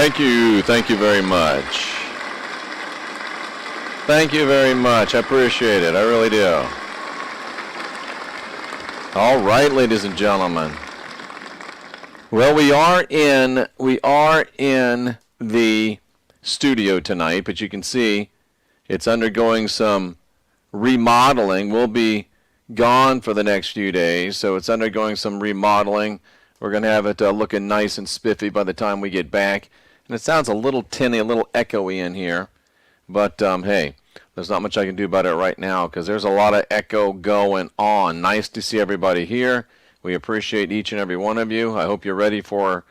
Thank you. Thank you very much. Thank you very much. I appreciate it. I really do. All right, ladies and gentlemen. Well, we are in the studio tonight, but you can see it's undergoing some remodeling. We'll be gone for the next few days, so it's undergoing some remodeling. We're going to have it looking nice and spiffy by the time we get back. And it sounds a little tinny, a little echoey in here. But, hey, there's not much I can do about it right now because there's a lot of echo going on. Nice to see everybody here. We appreciate each and every one of you. I hope you're ready for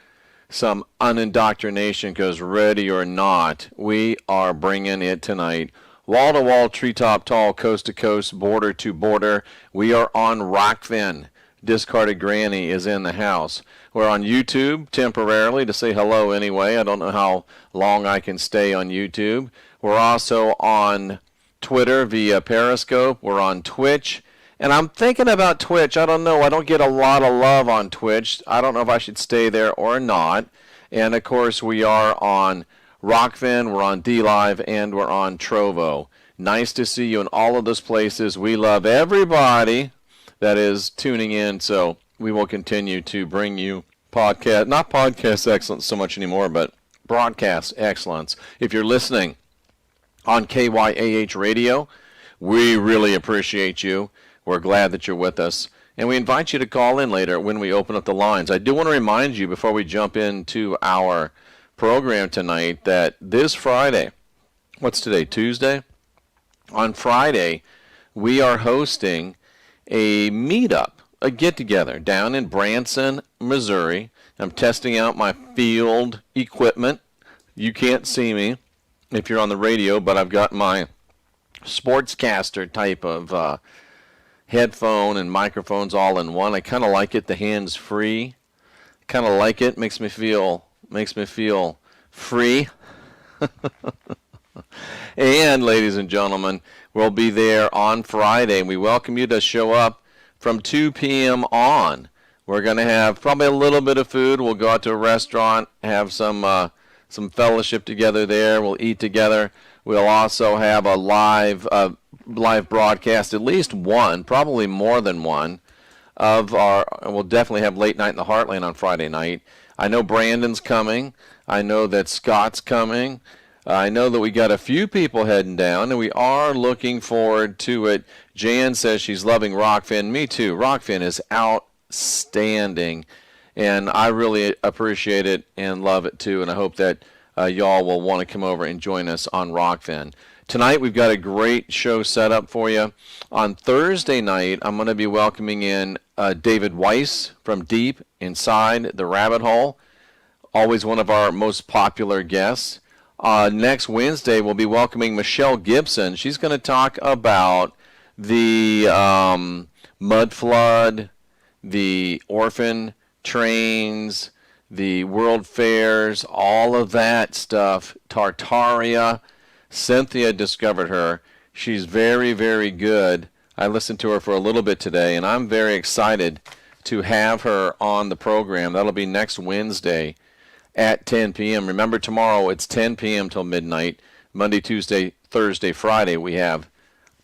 some unindoctrination because ready or not, we are bringing it tonight. Wall-to-wall, treetop tall, coast-to-coast, border-to-border. We are on Rockfin. Discarded Granny is in the house. We're on YouTube temporarily to say hello anyway. I don't know how long I can stay on YouTube. We're also on Twitter via Periscope. We're on Twitch. And I'm thinking about Twitch. I don't know. I don't get a lot of love on Twitch. I don't know if I should stay there or not. And, of course, we are on Rockfin, we're on DLive, and we're on Trovo. Nice to see you in all of those places. We love everybody that is tuning in, so we will continue to bring you not podcast excellence so much anymore, but broadcast excellence. If you're listening on KYAH Radio, we really appreciate you. We're glad that you're with us. And we invite you to call in later when we open up the lines. I do want to remind you before we jump into our program tonight that this Friday, what's today, Tuesday? On Friday, we are hosting a meetup, a get-together down in Branson, Missouri. I'm testing out my field equipment. You can't see me if you're on the radio, but I've got my sportscaster type of headphone and microphones all in one. I kind of like it, the hands-free. Kind of like it, makes me feel free. And, ladies and gentlemen, we'll be there on Friday. We welcome you to show up from 2 p.m. on. We're going to have probably a little bit of food. We'll go out to a restaurant, have some fellowship together there. We'll eat together. We'll also have a live broadcast, at least one, probably more than one, we'll definitely have Late Night in the Heartland on Friday night. I know Brandon's coming. I know that Scott's coming. I know that we got a few people heading down, and we are looking forward to it. Jan says she's loving Rockfin. Me too. Rockfin is outstanding, and I really appreciate it and love it too, and I hope that y'all will want to come over and join us on Rockfin. Tonight we've got a great show set up for you. On Thursday night, I'm going to be welcoming in David Weiss from Deep Inside the Rabbit Hole, always one of our most popular guests. Next Wednesday, we'll be welcoming Michelle Gibson. She's going to talk about the mud flood, the orphan trains, the world fairs, all of that stuff, Tartaria. Cynthia discovered her. She's very, very good. I listened to her for a little bit today, and I'm very excited to have her on the program. That'll be next Wednesday at 10 p.m. Remember, tomorrow it's 10 p.m. till midnight. Monday, Tuesday, Thursday, Friday, we have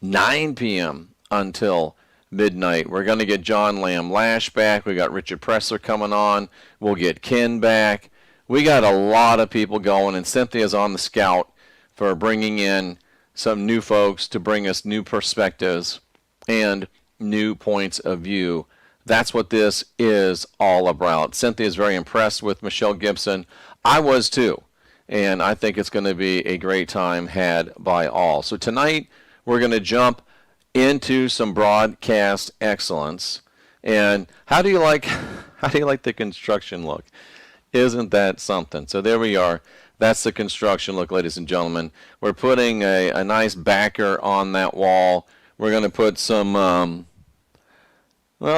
9 p.m. until midnight. We're going to get John Lamb Lash back. We got Richard Pressler coming on. We'll get Ken back. We got a lot of people going, and Cynthia's on the scout for bringing in some new folks to bring us new perspectives and new points of view. That's what this is all about. Cynthia is very impressed with Michelle Gibson. I was too. And I think it's going to be a great time had by all. So tonight we're going to jump into some broadcast excellence. And how do you like the construction look? Isn't that something? So there we are. That's the construction look, ladies and gentlemen. We're putting a nice backer on that wall. We're going to put some, well,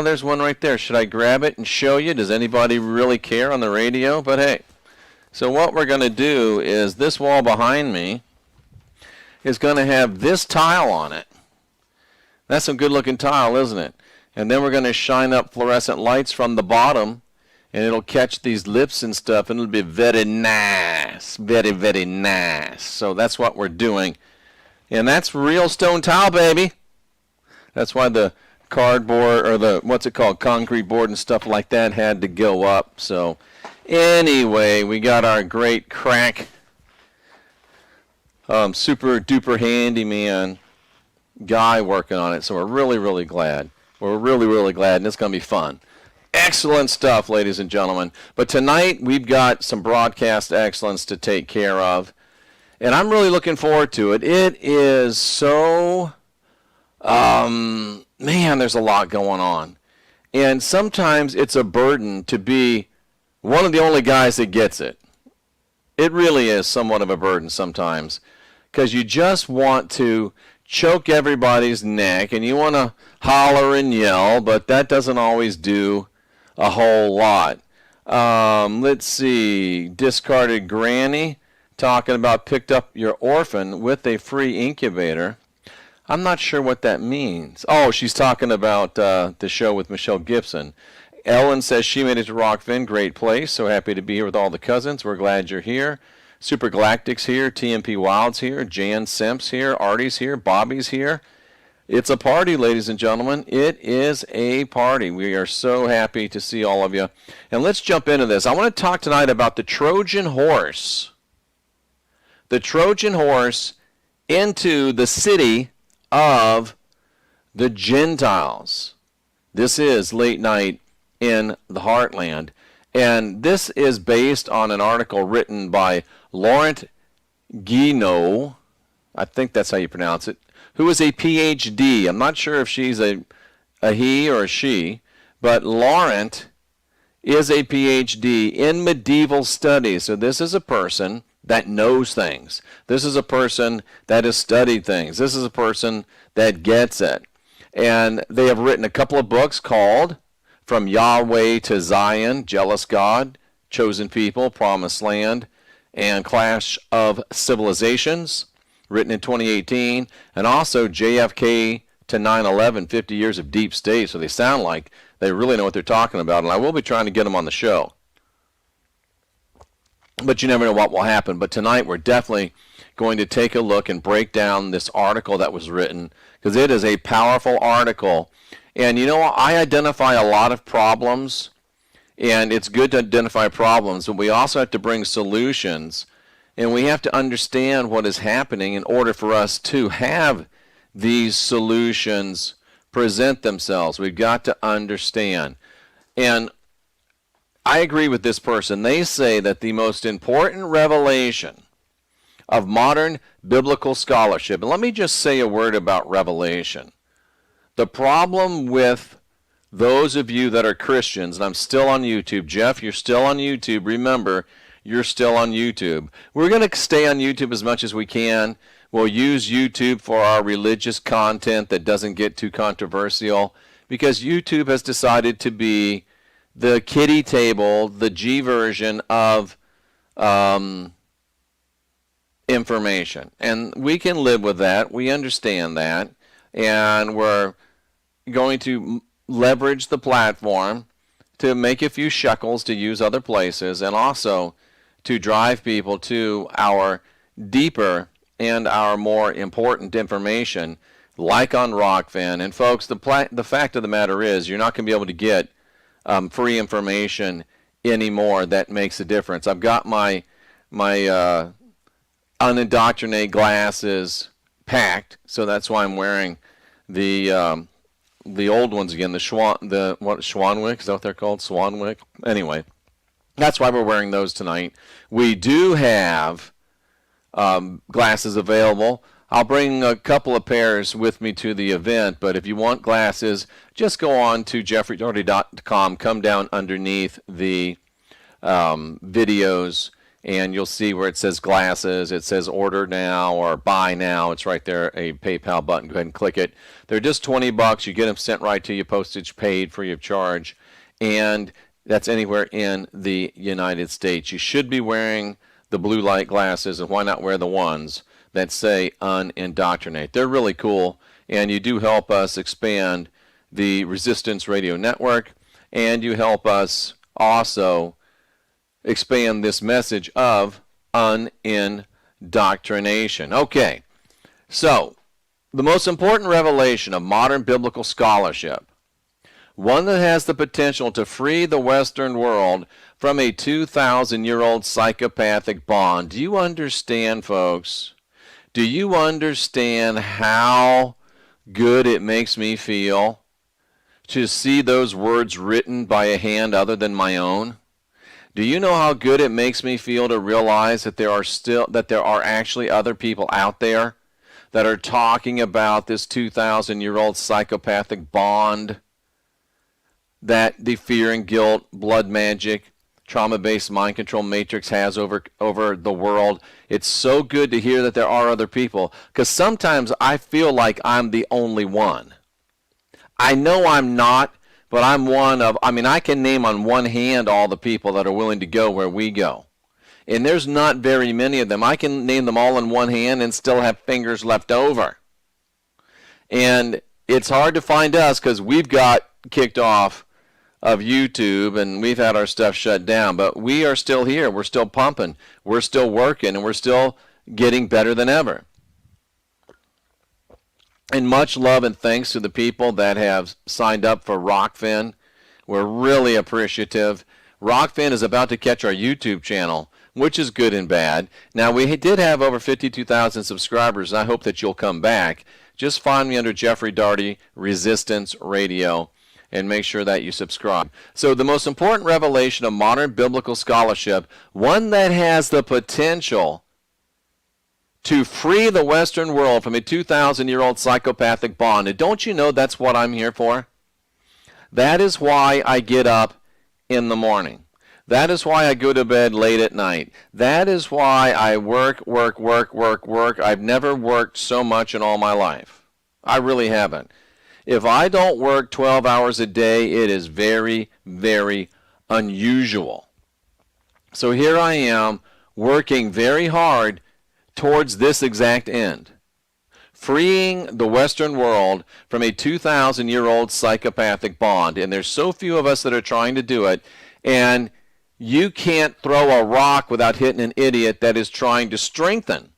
there's one right there. Should I grab it and show you? Does anybody really care on the radio? But hey, so what we're going to do is this wall behind me is going to have this tile on it. That's some good-looking tile, isn't it? And then we're going to shine up fluorescent lights from the bottom, and it'll catch these lips and stuff, and it'll be very nice. nice. Very, very nice. So that's what we're doing. And that's real stone tile, baby. That's why the cardboard or the, what's it called, concrete board and stuff like that had to go up. So anyway, we got our great crack super duper handyman guy working on it. So we're really, really glad. We're really, really glad, and it's going to be fun. Excellent stuff, ladies and gentlemen. But tonight we've got some broadcast excellence to take care of, and I'm really looking forward to it. It is so, man, there's a lot going on. And sometimes it's a burden to be one of the only guys that gets it. It really is somewhat of a burden sometimes, because you just want to choke everybody's neck, and you want to holler and yell, but that doesn't always do a whole lot. Let's see. Discarded Granny talking about picked up your orphan with a free incubator. I'm not sure what that means. Oh, she's talking about the show with Michelle Gibson. Ellen says she made it to Rockfin. Great place. So happy to be here with all the cousins. We're glad you're here. Super Galactic's here. TMP Wild's here. Jan Semps here. Artie's here. Bobby's here. It's a party, ladies and gentlemen. It is a party. We are so happy to see all of you. And let's jump into this. I want to talk tonight about the Trojan horse. The Trojan horse into the city of the Gentiles. This is Late Night in the Heartland. And this is based on an article written by Laurent Guinot. I think that's how you pronounce it. Who is a PhD. I'm not sure if she's a he or a she, but Laurent is a PhD in medieval studies. So this is a person that knows things. This is a person that has studied things. This is a person that gets it. And they have written a couple of books called From Yahweh to Zion, Jealous God, Chosen People, Promised Land, and Clash of Civilizations, written in 2018, and also JFK to 9/11, 50 years of deep state. So they sound like they really know what they're talking about, and I will be trying to get them on the show. But you never know what will happen. But tonight we're definitely going to take a look and break down this article that was written, because it is a powerful article. And you know, I identify a lot of problems, and it's good to identify problems, but we also have to bring solutions. And we have to understand what is happening in order for us to have these solutions present themselves. We've got to understand. And I agree with this person. They say that the most important revelation of modern biblical scholarship, and let me just say a word about revelation. The problem with those of you that are Christians, and I'm still on YouTube. Jeff, you're still on YouTube. Remember, you're still on YouTube. We're going to stay on YouTube as much as we can. We'll use YouTube for our religious content that doesn't get too controversial, because YouTube has decided to be the kiddie table, the G version of information. And we can live with that. We understand that. And we're going to leverage the platform to make a few shekels to use other places, and also to drive people to our deeper and our more important information, like on Rockfin. And folks, the fact of the matter is, you're not going to be able to get free information anymore that makes a difference. I've got my unindoctrinate glasses packed, so that's why I'm wearing the old ones again, Schwanwick, is that what they're called? Swanwick? Anyway, that's why we're wearing those tonight. We do have glasses available. I'll bring a couple of pairs with me to the event, but if you want glasses, just go on to jeffreydaugherty.com, come down underneath the videos, and you'll see where it says glasses. It says order now or buy now. It's right there, a PayPal button. Go ahead and click it. They're just $20. You get them sent right to you, postage paid, free of charge, and that's anywhere in the United States. You should be wearing the blue light glasses, and why not wear the ones that say unindoctrinate? They're really cool, and you do help us expand the Resistance Radio Network, and you help us also expand this message of unindoctrination. Okay, so the most important revelation of modern biblical scholarship, one that has the potential to free the Western world from a 2,000-year-old psychopathic bond. Do you understand, folks? Do you understand how good it makes me feel to see those words written by a hand other than my own? Do you know how good it makes me feel to realize that there are actually other people out there that are talking about this 2,000-year-old psychopathic bond that the fear and guilt, blood magic, trauma-based mind control matrix has over the world? It's so good to hear that there are other people, because sometimes I feel like I'm the only one. I know I'm not, but I'm one of, I can name on one hand all the people that are willing to go where we go. And there's not very many of them. I can name them all in one hand and still have fingers left over. And it's hard to find us because we've got kicked off of YouTube and we've had our stuff shut down. But we are still here. We're still pumping. We're still working. And we're still getting better than ever. And much love and thanks to the people that have signed up for Rockfin. We're really appreciative. Rockfin is about to catch our YouTube channel, which is good and bad. Now, we did have over 52,000 subscribers, and I hope that you'll come back. Just find me under Jeffery Daugherty Resistance Radio and make sure that you subscribe. So the most important revelation of modern biblical scholarship, one that has the potential to free the Western world from a 2,000-year-old psychopathic bond. And don't you know that's what I'm here for? That is why I get up in the morning. That is why I go to bed late at night. That is why I work. I've never worked so much in all my life. I really haven't. If I don't work 12 hours a day, it is very, very unusual. So here I am working very hard towards this exact end, freeing the Western world from a 2,000-year-old psychopathic bond. And there's so few of us that are trying to do it. And you can't throw a rock without hitting an idiot that is trying to strengthen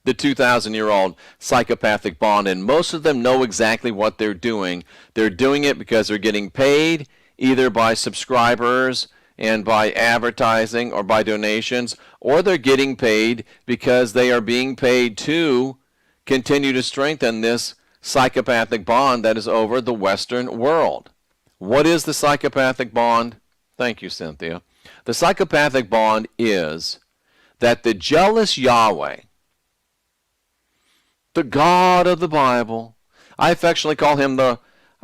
the 2,000-year-old psychopathic bond. And most of them know exactly what they're doing. They're doing it because they're getting paid either by subscribers and by advertising or by donations, or they're getting paid because they are being paid to continue to strengthen this psychopathic bond that is over the Western world. What is the psychopathic bond? Thank you, Cynthia. The psychopathic bond is that the jealous Yahweh, the God of the Bible, I affectionately call him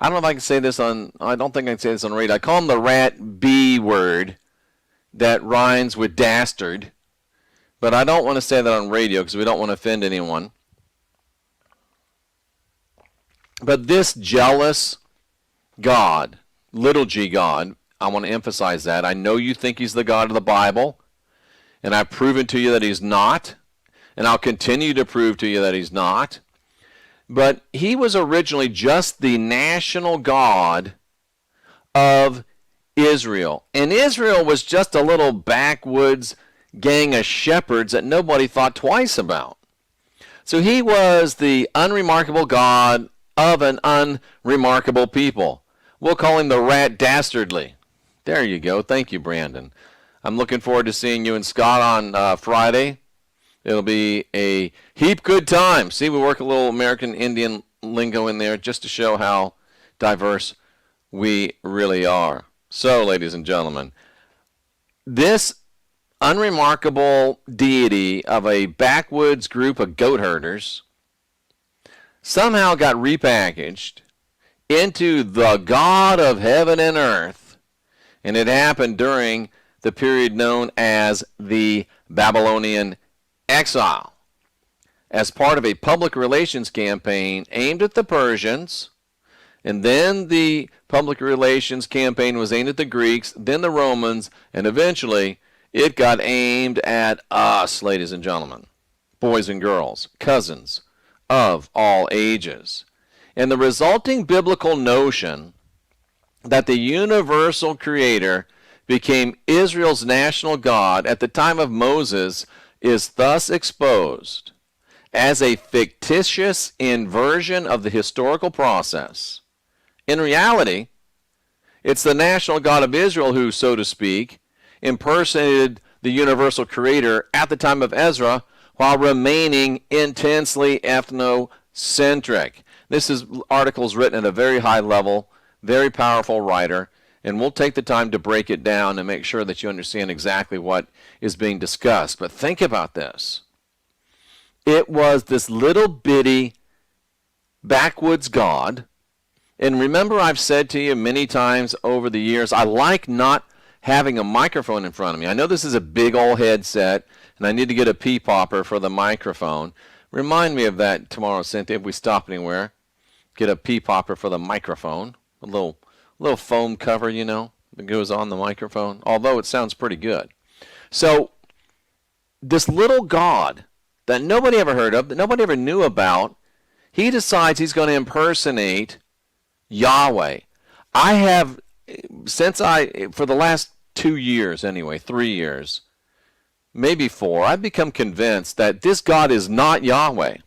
I don't know if I can say this I don't think I can say this on radio. I call him the rat B word that rhymes with dastard. But I don't want to say that on radio because we don't want to offend anyone. But this jealous God, little g God, I want to emphasize that. I know you think he's the God of the Bible, and I've proven to you that he's not, and I'll continue to prove to you that he's not. But he was originally just the national God of Israel. And Israel was just a little backwoods gang of shepherds that nobody thought twice about. So he was the unremarkable God of an unremarkable people. We'll call him the rat dastardly. There you go. Thank you, Brandon. I'm looking forward to seeing you and Scott on Friday. It'll be a heap good time. See, we work a little American Indian lingo in there just to show how diverse we really are. So, ladies and gentlemen, this unremarkable deity of a backwoods group of goat herders somehow got repackaged into the God of heaven and earth. And it happened during the period known as the Babylonian exile, as part of a public relations campaign aimed at the Persians, and then the public relations campaign was aimed at the Greeks, then the Romans, and eventually it got aimed at us, ladies and gentlemen, boys and girls, cousins of all ages. And the resulting biblical notion that the universal creator became Israel's national God at the time of Moses is thus exposed as a fictitious inversion of the historical process. In reality, it's the national God of Israel who, so to speak, impersonated the universal creator at the time of Ezra while remaining intensely ethnocentric. This is articles written at a very high level, very powerful writer, and we'll take the time to break it down and make sure that you understand exactly what is being discussed. But think about this. It was this little bitty backwoods God. And remember, I've said to you many times over the years, I like not having a microphone in front of me. I know this is a big old headset, and I need to get a pea popper for the microphone. Remind me of that tomorrow, Cynthia, if we stop anywhere. Get a pea popper for the microphone. A little foam cover, you know, that goes on the microphone, although it sounds pretty good. So this little God that nobody ever heard of, that nobody ever knew about, he decides he's going to impersonate Yahweh. I have, for the last 2 years anyway, 3 years, maybe 4, I've become convinced that this God is not Yahweh.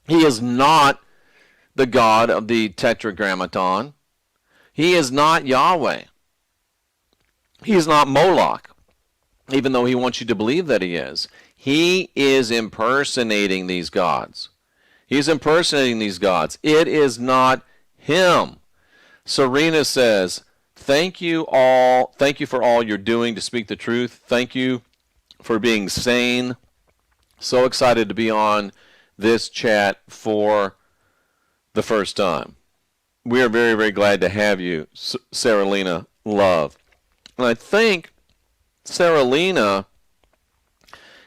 He is not the God of the Tetragrammaton. He is not Yahweh. He is not Moloch, even though he wants you to believe that he is. He is impersonating these gods. He's impersonating these gods. It is not him. Serena says, thank you for all you're doing to speak the truth. Thank you for being sane. So excited to be on this chat for the first time. We are very, very glad to have you, Sarah Lena Love. And I think Sarah Lena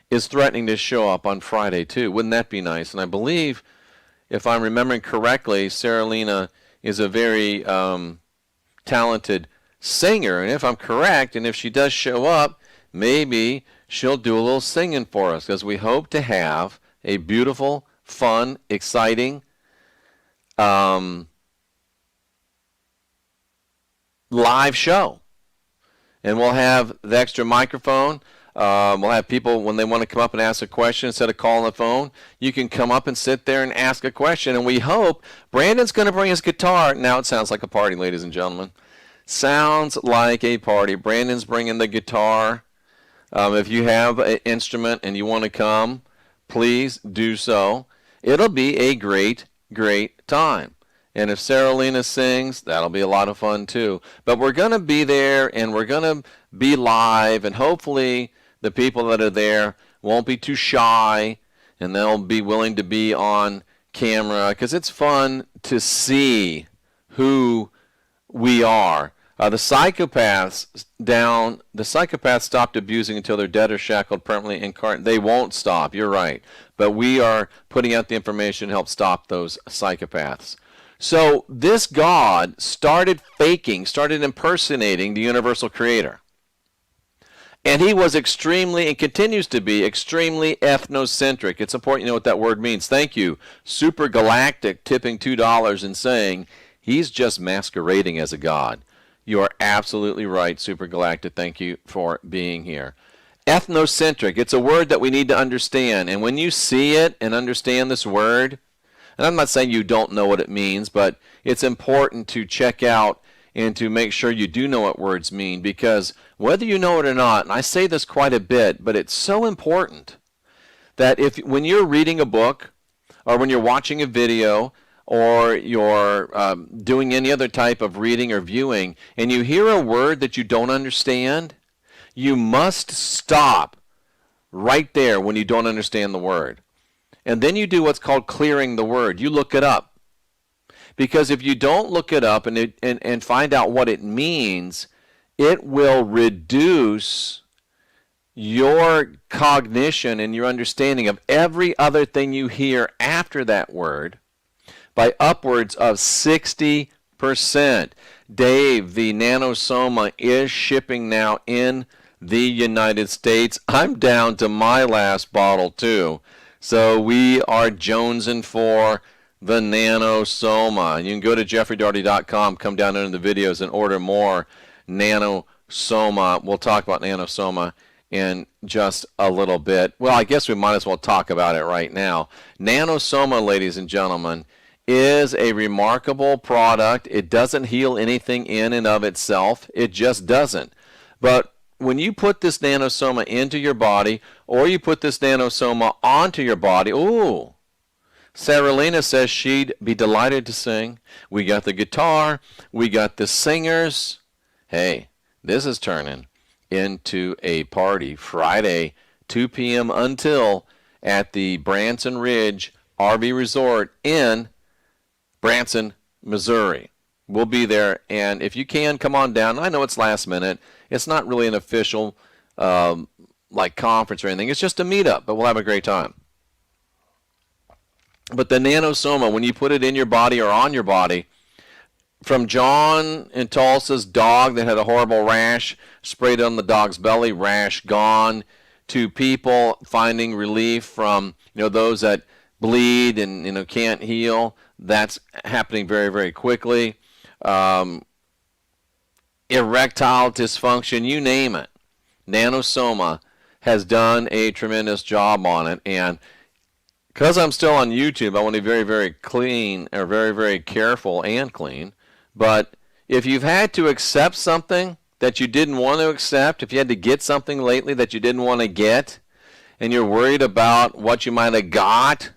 is threatening to show up on Friday too. Wouldn't that be nice? And I believe, if I'm remembering correctly, Sarah Lena is a very talented singer. And if I'm correct, and if she does show up, maybe she'll do a little singing for us, because we hope to have a beautiful, fun, exciting live show. And we'll have the extra microphone. We'll have people, when they want to come up and ask a question, instead of calling the phone, you can come up and sit there and ask a question. And we hope Brandon's going to bring his guitar. Now it sounds like a party, ladies and gentlemen. Sounds like a party. Brandon's bringing the guitar. If you have an instrument and you want to come, please do so. It'll be a great, great time. And if Sarah Lena sings, that'll be a lot of fun too. But we're going to be there, and we're going to be live, and hopefully the people that are there won't be too shy, and they'll be willing to be on camera, because it's fun to see who we are. The psychopaths stopped abusing until they're dead or shackled, permanently incarnate. They won't stop, you're right. But we are putting out the information to help stop those psychopaths. So this God started impersonating the universal creator. And he was extremely, and continues to be, extremely ethnocentric. It's important you know what that word means. Thank you, Super Galactic, tipping $2 and saying he's just masquerading as a god. You are absolutely right, Super Galactic. Thank you for being here. Ethnocentric, it's a word that we need to understand. And when you see it and understand this word, and I'm not saying you don't know what it means, but it's important to check out and to make sure you do know what words mean, because whether you know it or not, and I say this quite a bit, but it's so important that when you're reading a book, or when you're watching a video, or you're doing any other type of reading or viewing, and you hear a word that you don't understand, you must stop right there when you don't understand the word. And then you do what's called clearing the word. You look it up. Because if you don't look it up and find out what it means, it will reduce your cognition and your understanding of every other thing you hear after that word by upwards of 60%. Dave, the nanosoma is shipping now in the United States. I'm down to my last bottle too. So we are jonesing for the nanosoma. You can go to jeffreydaugherty.com, come down under the videos and order more nanosoma. We'll talk about nanosoma in just a little bit. Well, I guess we might as well talk about it right now. Nanosoma, ladies and gentlemen, is a remarkable product. It doesn't heal anything in and of itself. It just doesn't. But when you put this nanosoma into your body, or you put this nanosoma onto your body, ooh, Saralina says she'd be delighted to sing. We got the guitar. We got the singers. Hey, this is turning into a party Friday, 2 p.m. until at the Branson Ridge RV Resort in Branson, Missouri. We'll be there, and if you can, come on down. I know it's last minute. It's not really an official like conference or anything. It's just a meetup, but we'll have a great time. But the nanosoma, when you put it in your body or on your body, from John in Tulsa's dog that had a horrible rash, sprayed on the dog's belly, rash gone, to people finding relief from those that bleed and can't heal. That's happening very, very quickly. Erectile dysfunction, you name it. Nanosoma has done a tremendous job on it, and because I'm still on YouTube, I want to be very, very clean, or very, very careful and clean. But if you've had to accept something that you didn't want to accept, if you had to get something lately that you didn't want to get, and you're worried about what you might have got,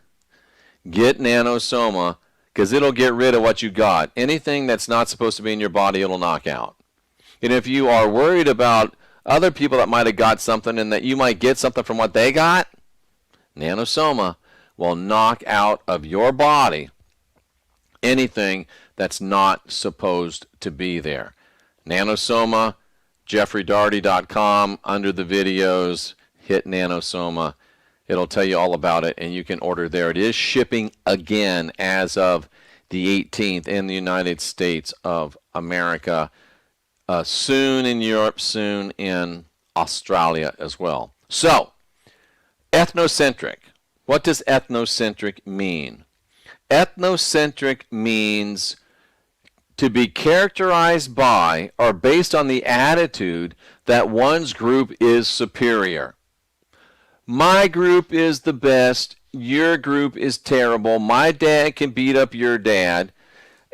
get nanosoma, because it'll get rid of what you got. Anything that's not supposed to be in your body, it'll knock out. And if you are worried about other people that might have got something and that you might get something from what they got, nanosoma will knock out of your body anything that's not supposed to be there. Nanosoma, JeffreyDaugherty.com, under the videos, hit nanosoma. It'll tell you all about it, and you can order there. It is shipping again as of the 18th in the United States of America. Soon in Europe, soon in Australia as well. So, ethnocentric. What does ethnocentric mean? Ethnocentric means to be characterized by or based on the attitude that one's group is superior. My group is the best. Your group is terrible. My dad can beat up your dad.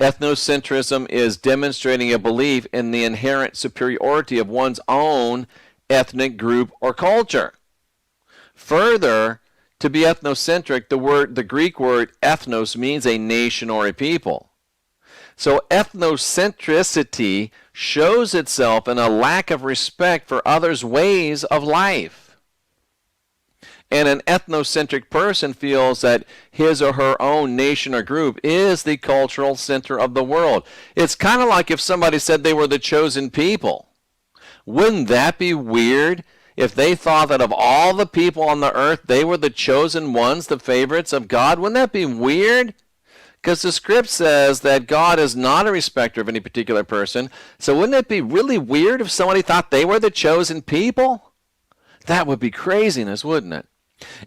Ethnocentrism is demonstrating a belief in the inherent superiority of one's own ethnic group or culture. Further, to be ethnocentric, the Greek word ethnos means a nation or a people. So ethnocentricity shows itself in a lack of respect for others' ways of life. And an ethnocentric person feels that his or her own nation or group is the cultural center of the world. It's kind of like if somebody said they were the chosen people. Wouldn't that be weird if they thought that of all the people on the earth, they were the chosen ones, the favorites of God? Wouldn't that be weird? Because the script says that God is not a respecter of any particular person. So wouldn't it be really weird if somebody thought they were the chosen people? That would be craziness, wouldn't it?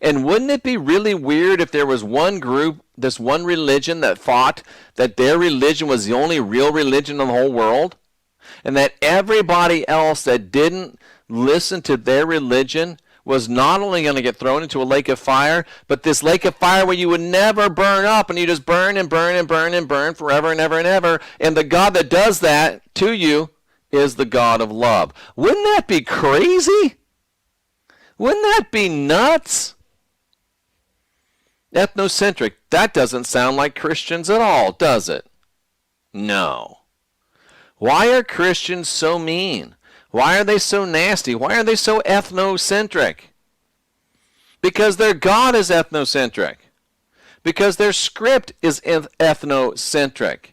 And wouldn't it be really weird if there was one group, this one religion, that thought that their religion was the only real religion in the whole world? And that everybody else that didn't listen to their religion was not only going to get thrown into a lake of fire, but this lake of fire where you would never burn up, and you just burn and burn and burn and burn forever and ever and ever. And the God that does that to you is the God of love. Wouldn't that be crazy? Wouldn't that be nuts? Ethnocentric, that doesn't sound like Christians at all, does it? No. Why are Christians so mean? Why are they so nasty? Why are they so ethnocentric? Because their God is ethnocentric. Because their script is ethnocentric.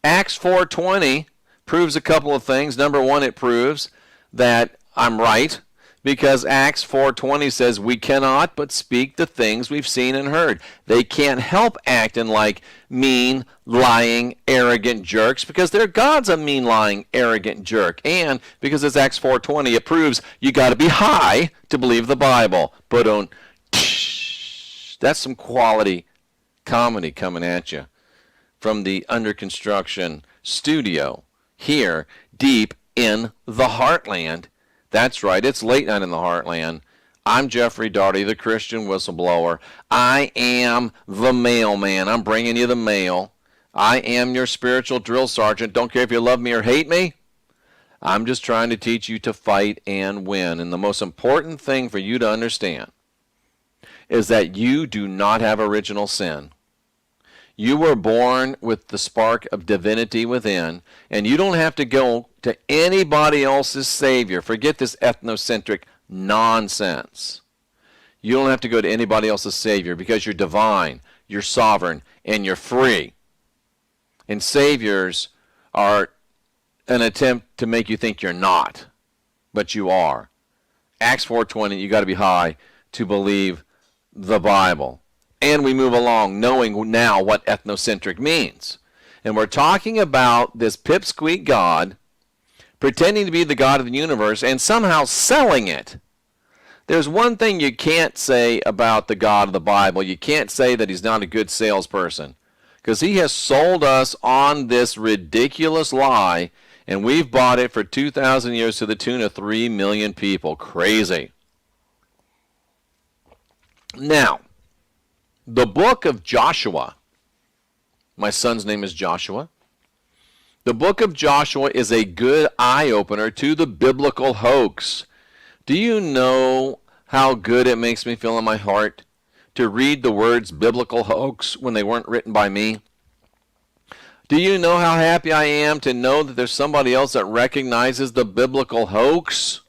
Acts 4:20 proves a couple of things. Number one, it proves that I'm right, because Acts 4:20 says we cannot but speak the things we've seen and heard. They can't help acting like mean, lying, arrogant jerks, because their God's a mean, lying, arrogant jerk. And because it's Acts 4:20, it proves you got to be high to believe the Bible. But that's some quality comedy coming at you from the under construction studio here deep in the Heartland. That's right, it's late night in the Heartland. I'm Jeffery Daugherty, the Christian whistleblower. I am the mailman. I'm bringing you the mail. I am your spiritual drill sergeant. Don't care if you love me or hate me. I'm just trying to teach you to fight and win. And the most important thing for you to understand is that you do not have original sin. You were born with the spark of divinity within, and you don't have to go to anybody else's savior. Forget this ethnocentric nonsense. You don't have to go to anybody else's savior because you're divine, you're sovereign, and you're free. And saviors are an attempt to make you think you're not, but you are. Acts 4:20, you got to be high to believe the Bible. And we move along knowing now what ethnocentric means. And we're talking about this pipsqueak God pretending to be the God of the universe and somehow selling it. There's one thing you can't say about the God of the Bible. You can't say that he's not a good salesperson, because he has sold us on this ridiculous lie, and we've bought it for 2,000 years to the tune of 3 million people. Crazy. Now, the book of Joshua, my son's name is Joshua. The book of Joshua is a good eye-opener to the biblical hoax. Do you know how good it makes me feel in my heart to read the words biblical hoax when they weren't written by me? Do you know how happy I am to know that there's somebody else that recognizes the biblical hoax?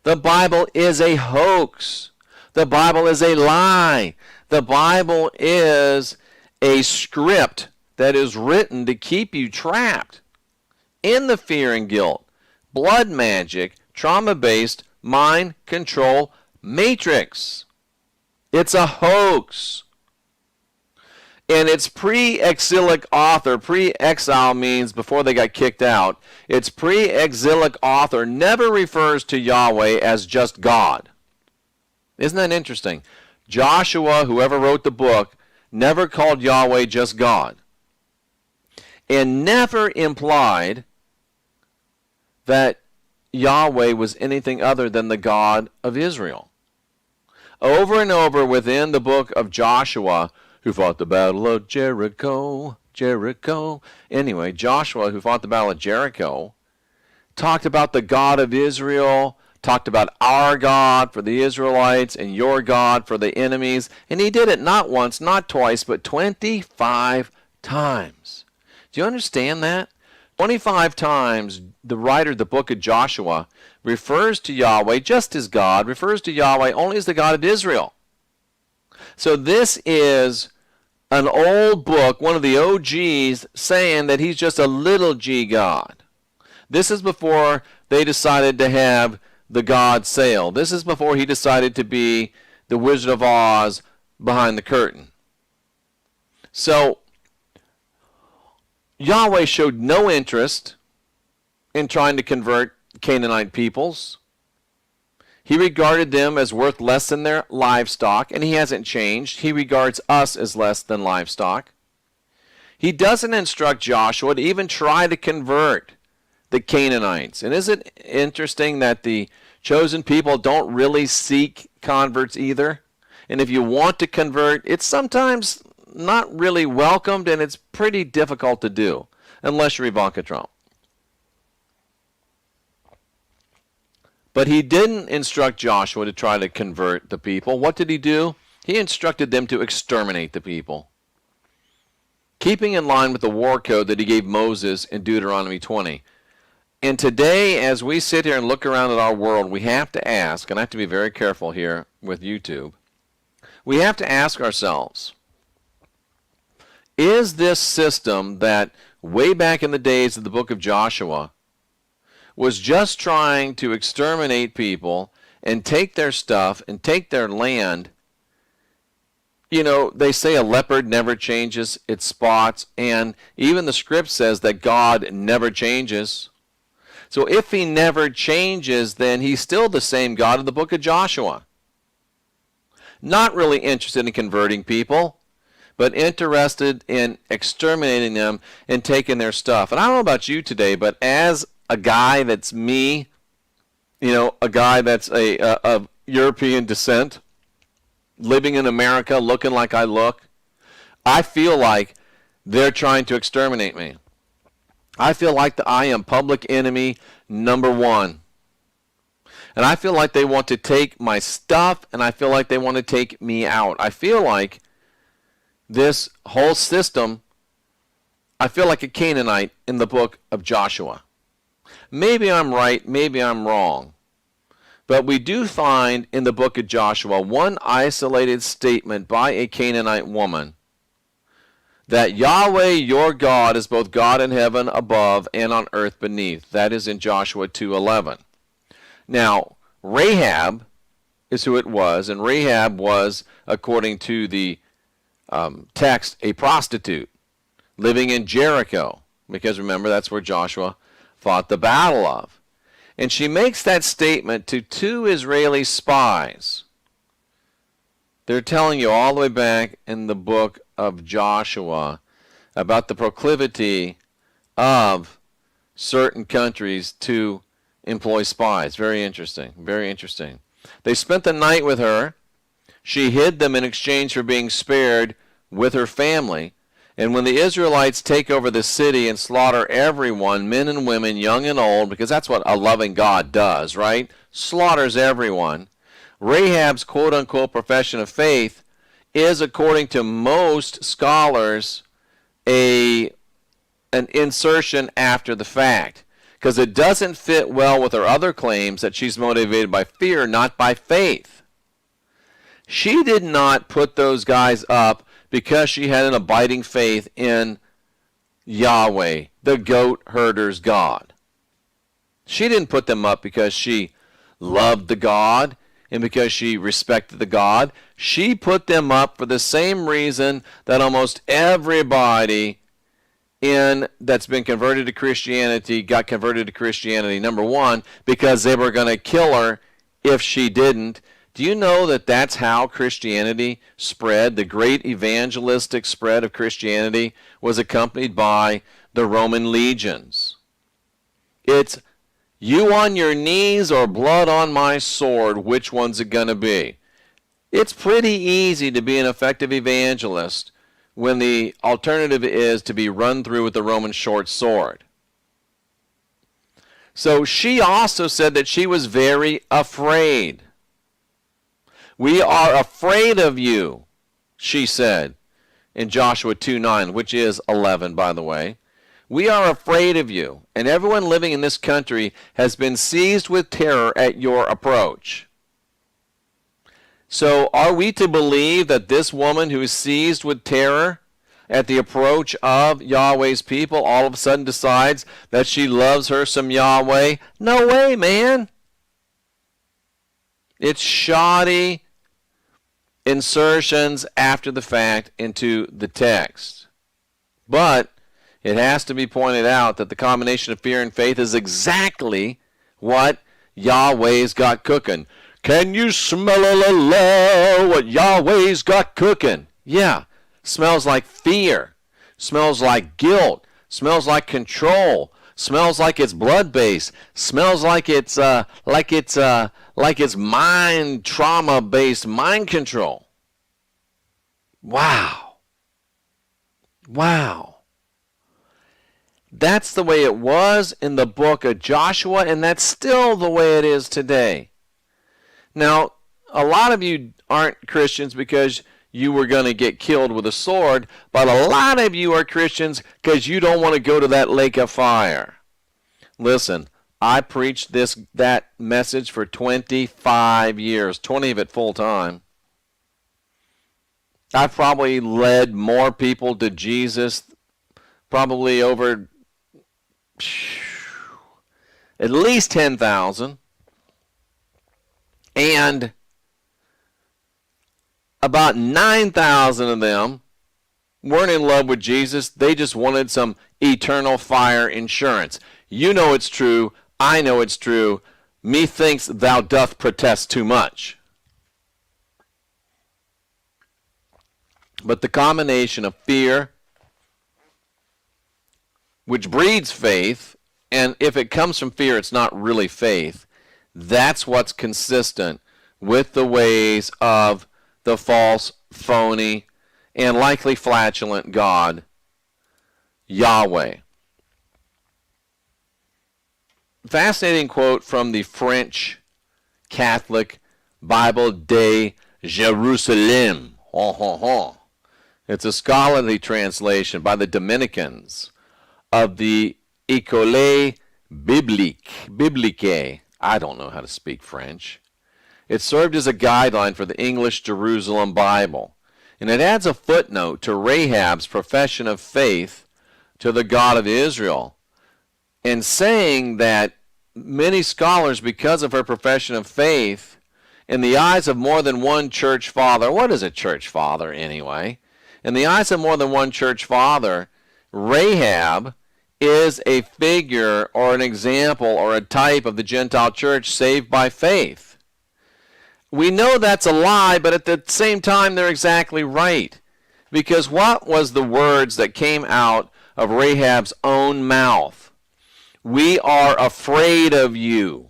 The Bible is a hoax. The Bible is a lie. The Bible is a script that is written to keep you trapped in the fear and guilt, blood magic, trauma-based, mind control matrix. It's a hoax. And its pre-exilic author, pre-exile means before they got kicked out, its pre-exilic author never refers to Yahweh as just God. Isn't that interesting? Joshua, whoever wrote the book, never called Yahweh just God, and never implied that Yahweh was anything other than the God of Israel. Over and over within the book of Joshua, who fought the battle of Jericho. Anyway, Joshua, who fought the battle of Jericho, talked about the God of Israel, talked about our God for the Israelites and your God for the enemies. And he did it not once, not twice, but 25 times. Do you understand that? 25 times the writer of the book of Joshua refers to Yahweh just as God, refers to Yahweh only as the God of Israel. So this is an old book, one of the OGs, saying that he's just a little g God. This is before they decided to have the God sale. This is before he decided to be the Wizard of Oz behind the curtain. So Yahweh showed no interest in trying to convert Canaanite peoples. He regarded them as worth less than their livestock, and he hasn't changed. He regards us as less than livestock. He doesn't instruct Joshua to even try to convert the Canaanites. And isn't it interesting that the chosen people don't really seek converts either? And if you want to convert, it's sometimes not really welcomed, and it's pretty difficult to do, unless you're Ivanka Trump. But he didn't instruct Joshua to try to convert the people. What did he do? He instructed them to exterminate the people, keeping in line with the war code that he gave Moses in Deuteronomy 20. And today, as we sit here and look around at our world, we have to ask, and I have to be very careful here with YouTube, we have to ask ourselves, is this system that way back in the days of the book of Joshua was just trying to exterminate people and take their stuff and take their land? You know, they say a leopard never changes its spots, and even the script says that God never changes. So if he never changes, then he's still the same God of the book of Joshua. Not really interested in converting people, but interested in exterminating them and taking their stuff. And I don't know about you today, but as a guy that's me, a guy that's of European descent, living in America, looking like I look, I feel like they're trying to exterminate me. I feel like I am public enemy number one. And I feel like they want to take my stuff, and I feel like they want to take me out. I feel like this whole system, I feel like a Canaanite in the book of Joshua. Maybe I'm right, maybe I'm wrong. But we do find in the book of Joshua one isolated statement by a Canaanite woman that Yahweh your God is both God in heaven above and on earth beneath. That is in Joshua 2:11. Now, Rahab is who it was, and Rahab was, according to the text, a prostitute living in Jericho, because remember, that's where Joshua fought the battle of. And she makes that statement to two Israeli spies. They're telling you all the way back in the book of Joshua about the proclivity of certain countries to employ spies. Very interesting. Very interesting. They spent the night with her. She hid them in exchange for being spared with her family. And when the Israelites take over the city and slaughter everyone, men and women, young and old, because that's what a loving God does, right? Slaughters everyone. Rahab's quote-unquote profession of faith is, according to most scholars, an insertion after the fact, because it doesn't fit well with her other claims that she's motivated by fear, not by faith. She did not put those guys up because she had an abiding faith in Yahweh, the goat herder's God. She didn't put them up because she loved the God and because she respected the God. She put them up for the same reason that almost everybody that's been converted to Christianity got converted to Christianity. Number one, because they were going to kill her if she didn't. Do you know that that's how Christianity spread? The great evangelistic spread of Christianity was accompanied by the Roman legions. It's you on your knees or blood on my sword, which one's it going to be? It's pretty easy to be an effective evangelist when the alternative is to be run through with the Roman short sword. So she also said that she was very afraid. We are afraid of you, she said in Joshua 2:9, which is 11, by the way. We are afraid of you, and everyone living in this country has been seized with terror at your approach. So are we to believe that this woman who is seized with terror at the approach of Yahweh's people all of a sudden decides that she loves her some Yahweh? No way, man. It's shoddy insertions after the fact into the text. But it has to be pointed out that the combination of fear and faith is exactly what Yahweh's got cooking. Can you smell what Yahweh's got cooking? Yeah, smells like fear, smells like guilt, smells like control, smells like it's blood-based, smells like it's mind trauma-based mind control. Wow. That's the way it was in the book of Joshua, and that's still the way it is today. Now, a lot of you aren't Christians because you were going to get killed with a sword, but a lot of you are Christians because you don't want to go to that lake of fire. Listen, I preached that message for 25 years, 20 of it full time. I've probably led more people to Jesus, probably over at least 10,000. And about 9,000 of them weren't in love with Jesus. They just wanted some eternal fire insurance. You know it's true. I know it's true. Methinks thou doth protest too much. But the combination of fear, which breeds faith, and if it comes from fear, it's not really faith, That's what's consistent with the ways of the false, phony, and likely flatulent God, Yahweh. Fascinating quote from the French Catholic Bible de Jerusalem. It's a scholarly translation by the Dominicans of the École Biblique. I don't know how to speak French. It served as a guideline for the English Jerusalem Bible, and it adds a footnote to Rahab's profession of faith to the God of Israel, and saying that many scholars, because of her profession of faith, in the eyes of more than one church father — what is a church father anyway? In the eyes of more than one church father, Rahab is a figure or an example or a type of the Gentile church saved by faith. We know that's a lie, but at the same time, they're exactly right. Because what was the words that came out of Rahab's own mouth? We are afraid of you.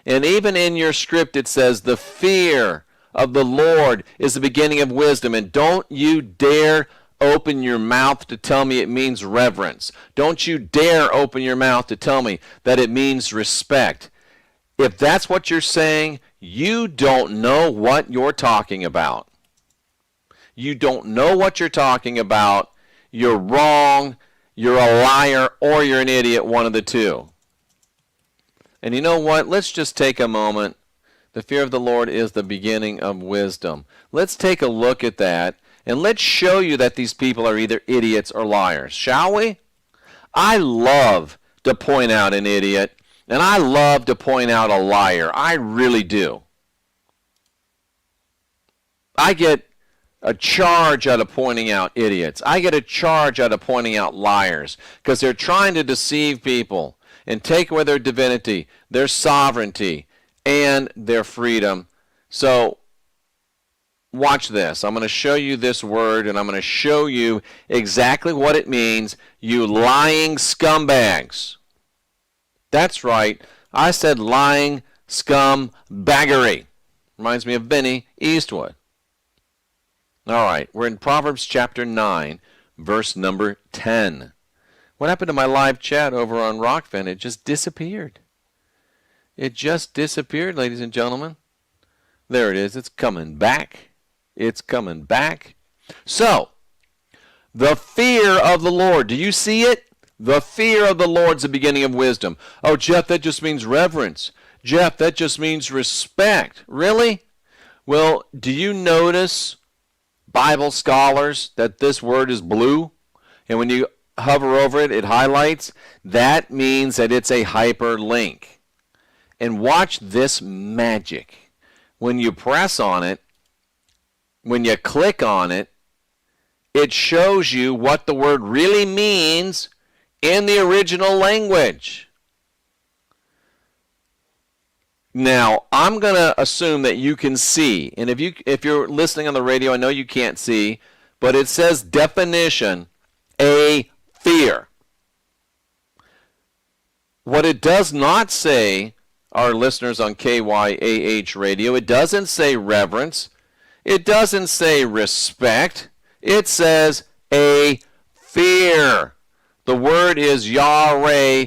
And even in your script it says, the fear of the Lord is the beginning of wisdom. And don't you dare open your mouth to tell me it means reverence. Don't you dare open your mouth to tell me that it means respect. If that's what you're saying, you don't know what you're talking about. You don't know what you're talking about. You're wrong. You're a liar, or you're an idiot, one of the two. And you know what? Let's just take a moment. The fear of the Lord is the beginning of wisdom. Let's take a look at that, and let's show you that these people are either idiots or liars, shall we? I love to point out an idiot, and I love to point out a liar. I really do. I get a charge out of pointing out idiots. I get a charge out of pointing out liars, because they're trying to deceive people and take away their divinity, their sovereignty, and their freedom. So watch this. I'm going to show you this word, and I'm going to show you exactly what it means, you lying scumbags. That's right. I said lying scumbaggery. Reminds me of Vinny Eastwood. All right, we're in Proverbs chapter 9, verse number 10. What happened to my live chat over on Rockfin? It just disappeared. It just disappeared, ladies and gentlemen. There it is. It's coming back. It's coming back. So, the fear of the Lord. Do you see it? The fear of the Lord is the beginning of wisdom. Oh, Jeff, that just means reverence. Jeff, that just means respect. Really? Well, do you notice, Bible scholars, that this word is blue? And when you hover over it, it highlights. That means that it's a hyperlink. And watch this magic. When you press on it, when you click on it, it shows you what the word really means in the original language. Now, I'm going to assume that you can see. And if you're listening on the radio, I know you can't see, but it says definition, a fear. What it does not say, our listeners on KYAH radio, it doesn't say reverence. It doesn't say respect. It says a fear. The word is Yahweh.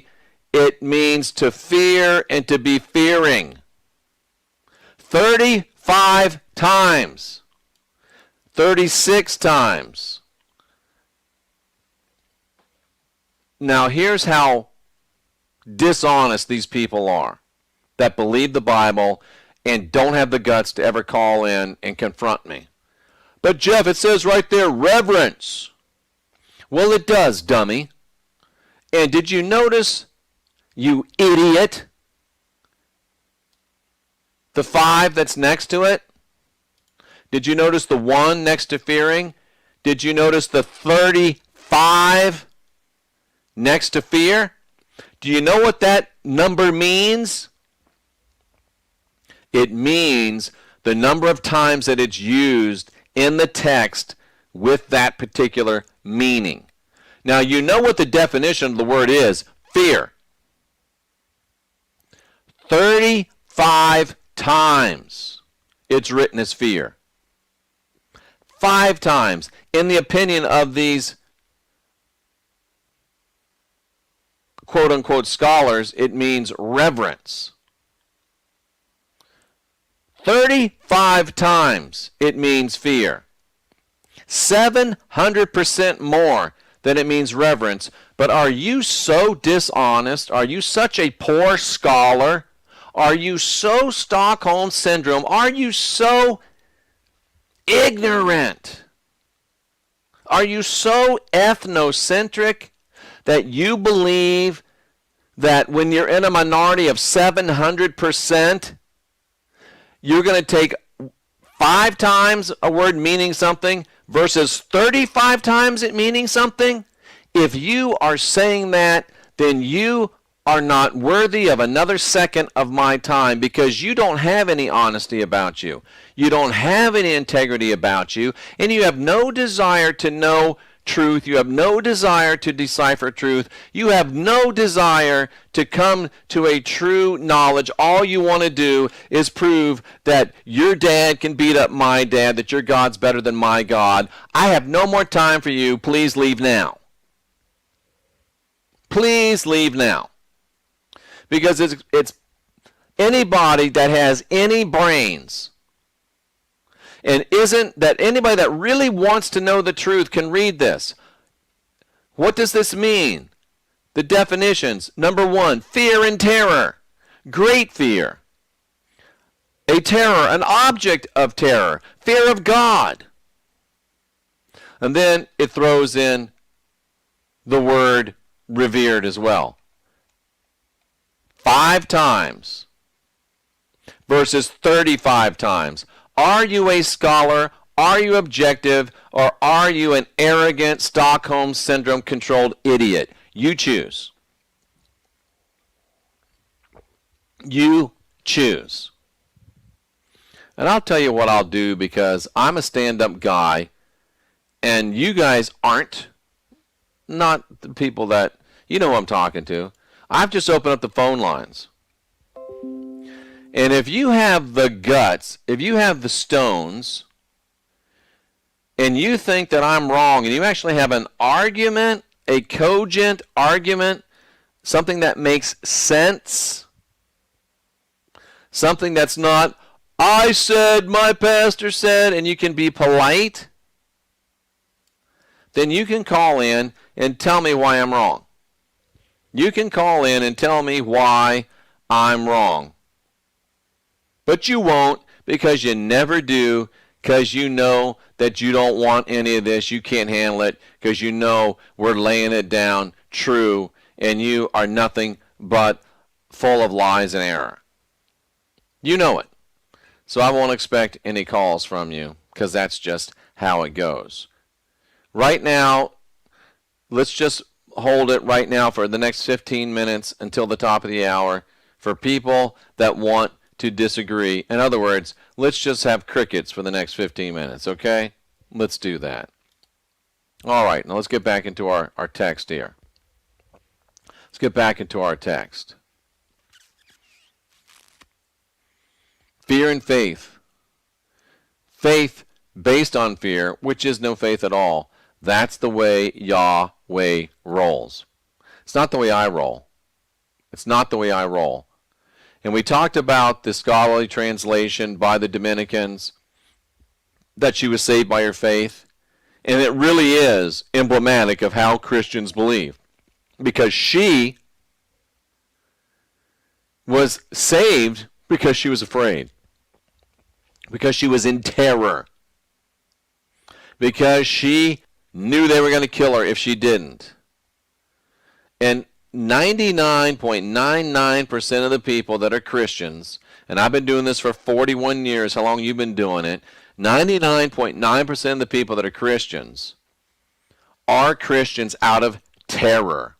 It means to fear and to be fearing. 35 times. 36 times. Now here's how dishonest these people are that believe the Bible and don't have the guts to ever call in and confront me. But Jeff, it says right there, reverence. Well, it does, dummy. And did you notice, you idiot, the 5 that's next to it? Did you notice the 1 next to fearing? Did you notice the 35 next to fear? Do you know what that number means? It means the number of times that it's used in the text with that particular meaning. Now, you know what the definition of the word is, fear. 35 times it's written as fear. 5 times. In the opinion of these quote-unquote scholars, it means reverence. 35 times it means fear. 700% more than it means reverence. But are you so dishonest? Are you such a poor scholar? Are you so Stockholm Syndrome? Are you so ignorant? Are you so ethnocentric that you believe that when you're in a minority of 700%, you're going to take 5 times a word meaning something versus 35 times it meaning something? If you are saying that, then you are not worthy of another second of my time, because you don't have any honesty about you. You don't have any integrity about you, and you have no desire to know truth. You have no desire to decipher truth. You have no desire to come to a true knowledge. All you want to do is prove that your dad can beat up my dad, that your God's better than my God. I have no more time for you. Please leave now. Please leave now. Because it's anybody that has any brains, and isn't that anybody that really wants to know the truth can read this. What does this mean? The definitions. Number 1, fear and terror. Great fear. A terror, an object of terror. Fear of God. And then it throws in the word revered as well. 5 times versus 35 times. Are you a scholar? Are you objective? Or are you an arrogant, Stockholm Syndrome controlled idiot? You choose. You choose. And I'll tell you what I'll do, because I'm a stand-up guy and you guys aren't. Not the people that, you know who I'm talking to. I've just opened up the phone lines. And if you have the guts, if you have the stones, and you think that I'm wrong, and you actually have an argument, a cogent argument, something that makes sense, something that's not, I said, my pastor said, and you can be polite, then you can call in and tell me why I'm wrong. You can call in and tell me why I'm wrong. But you won't, because you never do, because you know that you don't want any of this. You can't handle it, because you know we're laying it down true, and you are nothing but full of lies and error. You know it. So I won't expect any calls from you, because that's just how it goes. Right now, let's just hold it right now for the next 15 minutes until the top of the hour for people that want to disagree. In other words, let's just have crickets for the next 15 minutes, okay? Let's do that. All right, now let's get back into our text here. Let's get back into our text. Fear and faith. Faith based on fear, which is no faith at all. That's the way Yahweh rolls. It's not the way I roll. It's not the way I roll. And we talked about the scholarly translation by the Dominicans, that she was saved by her faith. And it really is emblematic of how Christians believe. Because she was saved because she was afraid. Because she was in terror. Because she knew they were going to kill her if she didn't. And 99.99% of the people that are Christians, and I've been doing this for 41 years, how long you've been doing it, 99.9% of the people that are Christians out of terror,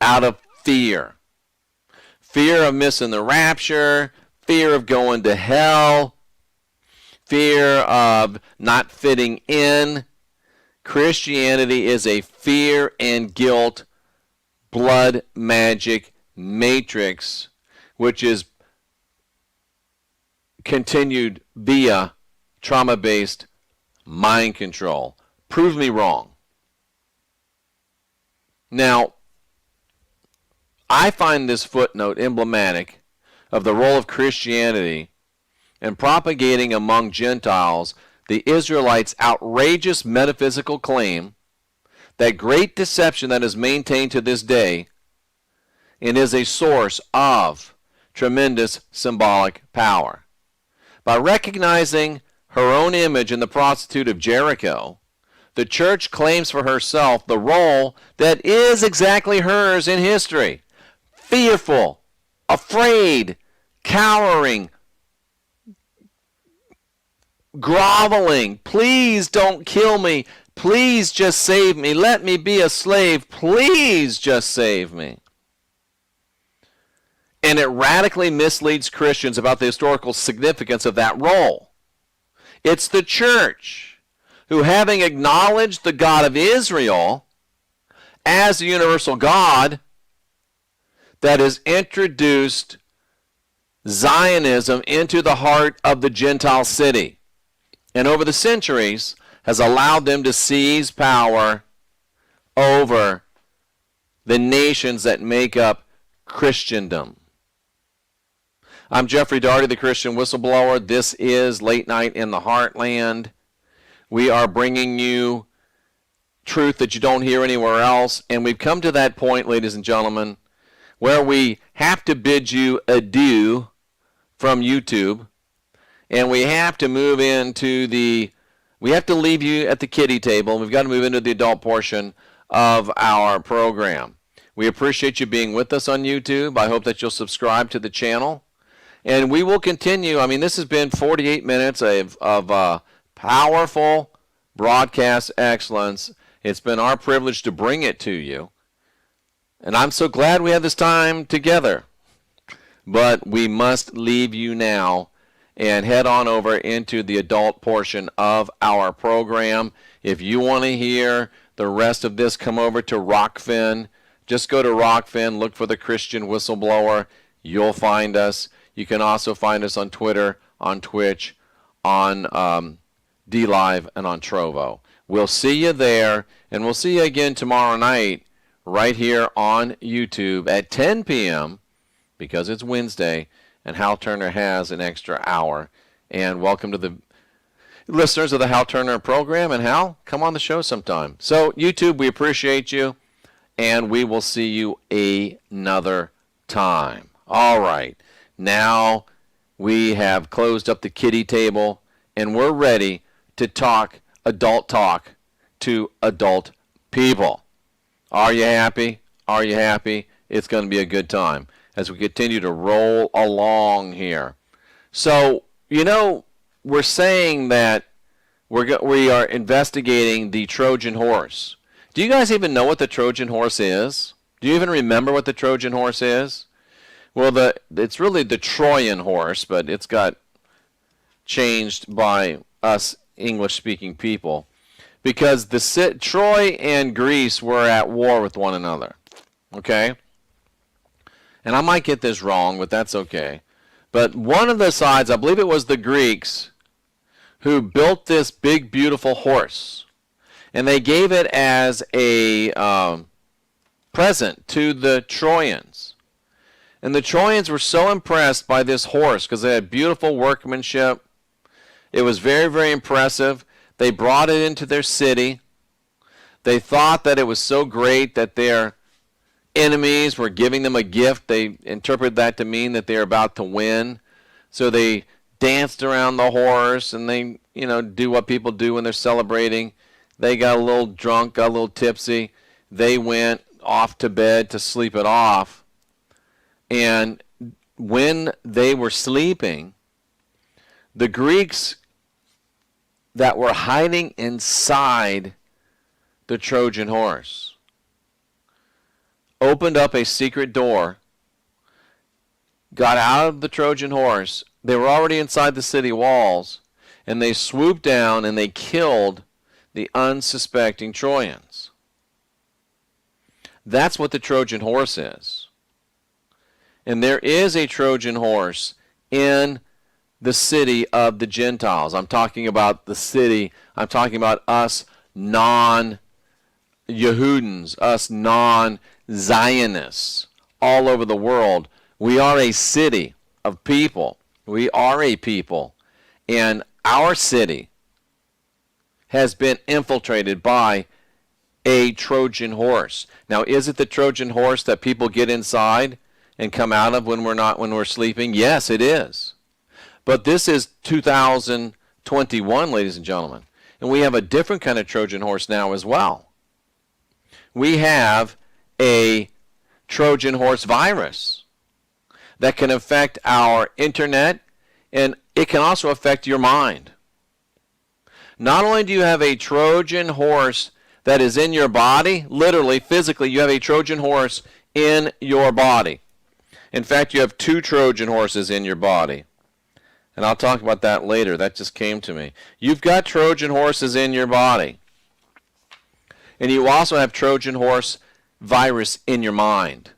out of fear. Fear of missing the rapture, fear of going to hell, fear of not fitting in. Christianity is a fear and guilt blood magic matrix which is continued via trauma-based mind control. Prove me wrong. Now, I find this footnote emblematic of the role of Christianity in propagating among Gentiles the Israelites' outrageous metaphysical claim, that great deception that is maintained to this day and is a source of tremendous symbolic power. By recognizing her own image in the prostitute of Jericho, the church claims for herself the role that is exactly hers in history. Fearful, afraid, cowering, groveling. Please don't kill me. Please just save me. Let me be a slave. Please just save me. And it radically misleads Christians about the historical significance of that role. It's the church who, having acknowledged the God of Israel as the universal God, that has introduced Zionism into the heart of the Gentile city, and over the centuries has allowed them to seize power over the nations that make up Christendom. I'm Jeffery Daugherty, the Christian whistleblower. This is Late Night in the Heartland. We are bringing you truth that you don't hear anywhere else, and we've come to that point, ladies and gentlemen, where we have to bid you adieu from YouTube, and we have to move into we have to leave you at the kiddie table. We've got to move into the adult portion of our program. We appreciate you being with us on YouTube. I hope that you'll subscribe to the channel, and we will continue. I mean, this has been 48 minutes of powerful broadcast excellence. It's been our privilege to bring it to you. And I'm so glad we had this time together. But we must leave you now and head on over into the adult portion of our program. If you want to hear the rest of this, come over to Rockfin. Just go to Rockfin, look for the Christian Whistleblower. You'll find us. You can also find us on Twitter, on Twitch, on DLive, and on Trovo. We'll see you there, and we'll see you again tomorrow night right here on YouTube at 10 p.m. because it's Wednesday, and Hal Turner has an extra hour. And welcome to the listeners of the Hal Turner program. And Hal, come on the show sometime. So, YouTube, we appreciate you, and we will see you another time. All right. Now we have closed up the kiddie table, and we're ready to talk adult talk to adult people. Are you happy? Are you happy? It's going to be a good time as we continue to roll along here. So, we're saying that we are investigating the Trojan horse. Do you guys even know what the Trojan horse is? Do you even remember what the Trojan horse is? Well, it's really the Trojan horse, but it's got changed by us English-speaking people, because Troy and Greece were at war with one another, okay? And I might get this wrong, but that's okay. But one of the sides, I believe it was the Greeks, who built this big, beautiful horse, and they gave it as a present to the Trojans. And the Trojans were so impressed by this horse because they had beautiful workmanship. It was very, very impressive. They brought it into their city. They thought that it was so great that their enemies were giving them a gift. They interpreted that to mean that they're about to win. So they danced around the horse, and they, do what people do when they're celebrating. They got a little drunk, got a little tipsy. They went off to bed to sleep it off. And when they were sleeping, the Greeks that were hiding inside the Trojan horse opened up a secret door, got out of the Trojan horse. They were already inside the city walls, and they swooped down and they killed the unsuspecting Trojans. That's what the Trojan horse is. And there is a Trojan horse in the city of the Gentiles. I'm talking about the city. I'm talking about us non-Yehudans, us non-Zionists all over the world. We are a city of people. We are a people. And our city has been infiltrated by a Trojan horse. Now, is it the Trojan horse that people get inside and come out of when we're sleeping? Yes, it is. But this is 2021, ladies and gentlemen. And we have a different kind of Trojan horse now as well. We have a Trojan horse virus that can affect our internet, and it can also affect your mind. Not only do you have a Trojan horse that is in your body, literally, physically, you have a Trojan horse in your body. In fact, you have 2 Trojan horses in your body. And I'll talk about that later. That just came to me. You've got Trojan horses in your body. And you also have Trojan horse virus in your mind.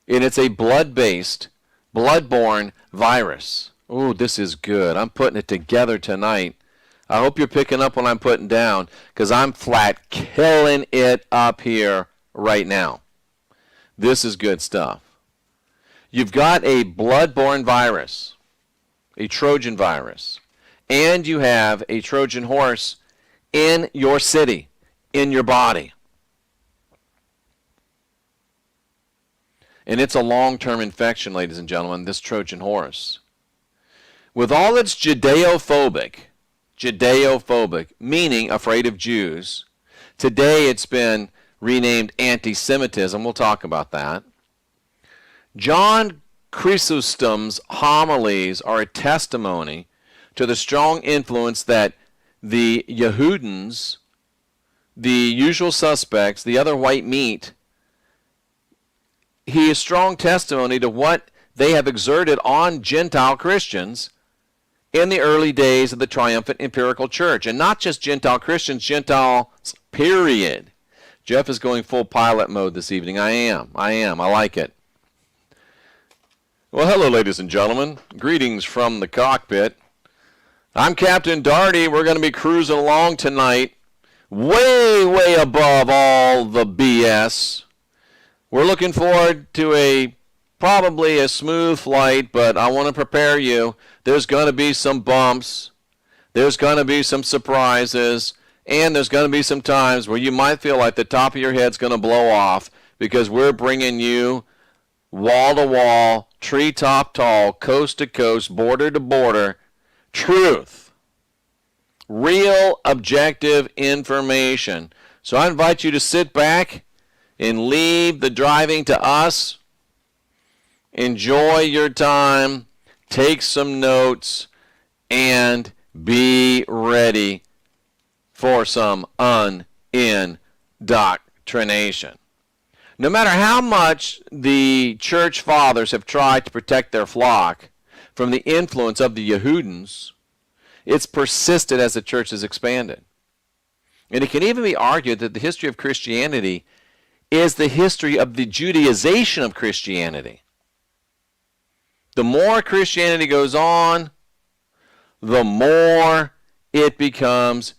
And it's a blood-based, blood-borne virus. Ooh, this is good. I'm putting it together tonight. I hope you're picking up what I'm putting down, because I'm flat killing it up here right now. This is good stuff. You've got a blood-borne virus, a Trojan virus, and you have a Trojan horse in your city, in your body. And it's a long-term infection, ladies and gentlemen, this Trojan horse. With all its Judeo-phobic, meaning afraid of Jews. Today it's been renamed anti-Semitism. We'll talk about that. John Chrysostom's homilies are a testimony to the strong influence that the Yehudans, the usual suspects, the other white meat, he is strong testimony to what they have exerted on Gentile Christians in the early days of the triumphant empirical church. And not just Gentile Christians, Gentiles, period. Jeff is going full pilot mode this evening. I am. I like it. Well, hello, ladies and gentlemen. Greetings from the cockpit. I'm Captain Daugherty. We're going to be cruising along tonight, way above all the BS. We're looking forward to probably a smooth flight, but I want to prepare you. There's going to be some bumps. There's going to be some surprises. And there's going to be some times where you might feel like the top of your head's going to blow off, because we're bringing you wall-to-wall, treetop tall, coast-to-coast, border-to-border truth. Real, objective information. So I invite you to sit back and leave the driving to us. Enjoy your time. Take some notes, and be ready for some unindoctrination. No matter how much the church fathers have tried to protect their flock from the influence of the Yehudans, it's persisted as the church has expanded. And it can even be argued that the history of Christianity is the history of the Judaization of Christianity. The more Christianity goes on, the more it becomes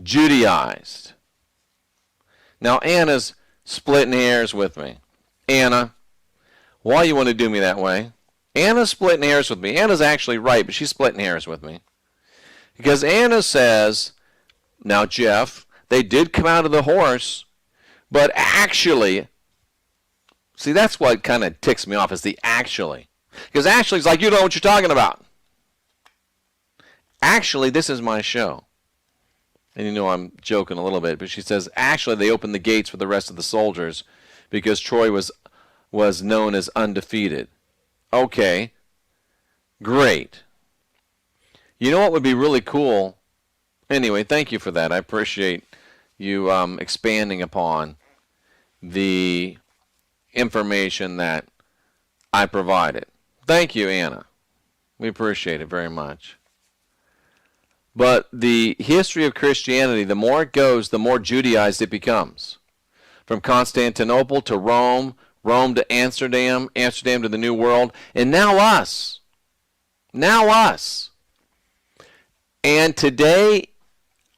Judaized. Now, Anna's splitting hairs with me. Anna, why you want to do me that way? Anna's splitting hairs with me. Anna's actually right, but she's splitting hairs with me. Because Anna says, now, Jeff, they did come out of the horse, but actually, see, that's what kind of ticks me off, is the actually. Because actually is like, you know what you're talking about. Actually, this is my show. And you know I'm joking a little bit, but she says, actually, they opened the gates for the rest of the soldiers because Troy was known as undefeated. Okay, great. You know what would be really cool? Anyway, thank you for that. I appreciate you expanding upon the information that I provided. Thank you, Anna. We appreciate it very much. But the history of Christianity, the more it goes, the more Judaized it becomes. From Constantinople to Rome, Rome to Amsterdam, Amsterdam to the New World, and now us. Now us. And today,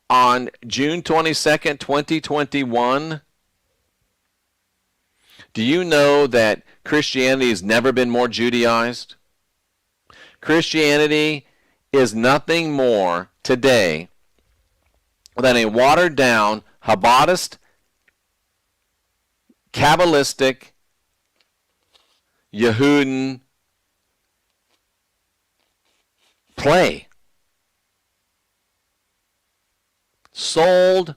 on June 22nd, 2021, do you know that Christianity has never been more Judaized? Christianity is nothing more today than a watered-down, Habbatist, Kabbalistic, Yehudan play. Sold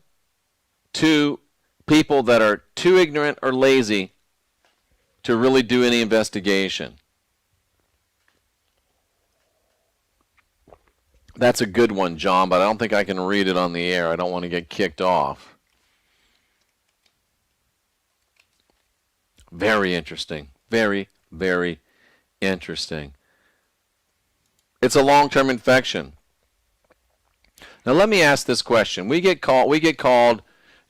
to people that are too ignorant or lazy to really do any investigation. That's a good one, John, but I don't think I can read it on the air. I don't want to get kicked off. Very interesting. Very, very interesting. It's a long-term infection. Now let me ask this question. We get called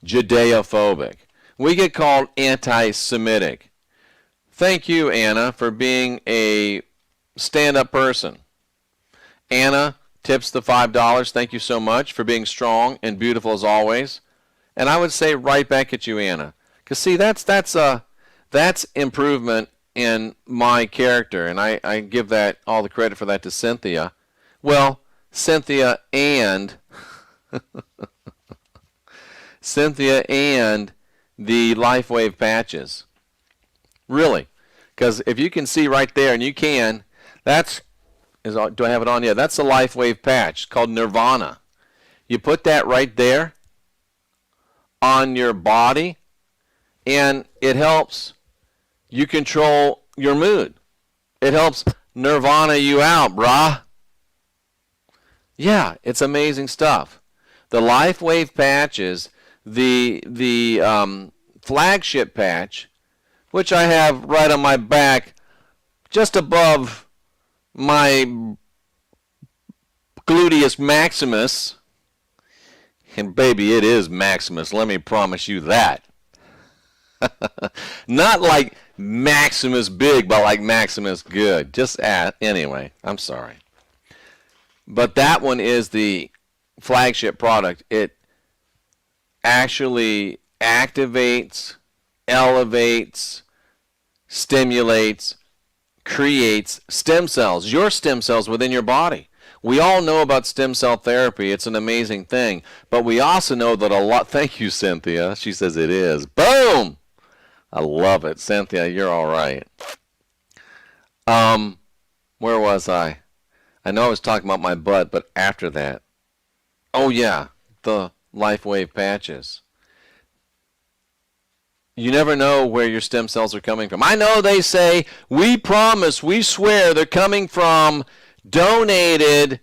Judeophobic. We get called anti-Semitic. Thank you, Anna, for being a stand-up person. Anna tips the $5. Thank you so much for being strong and beautiful as always. And I would say right back at you, Anna. Because see, that's improvement in my character, and I give that all the credit for that to Cynthia. Well, Cynthia and Cynthia and the LifeWave patches. Really. Because if you can see right there, and you can, do I have it on? Yeah, that's the LifeWave patch called Nirvana. You put that right there on your body, and it helps you control your mood. It helps Nirvana you out, brah. Yeah, it's amazing stuff. The LifeWave patches, the flagship patch, which I have right on my back, just above my gluteus maximus. And baby, it is Maximus, let me promise you that. Not like Maximus big, but like Maximus good. Anyway, I'm sorry. But that one is the flagship product. It actually activates, elevates, stimulates, creates stem cells, your stem cells within your body. We all know about stem cell therapy. It's an amazing thing. But we also know that thank you, Cynthia. She says it is. Boom! I love it. Cynthia, you're all right. Where was I? I know I was talking about my butt, but after that. Oh, yeah, the LifeWave patches. You never know where your stem cells are coming from. I know they say, we promise, we swear they're coming from donated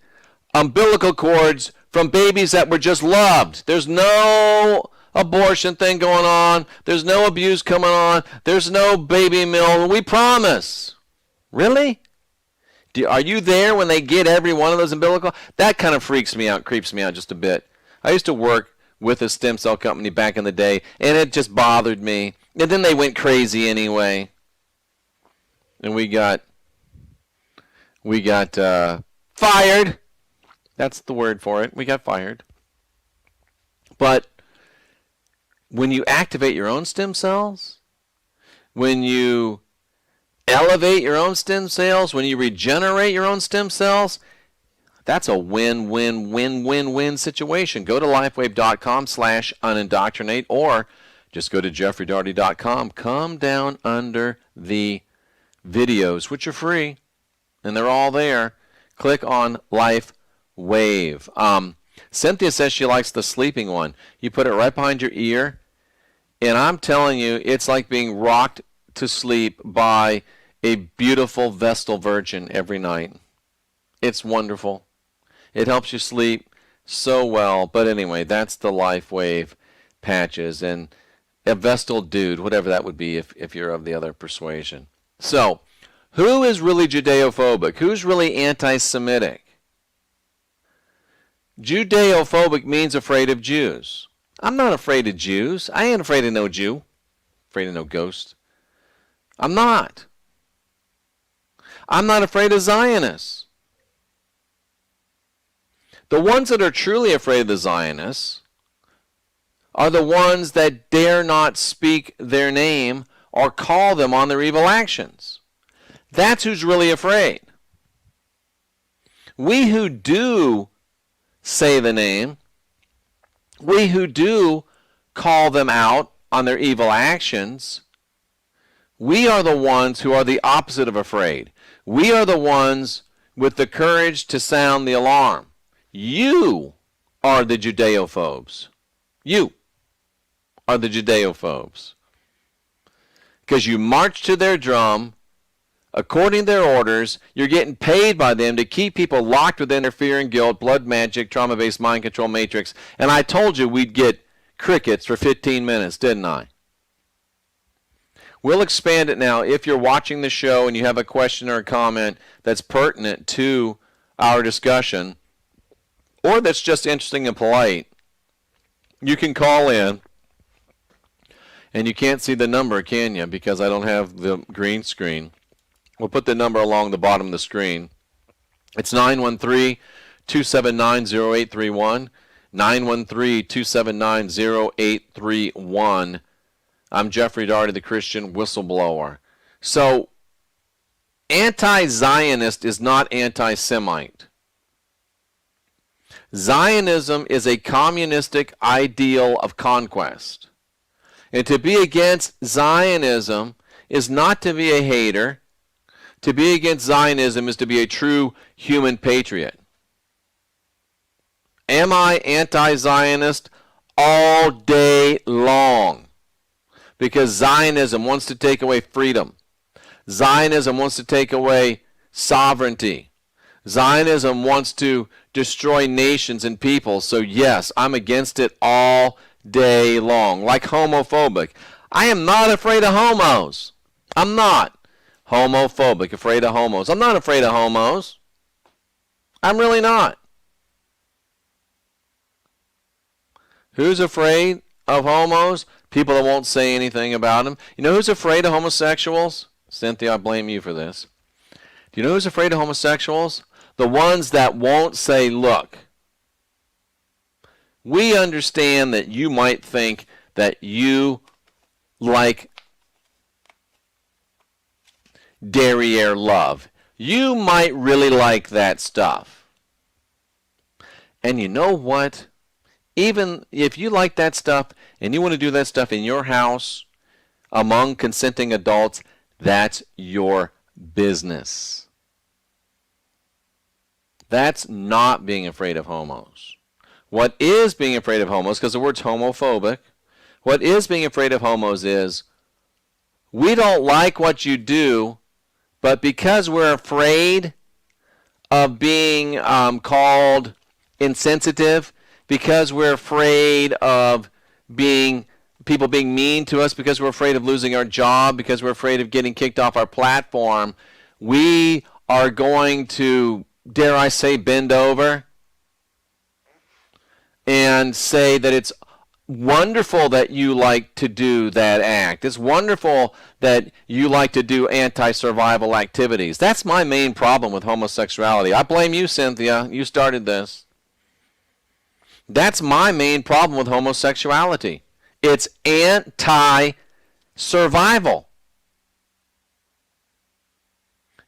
umbilical cords from babies that were just loved. There's no abortion thing going on. There's no abuse coming on. There's no baby mill. We promise. Really? Are you there when they get every one of those umbilical? That kind of freaks me out, creeps me out just a bit. I used to work with a stem cell company back in the day, and it just bothered me. And then they went crazy anyway. And we got fired. That's the word for it. We got fired. But when you activate your own stem cells, when you elevate your own stem cells, when you regenerate your own stem cells, that's a win-win-win-win-win situation. Go to lifewave.com/unindoctrinate or just go to jeffreydaugherty.com. Come down under the videos, which are free, and they're all there. Click on LifeWave. Cynthia says she likes the sleeping one. You put it right behind your ear, and I'm telling you, it's like being rocked to sleep by a beautiful Vestal Virgin every night. It's wonderful. It helps you sleep so well. But anyway, that's the LifeWave patches and a Vestal dude, whatever that would be if you're of the other persuasion. So, who is really Judeophobic? Who's really anti-Semitic? Judeophobic means afraid of Jews. I'm not afraid of Jews. I ain't afraid of no Jew. Afraid of no ghost. I'm not. I'm not afraid of Zionists. The ones that are truly afraid of the Zionists are the ones that dare not speak their name or call them on their evil actions. That's who's really afraid. We who do say the name, we who do call them out on their evil actions, we are the ones who are the opposite of afraid. We are the ones with the courage to sound the alarm. You are the Judeophobes. You are the Judeophobes. Because you march to their drum, according to their orders, you're getting paid by them to keep people locked within their fear and guilt, blood magic, trauma-based mind control matrix. And I told you we'd get crickets for 15 minutes, didn't I? We'll expand it now. If you're watching the show and you have a question or a comment that's pertinent to our discussion, or that's just interesting and polite, you can call in. And you can't see the number, can you? Because I don't have the green screen. We'll put the number along the bottom of the screen. It's 913-279-0831. 913-279-0831. I'm Jeffery Daugherty, the Christian whistleblower. So, anti-Zionist is not anti-Semite. Zionism is a communistic ideal of conquest. And to be against Zionism is not to be a hater. To be against Zionism is to be a true human patriot. Am I anti-Zionist? All day long. Because Zionism wants to take away freedom. Zionism wants to take away sovereignty. Zionism wants to destroy nations and people. So yes, I'm against it all day long. Like homophobic. I am not afraid of homos. I'm not homophobic, afraid of homos. I'm not afraid of homos. I'm really not. Who's afraid of homos? People that won't say anything about them. You know who's afraid of homosexuals? Cynthia, I blame you for this. Do you know who's afraid of homosexuals? The ones that won't say, look, we understand that you might think that you like derriere love. You might really like that stuff. And you know what? Even if you like that stuff and you want to do that stuff in your house among consenting adults, that's your business. That's not being afraid of homos. What is being afraid of homos, because the word's homophobic, what is being afraid of homos is, we don't like what you do, but because we're afraid of being called insensitive, because we're afraid of people being mean to us, because we're afraid of losing our job, because we're afraid of getting kicked off our platform, we are going to, dare I say, bend over and say that it's wonderful that you like to do that act. It's wonderful that you like to do anti-survival activities. That's my main problem with homosexuality. I blame you, Cynthia. You started this. That's my main problem with homosexuality. It's anti-survival.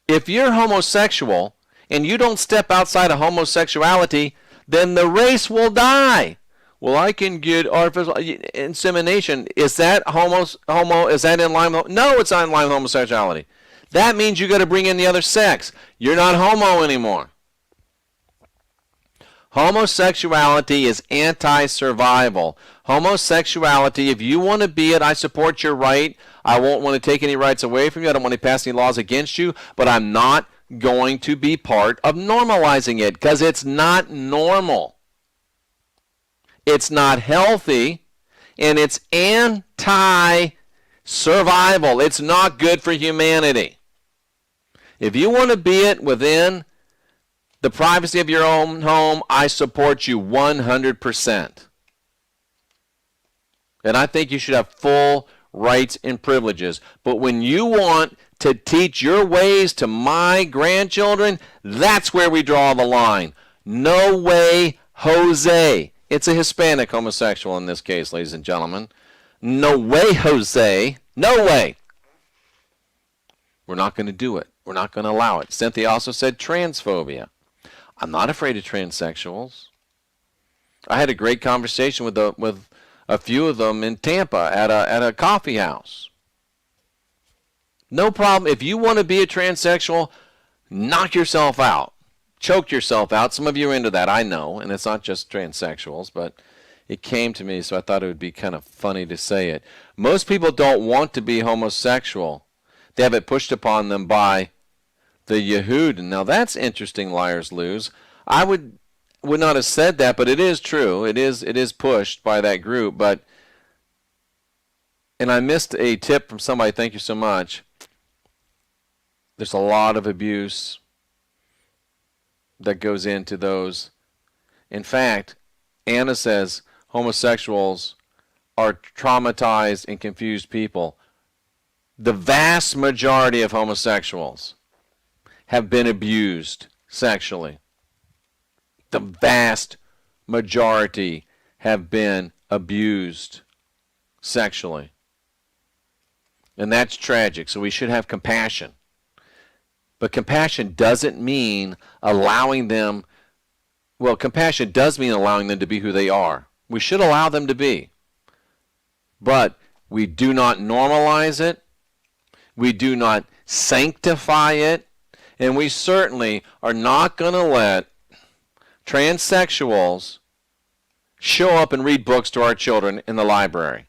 If you're homosexual and you don't step outside of homosexuality, then the race will die. Well, I can get artificial insemination. Is that is that in line with, no, it's not in line with homosexuality. That means you got to bring in the other sex. You're not homo anymore. Homosexuality is anti-survival. Homosexuality, if you want to be it, I support your right. I won't want to take any rights away from you. I don't want to pass any laws against you, but I'm not going to be part of normalizing it because it's not normal. It's not healthy, and it's anti-survival. It's not good for humanity. If you want to be it within the privacy of your own home, I support you 100%. And I think you should have full rights and privileges. But when you want to teach your ways to my grandchildren, that's where we draw the line. No way, Jose. It's a Hispanic homosexual in this case, ladies and gentlemen. No way, Jose. No way. We're not going to do it. We're not going to allow it. Cynthia also said transphobia. I'm not afraid of transsexuals. I had a great conversation with a few of them in Tampa at a coffee house. No problem. If you want to be a transsexual, knock yourself out. Choke yourself out. Some of you are into that, I know, and it's not just transsexuals, but it came to me, so I thought it would be kind of funny to say it. Most people don't want to be homosexual. They have it pushed upon them by the Yehud. Now that's interesting, Liars Lose. I would not have said that, but it is true. It is pushed by that group. And I missed a tip from somebody. Thank you so much. There's a lot of abuse that goes into those. In fact, Anna says homosexuals are traumatized and confused people. The vast majority of homosexuals have been abused sexually. The vast majority have been abused sexually. And that's tragic, so we should have compassion. But compassion doesn't mean allowing them, well, compassion does mean allowing them to be who they are. We should allow them to be. But we do not normalize it. We do not sanctify it. And we certainly are not going to let transsexuals show up and read books to our children in the library.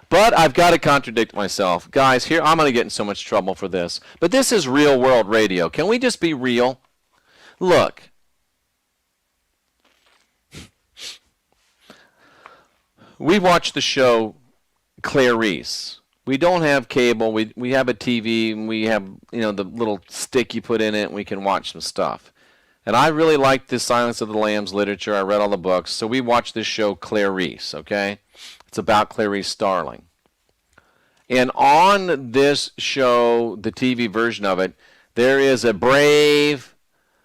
But I've got to contradict myself. Guys, here I'm going to get in so much trouble for this. But this is real world radio. Can we just be real? Look. We watch the show Clarice. We don't have cable. We have a TV, and we have, the little stick you put in it, and we can watch some stuff. And I really like the Silence of the Lambs literature. I read all the books. So we watched this show Clarice, okay? It's about Clarice Starling. And on this show, the TV version of it, there is a brave,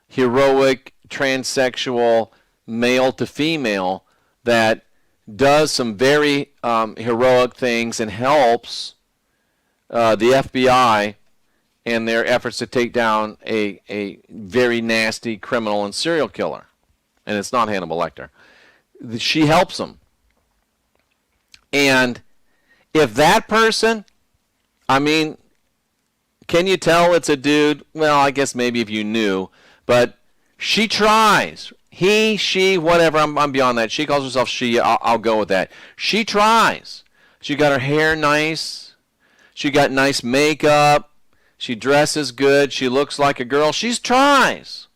heroic, transsexual, male to female that does some very heroic things and helps the FBI in their efforts to take down a very nasty criminal and serial killer. And it's not Hannibal Lecter. She helps them. And if that person, can you tell it's a dude? Well, I guess maybe if you knew. But she tries. He, she, whatever. I'm beyond that. She calls herself she. I'll go with that. She tries. She got her hair nice. She got nice makeup. She dresses good. She looks like a girl. She tries.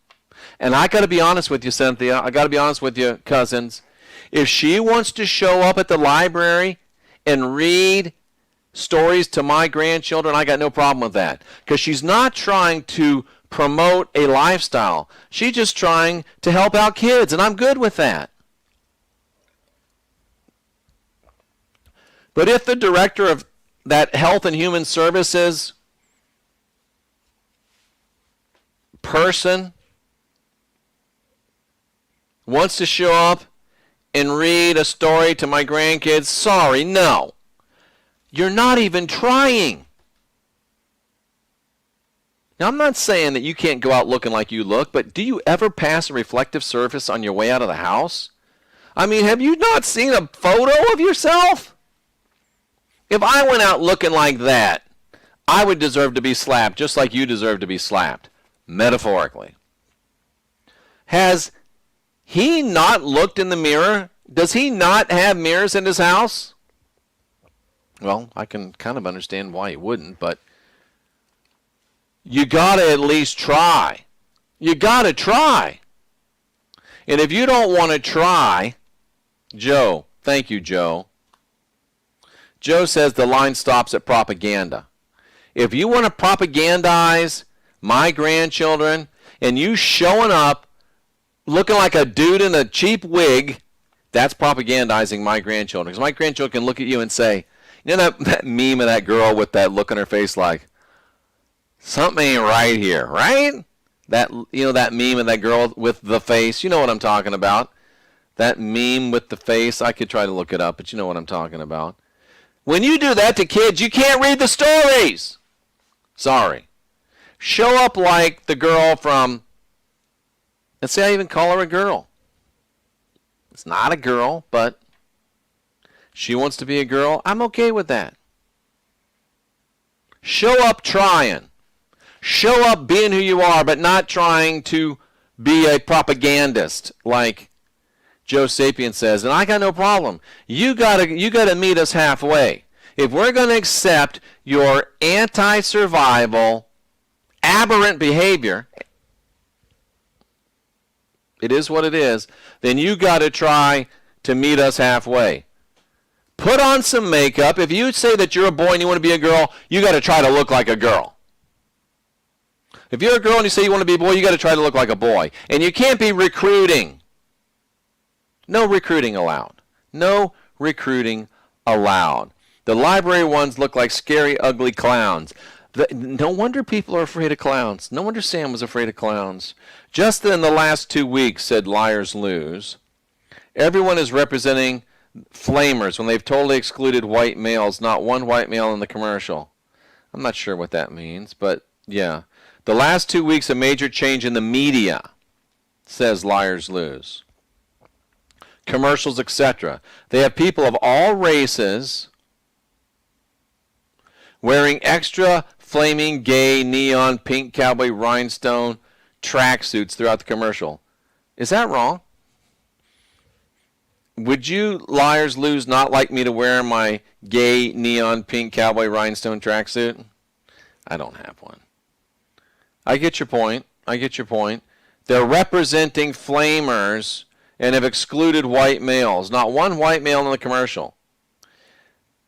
And I got to be honest with you, Cynthia. I got to be honest with you, cousins. If she wants to show up at the library and read stories to my grandchildren, I got no problem with that. Because she's not trying to promote a lifestyle. She's just trying to help out kids, and I'm good with that. But if the director of that Health and Human Services person wants to show up and read a story to my grandkids, sorry, no. You're not even trying. Now, I'm not saying that you can't go out looking like you look, but do you ever pass a reflective surface on your way out of the house? Have you not seen a photo of yourself? If I went out looking like that, I would deserve to be slapped just like you deserve to be slapped, metaphorically. Has he not looked in the mirror? Does he not have mirrors in his house? Well, I can kind of understand why he wouldn't, but you got to at least try. You got to try. And if you don't want to try, Joe, thank you, Joe. Joe says the line stops at propaganda. If you want to propagandize my grandchildren and you showing up looking like a dude in a cheap wig, that's propagandizing my grandchildren. Because my grandchildren can look at you and say, You know that meme of that girl with that look on her face like, something ain't right here, right? That meme of that girl with the face. You know what I'm talking about. That meme with the face. I could try to look it up, but you know what I'm talking about. When you do that to kids, you can't read the stories. Sorry. Show up like the girl from, let's say I even call her a girl. It's not a girl, but she wants to be a girl. I'm okay with that. Show up trying. Show up being who you are, but not trying to be a propagandist like Joe Sapien says. And I got no problem. You gotta meet us halfway. If we're going to accept your anti-survival, aberrant behavior, it is what it is, then you got to try to meet us halfway. Put on some makeup. If you say that you're a boy and you want to be a girl, you got to try to look like a girl. If you're a girl and you say you want to be a boy, you got to try to look like a boy. And you can't be recruiting. No recruiting allowed. No recruiting allowed. The library ones look like scary, ugly clowns. No wonder people are afraid of clowns. No wonder Sam was afraid of clowns. Just in the last 2 weeks, said Liars Lose, everyone is representing flamers when they've totally excluded white males. Not one white male in the commercial. I'm not sure what that means, but yeah. The last 2 weeks, a major change in the media, says Liars Lose. Commercials, etc. They have people of all races wearing extra flaming gay neon pink cowboy rhinestone tracksuits throughout the commercial. Is that wrong? Would you, Liars Lose, not like me to wear my gay neon pink cowboy rhinestone tracksuit? I don't have one. I get your point. They're representing flamers and have excluded white males. Not one white male in the commercial.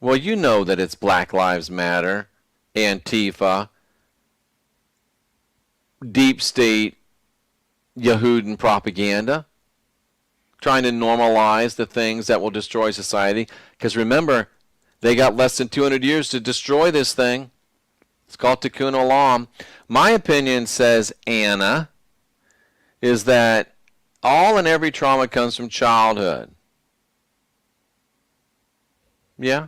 Well, you know that it's Black Lives Matter, Antifa, deep state, Yehudin propaganda, trying to normalize the things that will destroy society. Because remember, they got less than 200 years to destroy this thing. It's called Tikkun Olam. My opinion, says Anna, is that all and every trauma comes from childhood. Yeah.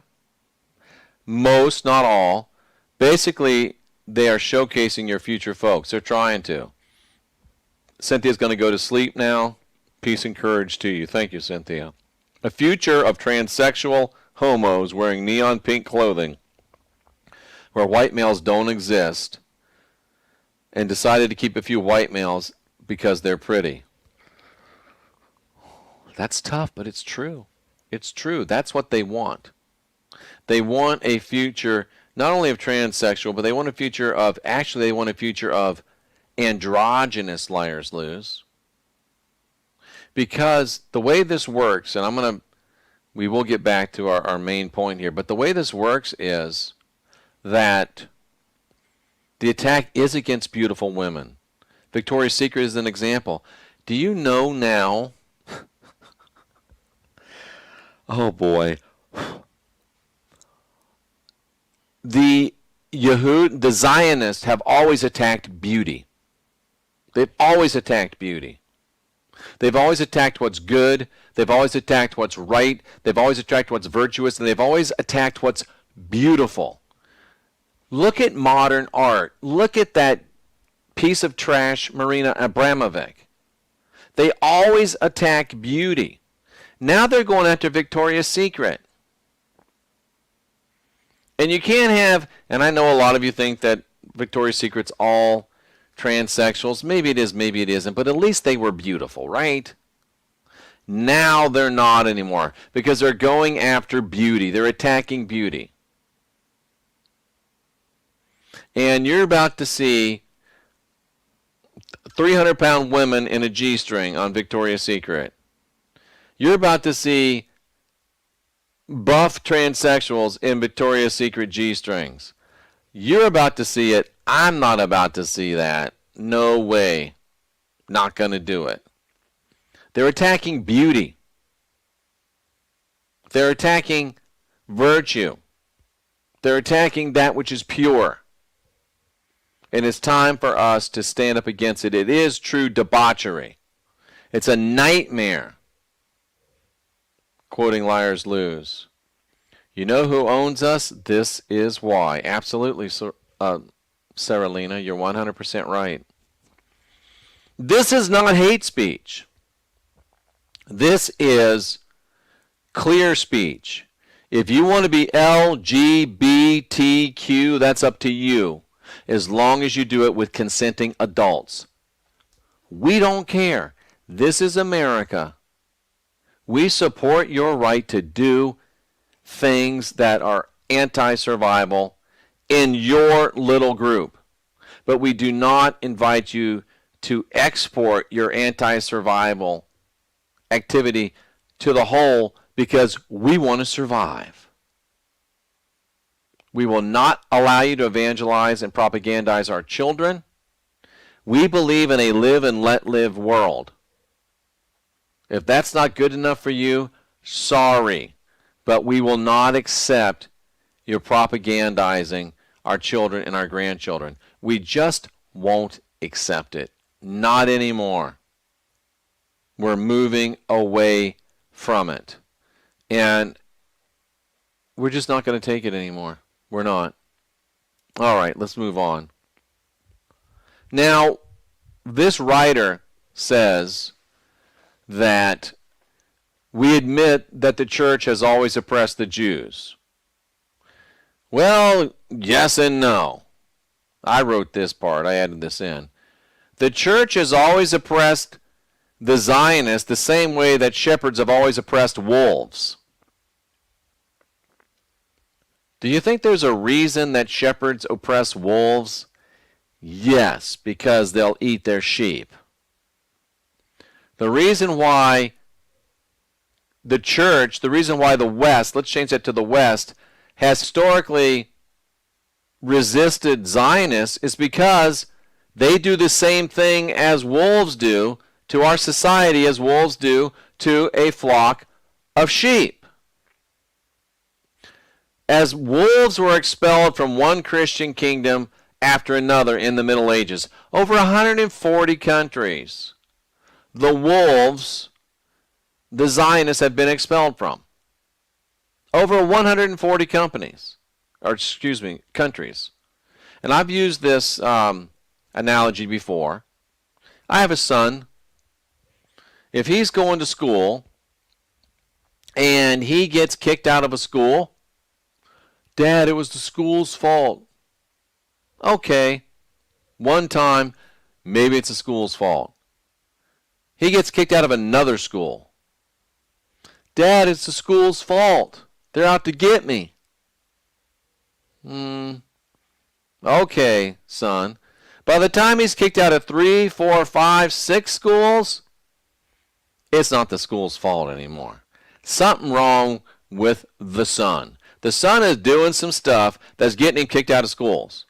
Most, not all. Basically, they are showcasing your future folks. They're trying to. Cynthia's going to go to sleep now. Peace and courage to you. Thank you, Cynthia. A future of transsexual homos wearing neon pink clothing where white males don't exist, and decided to keep a few white males because they're pretty. That's tough, but it's true. It's true. That's what they want. They want a future not only of transsexual, but they want a future of, actually they want a future of androgynous, Liars Lose. Because the way this works, and we will get back to our main point here, but the way this works is that the attack is against beautiful women. Victoria's Secret is an example. Do you know now? Oh boy. The Zionists have always attacked beauty. They've always attacked beauty. They've always attacked what's good. They've always attacked what's right. They've always attacked what's virtuous. And they've always attacked what's beautiful. Look at modern art. Look at that piece of trash, Marina Abramovic. They always attack beauty. Now they're going after Victoria's Secret. And you can't have, and I know a lot of you think that Victoria's Secret's all transsexuals. Maybe it is, maybe it isn't, but at least they were beautiful, right? Now they're not anymore because they're going after beauty. They're attacking beauty. And you're about to see 300-pound women in a G-string on Victoria's Secret. You're about to see buff transsexuals in Victoria's Secret G-strings. You're about to see it. I'm not about to see that. No way. Not going to do it. They're attacking beauty. They're attacking virtue. They're attacking that which is pure. And it's time for us to stand up against it. It is true debauchery. It's a nightmare. Quoting Liars Lose. You know who owns us? This is why. Absolutely, Sarah Lena, you're 100% right. This is not hate speech. This is clear speech. If you want to be LGBTQ, that's up to you, as long as you do it with consenting adults. We don't care. This is America. We support your right to do things that are anti-survival in your little group. But we do not invite you to export your anti-survival activity to the whole because we want to survive. We will not allow you to evangelize and propagandize our children. We believe in a live and let live world. If that's not good enough for you, sorry. But we will not accept your propagandizing our children and our grandchildren. We just won't accept it. Not anymore. We're moving away from it. And we're just not going to take it anymore. We're not. All right, let's move on. Now, this writer says that we admit that the church has always oppressed the Jews. Well, yes and no. I wrote this part. I added this in. The church has always oppressed the Zionists the same way that shepherds have always oppressed wolves. Do you think there's a reason that shepherds oppress wolves? Yes, because they'll eat their sheep. The reason why the church, the reason why the West, let's change that to the West, has historically resisted Zionists is because they do the same thing as wolves do to our society as wolves do to a flock of sheep. As wolves were expelled from one Christian kingdom after another in the Middle Ages, over 140 countries, the wolves, the Zionists have been expelled from. Over 140 countries. And I've used this analogy before. I have a son. If he's going to school and he gets kicked out of a school, Dad, it was the school's fault. Okay, one time, maybe it's the school's fault. He gets kicked out of another school. Dad, it's the school's fault. They're out to get me. Okay, son. By the time he's kicked out of 3, 4, 5, 6 schools, it's not the school's fault anymore. Something wrong with the son. The son is doing some stuff that's getting him kicked out of schools.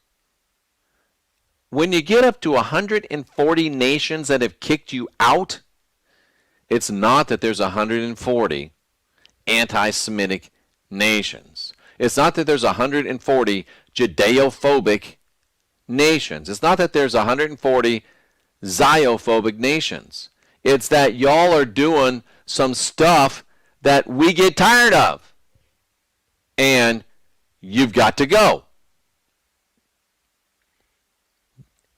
When you get up to 140 nations that have kicked you out, it's not that there's 140 anti-Semitic nations. It's not that there's 140 Judeo-phobic nations. It's not that there's 140 Ziophobic nations. It's that y'all are doing some stuff that we get tired of. And you've got to go.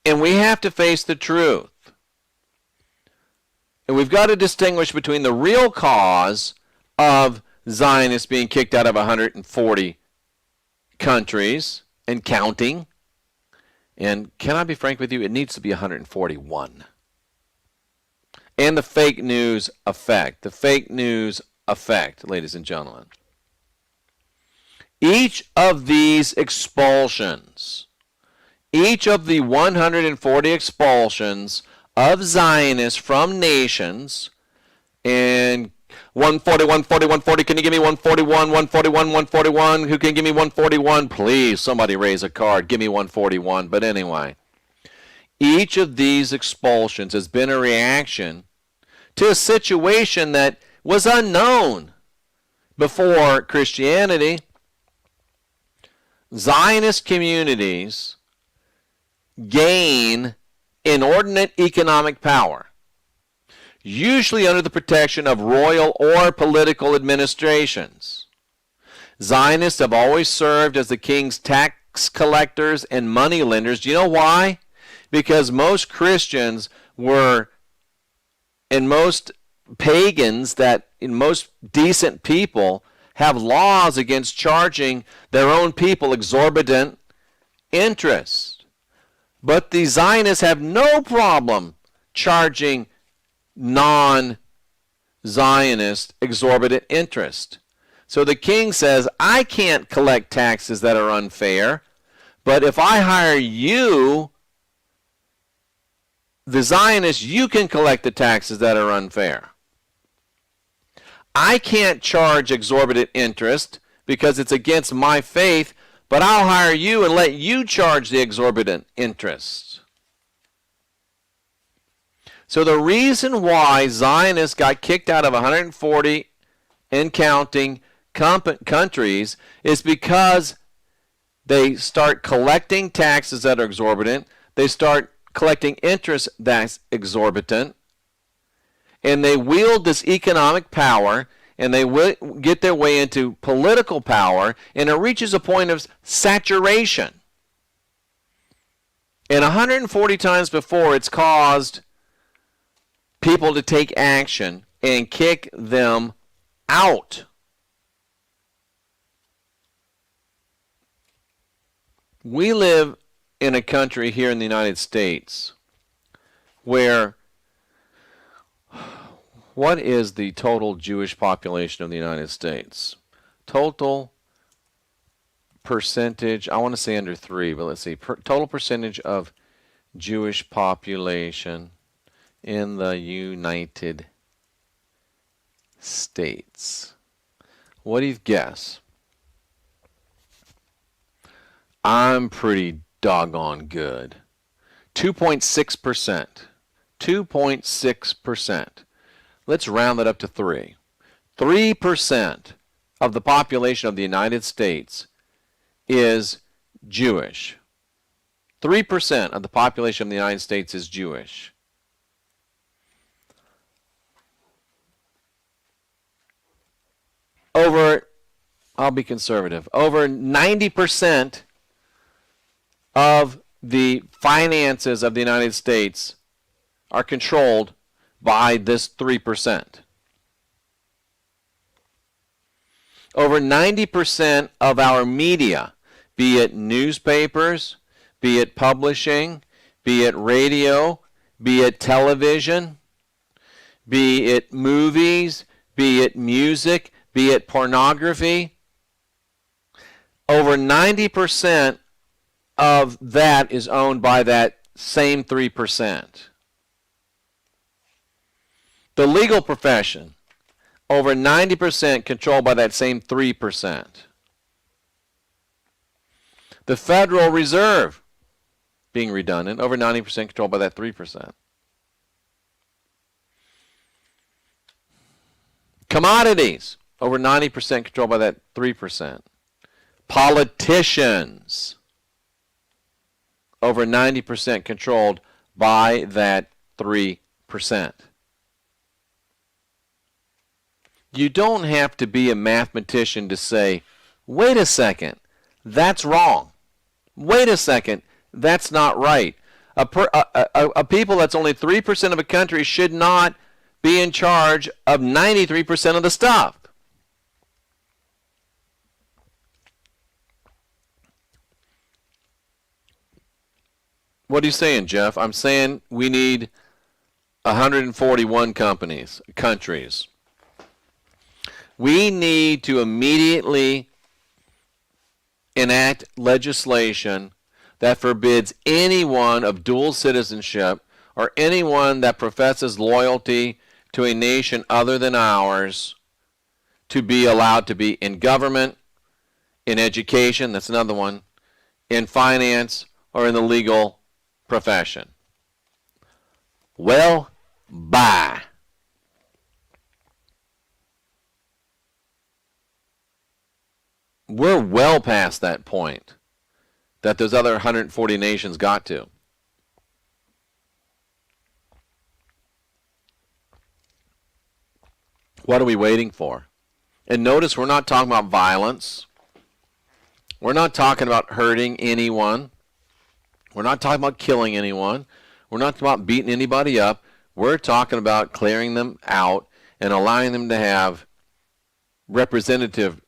And we have to face the truth. And we've got to distinguish between the real cause of Zionists being kicked out of 140 countries and counting. And can I be frank with you? It needs to be 141. And the fake news effect. The fake news effect, ladies and gentlemen. Each of these expulsions, each of the 140 expulsions of Zionists from nations, and 140, 140, 140, can you give me 141, 141, 141? Who can give me 141? Please, somebody raise a card. Give me 141. But anyway, each of these expulsions has been a reaction to a situation that was unknown before Christianity. Zionist communities gain inordinate economic power, usually under the protection of royal or political administrations. Zionists have always served as the king's tax collectors and money lenders. Do you know why? Because most Christians were, and most pagans, that in most decent people have laws against charging their own people exorbitant interest. But the Zionists have no problem charging non-Zionist exorbitant interest. So the king says, I can't collect taxes that are unfair, but if I hire you, the Zionists, you can collect the taxes that are unfair. I can't charge exorbitant interest because it's against my faith, but I'll hire you and let you charge the exorbitant interest. So the reason why Zionists got kicked out of 140 and counting countries is because they start collecting taxes that are exorbitant. They start collecting interest that's exorbitant. And they wield this economic power, and they get their way into political power, and it reaches a point of saturation. And 140 times before, it's caused people to take action and kick them out. We live in a country here in the United States where, what is the total Jewish population of the United States? Total percentage, I want to say under 3, but let's see. Total percentage of Jewish population in the United States. What do you guess? I'm pretty doggone good. 2.6%. 2.6%. Let's round that up to 3. 3% of the population of the United States is Jewish. 3% of the population of the United States is Jewish. I'll be conservative, over 90% of the finances of the United States are controlled by this 3%. Over 90% of our media, be it newspapers, be it publishing, be it radio, be it television, be it movies, be it music, be it pornography, over 90% of that is owned by that same 3%. The legal profession, over 90% controlled by that same 3%. The Federal Reserve, being redundant, over 90% controlled by that 3%. Commodities, over 90% controlled by that 3%. Politicians, over 90% controlled by that 3%. You don't have to be a mathematician to say, wait a second, that's wrong. Wait a second, that's not right. A people that's only 3% of a country should not be in charge of 93% of the stuff. What are you saying, Jeff? I'm saying we need 141 countries. We need to immediately enact legislation that forbids anyone of dual citizenship or anyone that professes loyalty to a nation other than ours to be allowed to be in government, in education, that's another one, in finance, or in the legal profession. Well, bye. We're well past that point. that those other 140 nations got to. What are we waiting for? And notice we're not talking about violence. We're not talking about hurting anyone. We're not talking about killing anyone. We're not talking about beating anybody up. We're talking about clearing them out and allowing them to have representative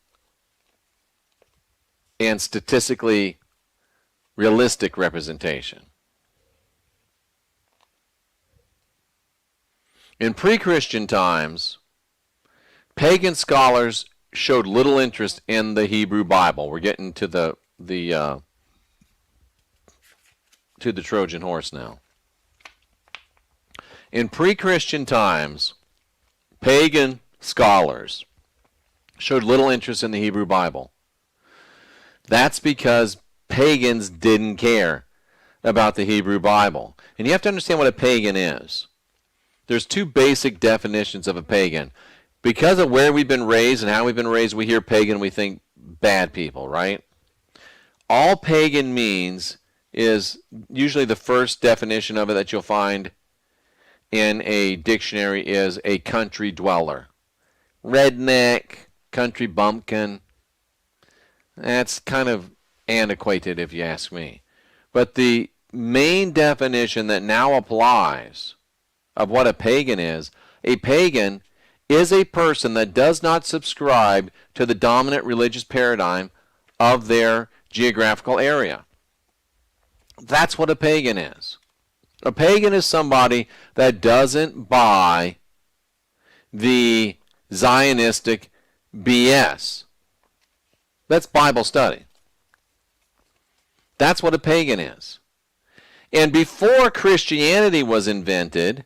and statistically realistic representation. In pre-Christian times, pagan scholars showed little interest in the Hebrew Bible. We're getting to the Trojan horse now. In pre-Christian times, pagan scholars showed little interest in the Hebrew Bible. That's because pagans didn't care about the Hebrew Bible. And you have to understand what a pagan is. There's two basic definitions of a pagan. Because of where we've been raised and how we've been raised, we hear pagan, we think bad people, right? All pagan means is usually the first definition of it that you'll find in a dictionary is a country dweller. Redneck, country bumpkin. That's kind of antiquated if you ask me. But the main definition that now applies of what a pagan is a person that does not subscribe to the dominant religious paradigm of their geographical area. That's what a pagan is. A pagan is somebody that doesn't buy the Zionistic BS. That's Bible study. That's what a pagan is. And before Christianity was invented,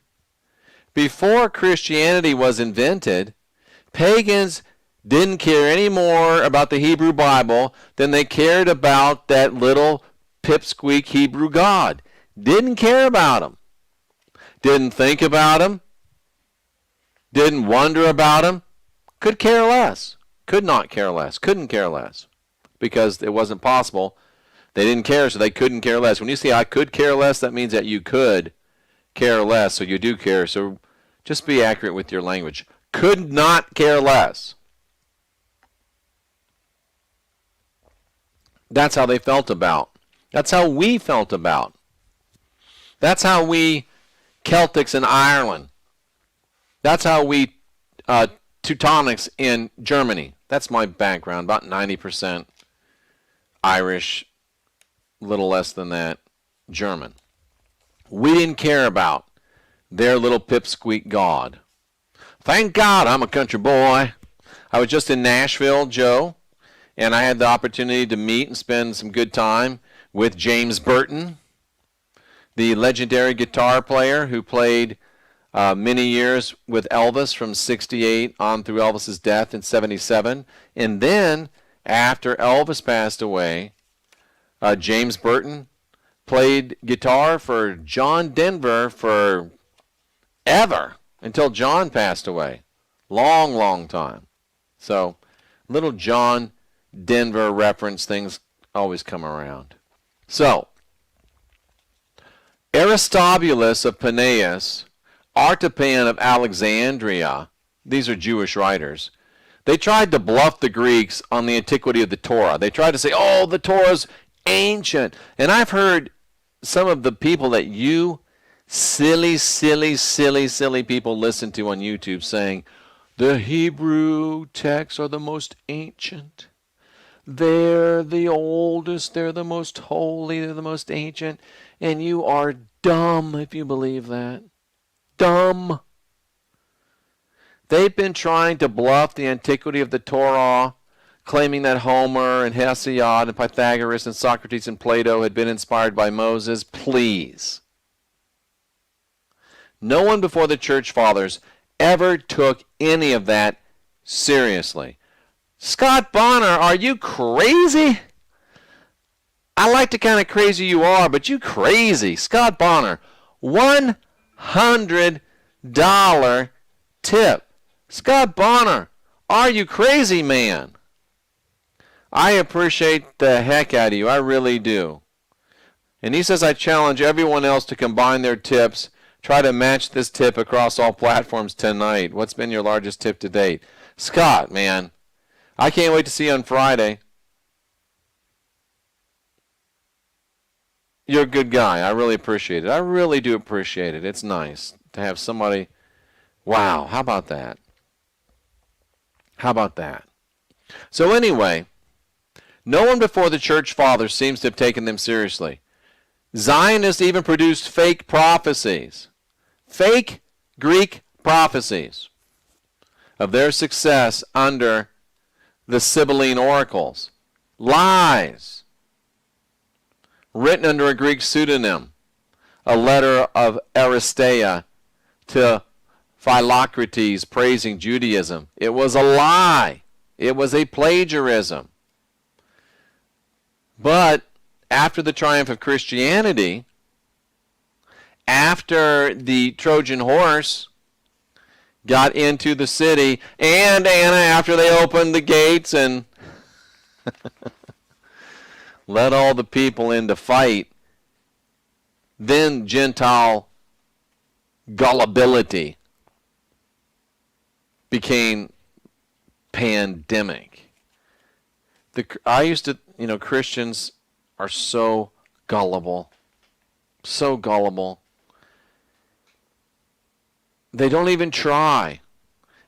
pagans didn't care any more about the Hebrew Bible than they cared about that little pipsqueak Hebrew God. Didn't care about him. Didn't think about him. Didn't wonder about him. Could care less. Could not care less. Couldn't care less. Because it wasn't possible. They didn't care, so they couldn't care less. When you say I could care less, that means that you could care less, so you do care. So just be accurate with your language. Could not care less. That's how they felt about. That's how we felt about. That's how we Celtics in Ireland. That's how we Teutonics in Germany. That's my background, about 90% Irish, little less than that, German. We didn't care about their little pipsqueak God. Thank God I'm a country boy. I was just in Nashville, Joe, and I had the opportunity to meet and spend some good time with James Burton, the legendary guitar player who played many years with Elvis from 68 on through Elvis's death in 77. And then, after Elvis passed away, James Burton played guitar for John Denver for ever until John passed away. Long, long time. So, little John Denver reference things always come around. So, Aristobulus of Panaeus, Artapan of Alexandria, these are Jewish writers, they tried to bluff the Greeks on the antiquity of the Torah. They tried to say, oh, the Torah's ancient. And I've heard some of the people that you silly people listen to on YouTube saying, the Hebrew texts are the most ancient. They're the oldest, they're the most holy, they're the most ancient. And you are dumb if you believe that. Dumb. They've been trying to bluff the antiquity of the Torah, claiming that Homer and Hesiod and Pythagoras and Socrates and Plato had been inspired by Moses. Please. No one before the church fathers ever took any of that seriously. Scott Bonner, are you crazy? I like the kind of crazy you are, but you crazy. Scott Bonner, $100 tip. Scott Bonner, are you crazy, man? I appreciate the heck out of you. I really do. And he says, I challenge everyone else to combine their tips. Try to match this tip across all platforms tonight. What's been your largest tip to date? Scott, man, I can't wait to see you on Friday. You're a good guy. I really appreciate it. I really do appreciate it. It's nice to have somebody. Wow, how about that? How about that? So anyway, no one before the church fathers seems to have taken them seriously. Zionists even produced fake prophecies, fake Greek prophecies of their success under the Sibylline oracles. Lies. Written under a Greek pseudonym, a letter of Aristeia to Philocrates praising Judaism. It was a lie. It was a plagiarism. But after the triumph of Christianity, after the Trojan horse got into the city, and Anna, after they opened the gates and let all the people in to fight, then Gentile gullibility became pandemic. Christians are so gullible. So gullible. They don't even try.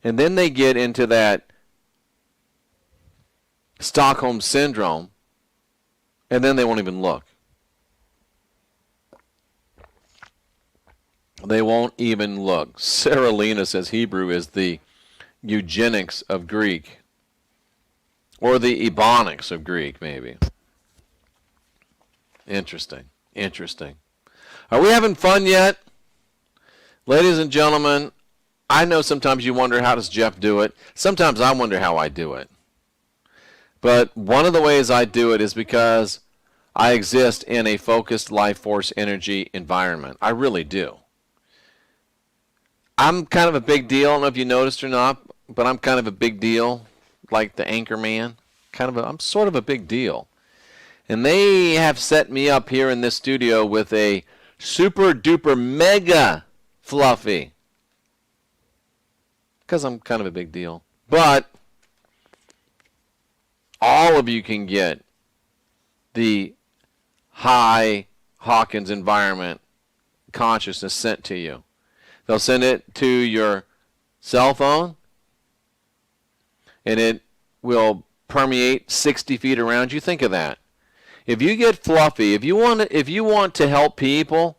And then they get into that Stockholm syndrome, and then they won't even look. They won't even look. Sarah Lena says Hebrew is the eugenics of Greek, or the ebonics of Greek, maybe. Interesting. Interesting. Are we having fun yet? Ladies and gentlemen, I know sometimes you wonder, how does Jeff do it? Sometimes I wonder how I do it. But one of the ways I do it is because I exist in a focused life force energy environment. I really do. I'm kind of a big deal. I don't know if you noticed or not, but I'm kind of a big deal, like the anchor man. I'm sort of a big deal. And they have set me up here in this studio with a super duper mega fluffy, because I'm kind of a big deal. But all of you can get the high Hawkins environment consciousness sent to you. They'll send it to your cell phone, and it will permeate 60 feet around you. Think of that. If you get fluffy, if you want to help people,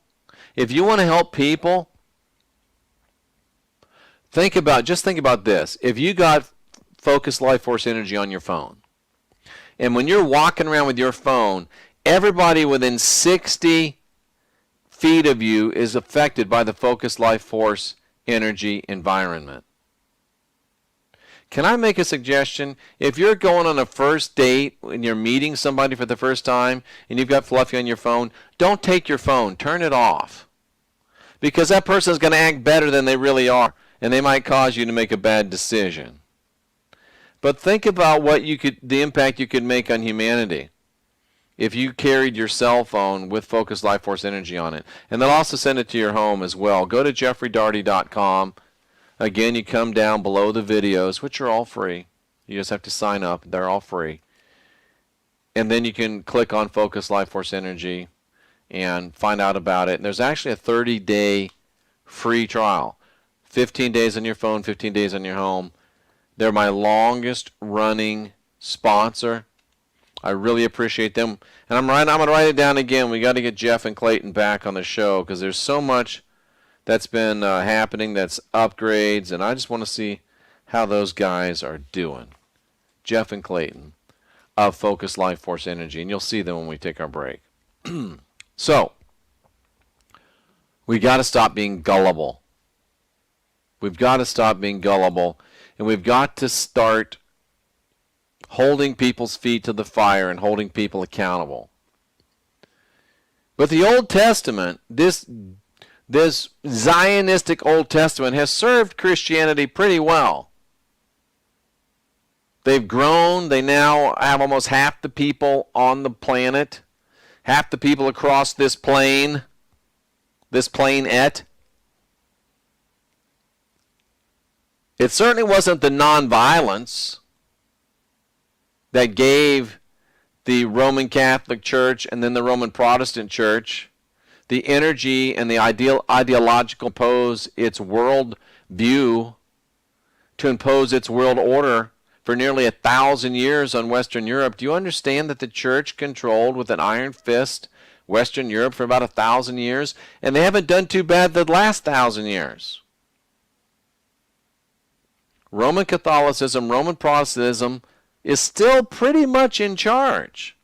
think about this. If you got focused life force energy on your phone, and when you're walking around with your phone, everybody within 60 feet of you is affected by the focused life force energy environment. Can I make a suggestion? If you're going on a first date and you're meeting somebody for the first time and you've got fluffy on your phone, don't take your phone. Turn it off. Because that person is going to act better than they really are, and they might cause you to make a bad decision. But think about the impact you could make on humanity if you carried your cell phone with focused life force energy on it. And they'll also send it to your home as well. Go to jeffreydaugherty.com. Again, you come down below the videos, which are all free. You just have to sign up. They're all free. And then you can click on Focus Life Force Energy and find out about it. And there's actually a 30-day free trial. 15 days on your phone, 15 days on your home. They're my longest running sponsor. I really appreciate them. And I'm going to write it down again. We got to get Jeff and Clayton back on the show because there's so much that's been happening, that's upgrades, and I just want to see how those guys are doing. Jeff and Clayton of Focus Life Force Energy, and you'll see them when we take our break. So, we got to stop being gullible. We've got to stop being gullible, and we've got to start holding people's feet to the fire and holding people accountable. But the Old Testament, this Zionistic Old Testament has served Christianity pretty well. They've grown. They now have almost half the people on the planet, half the people across this planet. It certainly wasn't the nonviolence that gave the Roman Catholic Church and then the Roman Protestant Church the energy and the ideological pose, its world view, to impose its world order for nearly 1,000 years on Western Europe. Do you understand that the church controlled with an iron fist Western Europe for about 1,000 years? And they haven't done too bad the last 1,000 years. Roman Catholicism, Roman Protestantism is still pretty much in charge.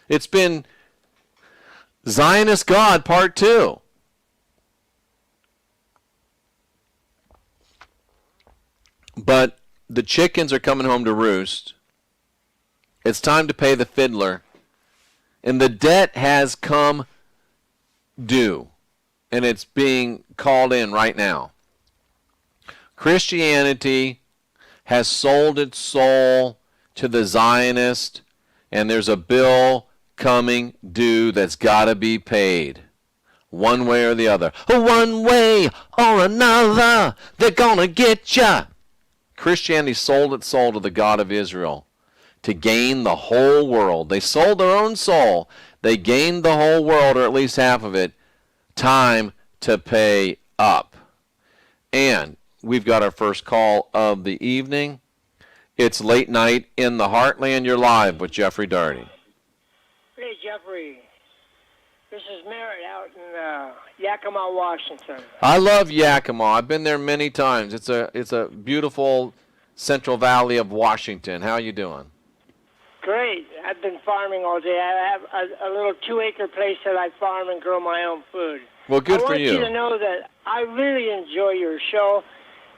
It's been Zionist God Part 2. But the chickens are coming home to roost. It's time to pay the fiddler. And the debt has come due. And it's being called in right now. Christianity has sold its soul to the Zionist, and there's a bill coming due that's got to be paid. One way or the other. One way or another, they're going to get ya. Christianity sold its soul to the God of Israel to gain the whole world. They sold their own soul. They gained the whole world, or at least half of it. Time to pay up. And we've got our first call of the evening. It's late night in the Heartland. You're live with Jeffery Daugherty. Hey, Jeffrey. This is Merritt out in Yakima, Washington. I love Yakima. I've been there many times. It's a beautiful Central Valley of Washington. How you doing? Great. I've been farming all day. I have a little 2-acre place that I farm and grow my own food. Well, good for you. I want you to know that I really enjoy your show,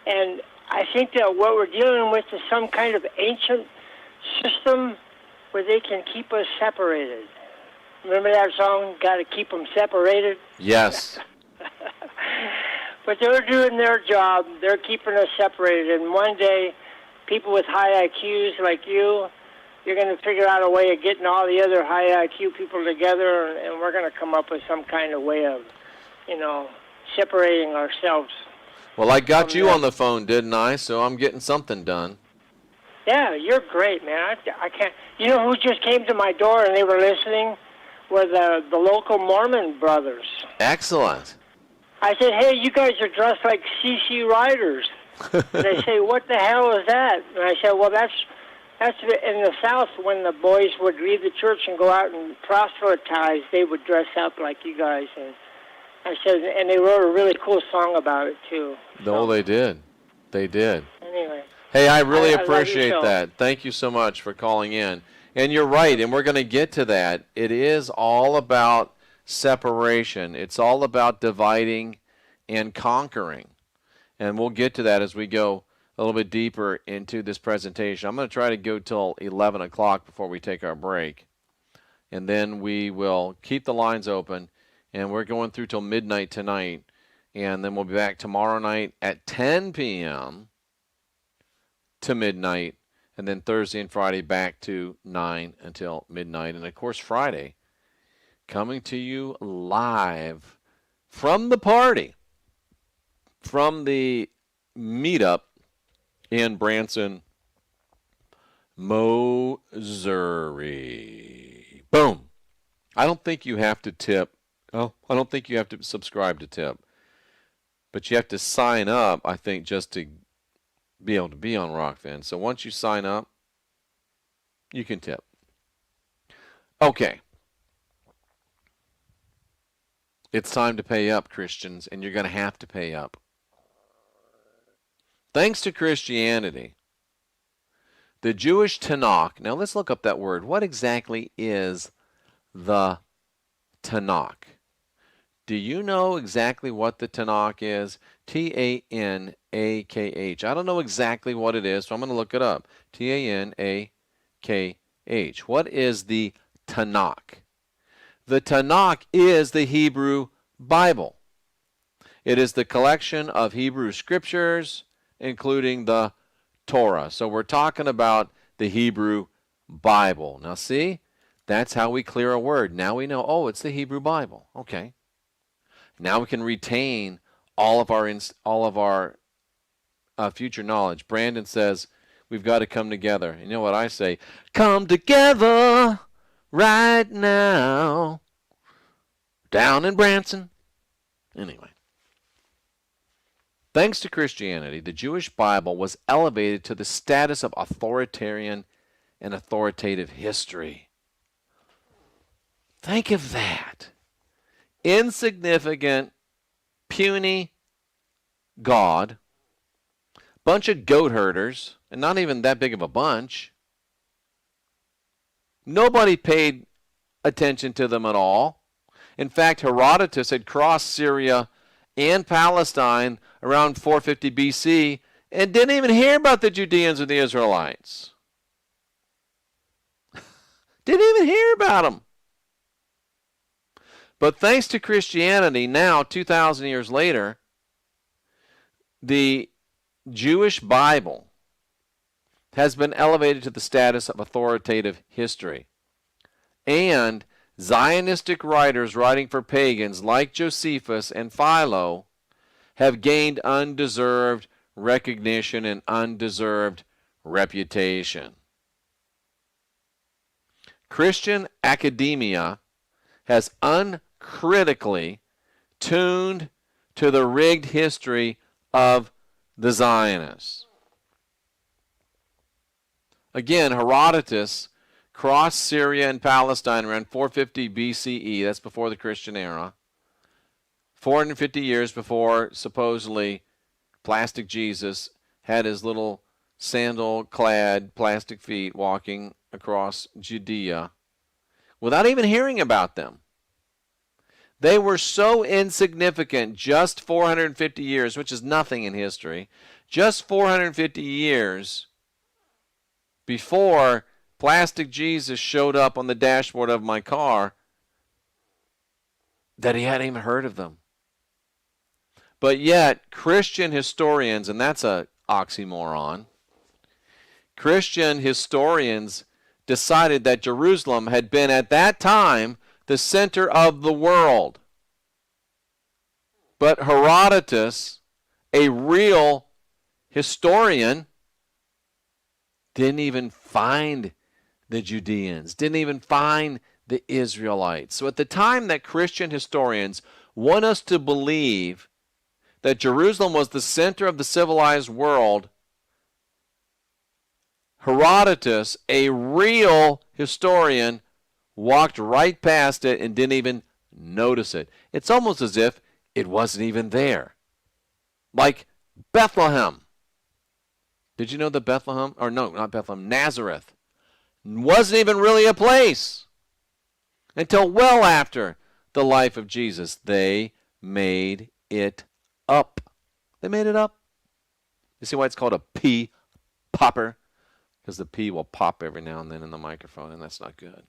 and I think that what we're dealing with is some kind of ancient system where they can keep us separated. Remember that song, Got to Keep Them Separated? Yes. But they're doing their job. They're keeping us separated. And one day, people with high IQs like you, you're going to figure out a way of getting all the other high IQ people together, and we're going to come up with some kind of way of, separating ourselves. Well, I got you on the phone, didn't I? So I'm getting something done. Yeah, you're great, man. I can't. You know who just came to my door and they were listening? Were the local Mormon brothers. Excellent. I said, hey, you guys are dressed like CC Riders. And they say, what the hell is that? And I said, well, that's in the South when the boys would leave the church and go out and proselytize, they would dress up like you guys. And I said, and they wrote a really cool song about it, too. No, they did. They did. Anyway. Hey, I really appreciate that. Thank you so much for calling in. And you're right, and we're going to get to that. It is all about separation. It's all about dividing and conquering. And we'll get to that as we go a little bit deeper into this presentation. I'm going to try to go till 11 o'clock before we take our break. And then we will keep the lines open. And we're going through till midnight tonight. And then we'll be back tomorrow night at 10 p.m. to midnight. And then Thursday and Friday back to 9 until midnight. And, of course, Friday coming to you live from the party, from the meetup in Branson, Missouri. Boom. I don't think you have to tip. Oh, I don't think you have to subscribe to tip. But you have to sign up, I think, just to be able to be on Rockfin. So once you sign up, you can tip. Okay. It's time to pay up, Christians, and you're going to have to pay up. Thanks to Christianity, the Jewish Tanakh. Now let's look up that word. What exactly is the Tanakh? Do you know exactly what the Tanakh is? Tanakh. I don't know exactly what it is, so I'm going to look it up. Tanakh. What is the Tanakh? The Tanakh is the Hebrew Bible. It is the collection of Hebrew scriptures, including the Torah. So we're talking about the Hebrew Bible. Now see, that's how we clear a word. Now we know, oh, it's the Hebrew Bible. Okay. Now we can retain all of our future knowledge. Brandon says we've got to come together. And you know what I say? Come together right now down in Branson. Anyway. Thanks to Christianity, the Jewish Bible was elevated to the status of authoritarian and authoritative history. Think of that. Insignificant, puny God, bunch of goat herders, and not even that big of a bunch. Nobody paid attention to them at all. In fact, Herodotus had crossed Syria and Palestine around 450 BC and didn't even hear about the Judeans or the Israelites. Didn't even hear about them. But thanks to Christianity, now 2,000 years later, the Jewish Bible has been elevated to the status of authoritative history. And Zionistic writers writing for pagans like Josephus and Philo have gained undeserved recognition and undeserved reputation. Christian academia has uncritically tuned to the rigged history of the Zionists. Again, Herodotus crossed Syria and Palestine around 450 BCE. That's before the Christian era. 450 years before, supposedly, plastic Jesus had his little sandal-clad plastic feet walking across Judea without even hearing about them. They were so insignificant just 450 years, which is nothing in history, just 450 years before plastic Jesus showed up on the dashboard of my car, that he hadn't even heard of them. But yet, Christian historians, and that's an oxymoron, Christian historians decided that Jerusalem had been at that time the center of the world. But Herodotus, a real historian, didn't even find the Judeans, didn't even find the Israelites. So at the time that Christian historians want us to believe that Jerusalem was the center of the civilized world, Herodotus, a real historian, walked right past it and didn't even notice it. It's almost as if it wasn't even there. Like Bethlehem. Did you know that Bethlehem, or no, not Bethlehem, Nazareth, wasn't even really a place until well after the life of Jesus? They made it up. They made it up. You see why it's called a pea popper? Because the pea will pop every now and then in the microphone, and that's not good.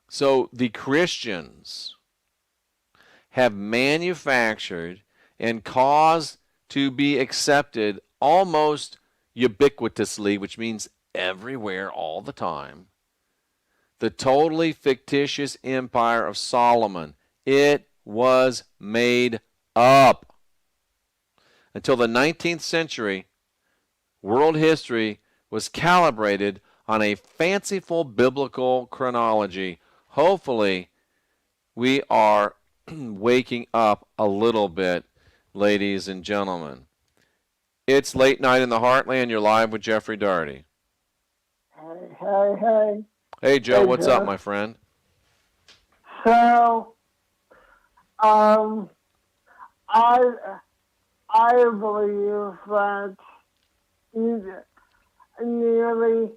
So the Christians have manufactured and caused to be accepted almost ubiquitously, which means everywhere all the time, the totally fictitious empire of Solomon. It was made up. Until the 19th century, world history was calibrated on a fanciful biblical chronology. Hopefully, we are waking up a little bit, ladies and gentlemen. It's late night in the Heartland. You're live with Jeffery Daugherty. Hey. Hey, Joe, Hey, what's Joe. up, my friend? So, I believe that nearly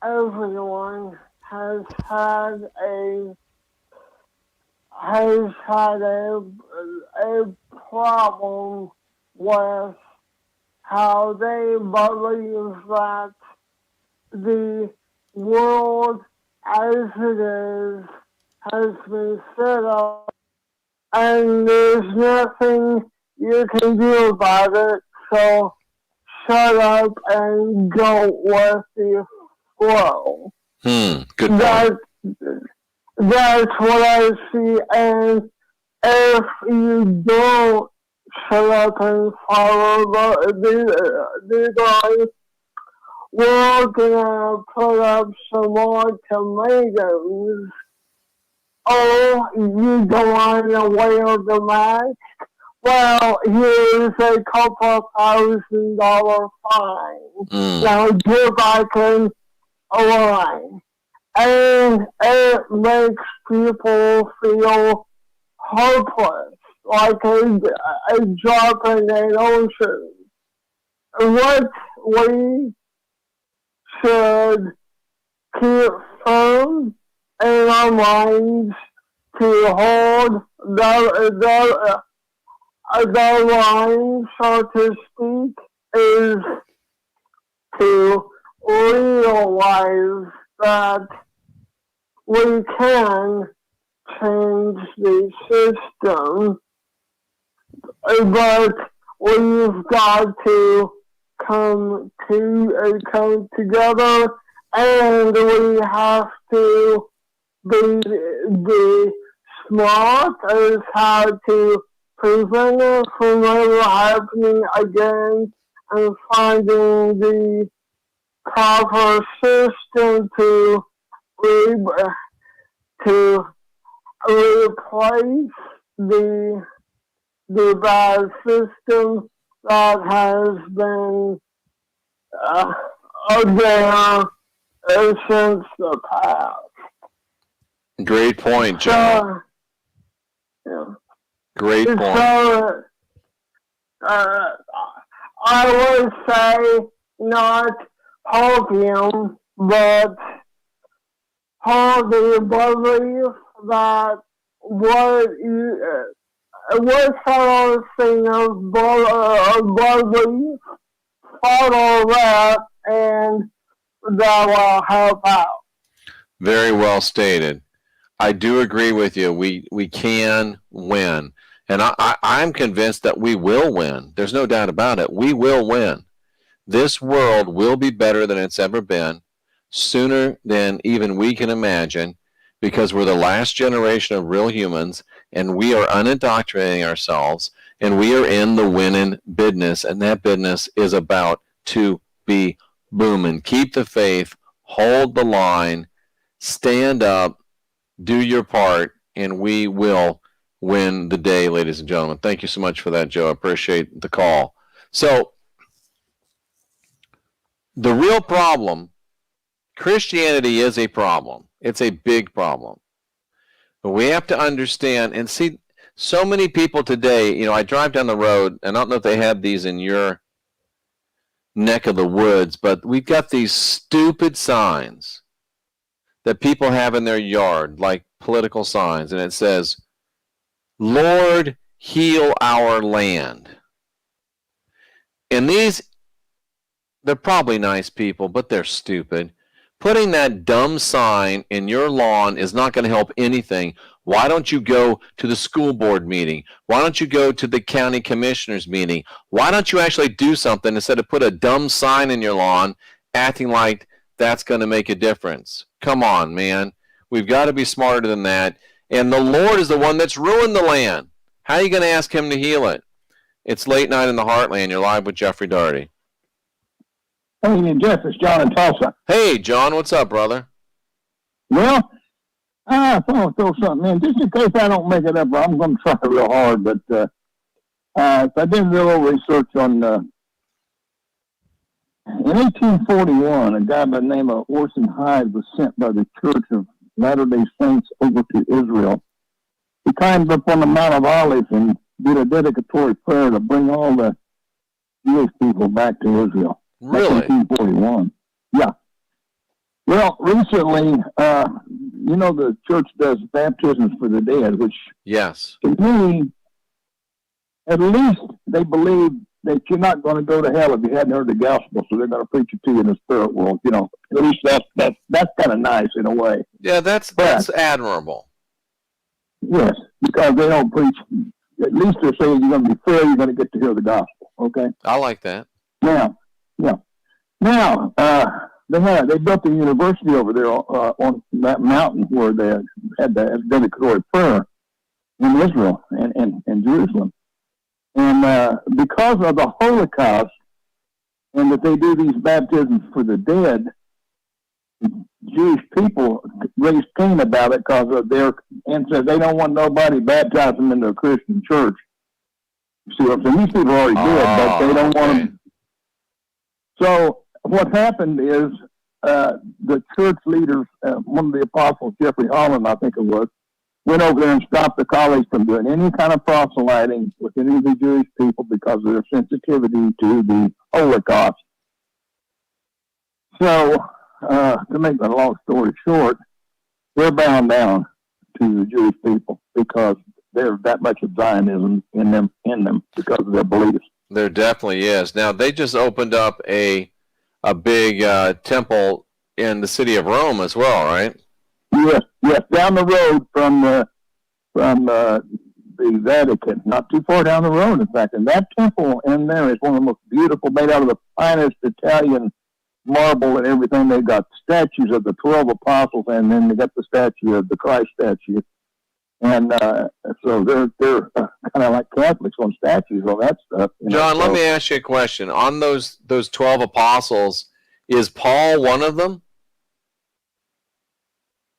everyone has had a problem with how they believe that the world as it is has been set up, and there's nothing you can do about it. So shut up and go with the flow. Good point. That's what I see. And if you don't shut up and follow the guys, we're gonna put up some more tomatoes. Oh, you don't want to wear the mask? Well, here's a couple $1,000 fine. Now get back in line. And it makes people feel hopeless, like a drop in an ocean. What we should keep firm in our minds to hold the line, so to speak, is to realize that we can change the system, but we've got to come together, and we have to be smart as how to prevent it from ever happening again, and finding the proper system to replace the bad system that has been there since the past. Great point, John. Great point. So, I would say not opium, but the belief that what sort of thing of belief, follow that, and that will help out. Very well stated. I do agree with you. We can win. And I'm convinced that we will win. There's no doubt about it. We will win. This world will be better than it's ever been, sooner than even we can imagine, because we're the last generation of real humans, and we are unindoctrinating ourselves, and we are in the winning business, and that business is about to be booming. Keep the faith, hold the line, stand up, do your part, and we will win the day, ladies and gentlemen. Thank you so much for that, Joe. I appreciate the call. So, the real problem, Christianity is a problem. It's a big problem. But we have to understand and see so many people today, I drive down the road, and I don't know if they have these in your neck of the woods, but we've got these stupid signs that people have in their yard, like political signs, and it says, Lord, heal our land. And they're probably nice people, but they're stupid. Putting that dumb sign in your lawn is not going to help anything. Why don't you go to the school board meeting? Why don't you go to the county commissioners meeting? Why don't you actually do something instead of put a dumb sign in your lawn acting like that's going to make a difference? Come on, man. We've got to be smarter than that. And the Lord is the one that's ruined the land. How are you going to ask him to heal it? It's late night in the Heartland. You're live with Jeffrey Daugherty. Hey, Jeff, it's John in Tulsa. Hey, John, what's up, brother? Well, I thought I'd throw something in. Just in case I don't make it up, I'm going to try real hard. But I did a little research on, in 1841, a guy by the name of Orson Hyde was sent by the Church of Latter-day Saints over to Israel. He climbed up on the Mount of Olives and did a dedicatory prayer to bring all the Jewish people back to Israel. Really? 1841. Yeah. Well, recently, the church does baptisms for the dead, which, yes, to me, at least they believe that you're not going to go to hell if you hadn't heard the gospel, so they're going to preach it to you in the spirit world. At least that's kind of nice in a way. Yeah, that's admirable. Yes, because they don't preach, at least they're saying you're going to be fair, you're going to get to hear the gospel. Okay. I like that. Now, they built a university over there on that mountain where they had the dedicatory prayer in Israel and Jerusalem. And because of the Holocaust and that they do these baptisms for the dead, Jewish people raised Cain about it because of and said they don't want nobody baptizing them into a Christian church. You see what I'm saying? These people are already dead, but they don't want them. So what happened is the church leaders, one of the apostles, Jeffery Daugherty, I think it was, went over there and stopped the college from doing any kind of proselyting with any of the Jewish people because of their sensitivity to the Holocaust. So, to make the long story short, they're bound down to the Jewish people because there's that much of Zionism in them because of their beliefs. There definitely is. Now, they just opened up a big temple in the city of Rome as well, right? Yes, down the road from the Vatican, not too far down the road, in fact. And that temple in there is one of the most beautiful, made out of the finest Italian marble and everything. They've got statues of the 12 apostles, and then they got the statue of the Christ statue. And so they're kind of like Catholics on statues, all that stuff. John, let me ask you a question. On those 12 apostles, is Paul one of them?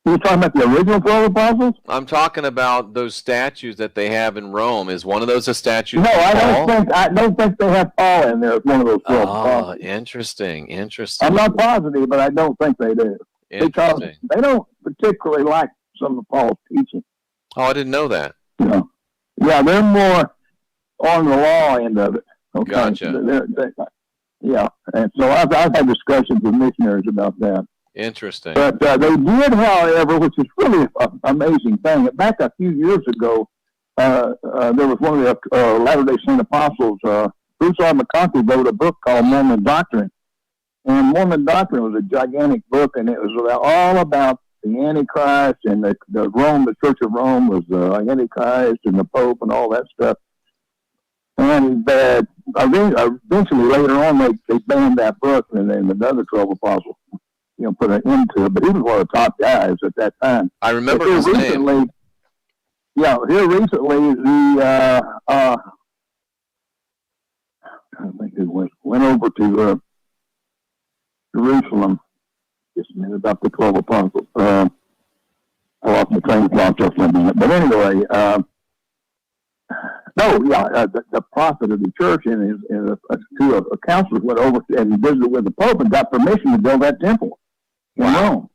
You're talking about the original 12 apostles? I'm talking about those statues that they have in Rome. Is one of those a statue? No, I don't think they have Paul in there as one of those 12 apostles. Interesting. I'm not positive, but I don't think they do. Because they don't particularly like some of Paul's teaching. Oh, I didn't know that. Yeah, they're more on the law end of it. Okay? Gotcha. And so I've had discussions with missionaries about that. Interesting. But they did, however, which is really an amazing thing. Back a few years ago, there was one of the Latter-day Saint apostles, Bruce R. McConkie, wrote a book called Mormon Doctrine. And Mormon Doctrine was a gigantic book, and it was all about the Antichrist and the Church of Rome was the Antichrist and the Pope and all that stuff. And eventually, later on, they banned that book, and then another 12 apostles, put an end to it. But he was one of the top guys at that time. I remember his name. Yeah, here recently, I think it went over to Jerusalem. Just a minute about the 12 apostles. I lost my train of thought just for a minute. But anyway, the prophet of the church and two of counselors went over and visited with the Pope and got permission to build that temple in Rome.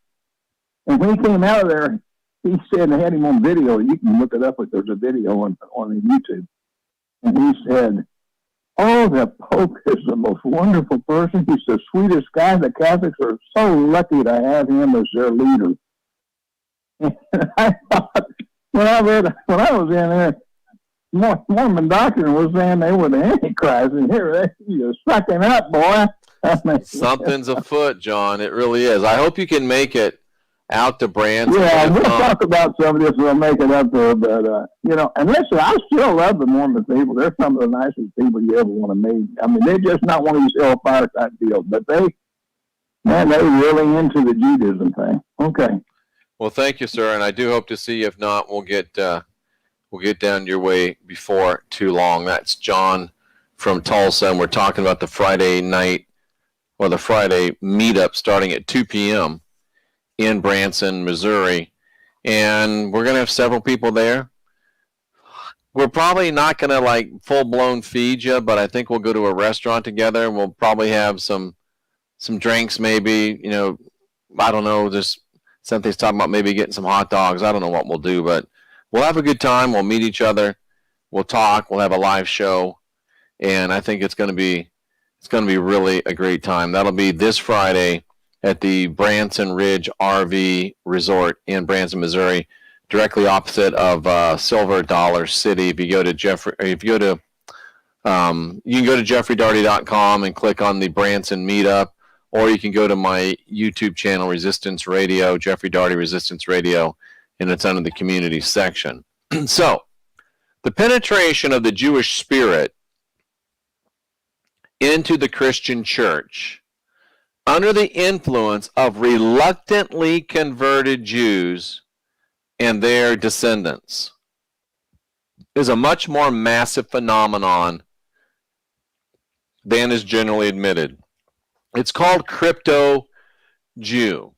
And when he came out of there, he said, they had him on video. You can look it up if there's a video on YouTube. And he said, "Oh, the Pope is the most wonderful person. He's the sweetest guy. The Catholics are so lucky to have him as their leader." And I thought, when I was in there, Mormon Doctrine was saying they were the Antichrist, and here you're sucking up, boy. Something's afoot, John. It really is. I hope you can make it out to Branson. Yeah, we'll talk about some of this. We'll make it up there, but and listen, I still love the Mormon people. They're some of the nicest people you ever want to meet. I mean, they're just not one of these hellfire type deals, but they're really into the Judaism thing. Okay. Well, thank you, sir, and I do hope to see you. If not, we'll get down your way before too long. That's John from Tulsa, and we're talking about the Friday night or the Friday meetup starting at 2 p.m. in Branson, Missouri, and we're going to have several people there. We're probably not going to full-blown feed you, but I think we'll go to a restaurant together, and we'll probably have some drinks maybe, I don't know, just something's talking about maybe getting some hot dogs. I don't know what we'll do, but we'll have a good time. We'll meet each other. We'll talk. We'll have a live show, and I think it's going to be really a great time. That'll be this Friday at the Branson Ridge RV Resort in Branson, Missouri, directly opposite of Silver Dollar City. If you go to you can go to jeffreydaugherty.com and click on the Branson Meetup, or you can go to my YouTube channel, Resistance Radio, Jeffrey Daugherty Resistance Radio, and it's under the community section. So The penetration of the Jewish spirit into the Christian church under the influence of reluctantly converted Jews and their descendants is a much more massive phenomenon than is generally admitted. It's called crypto-Jew,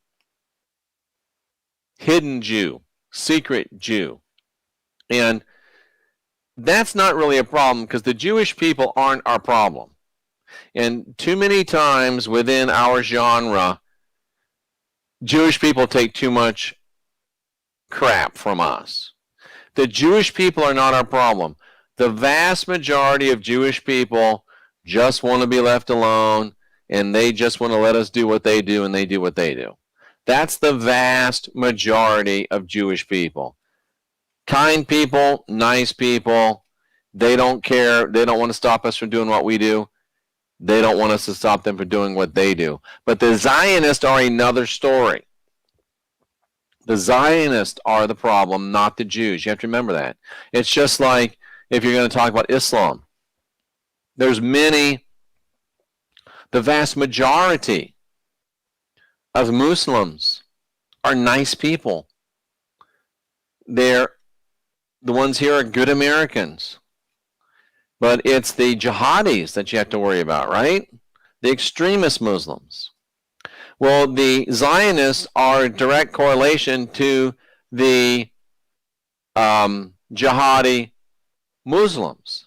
hidden Jew, secret Jew. And that's not really a problem because the Jewish people aren't our problem. And too many times within our genre, Jewish people take too much crap from us. The Jewish people are not our problem. The vast majority of Jewish people just want to be left alone, and they just want to let us do what they do, and they do what they do. That's the vast majority of Jewish people. Kind people, nice people, they don't care. They don't want to stop us from doing what we do. They don't want us to stop them from doing what they do. But the Zionists are another story. The Zionists are the problem, not the Jews. You have to remember that. It's just like if you're going to talk about Islam. There's many, the vast majority of Muslims are nice people. The ones here are good Americans. But it's the jihadis that you have to worry about, right? The extremist Muslims. Well, the Zionists are a direct correlation to the jihadi Muslims.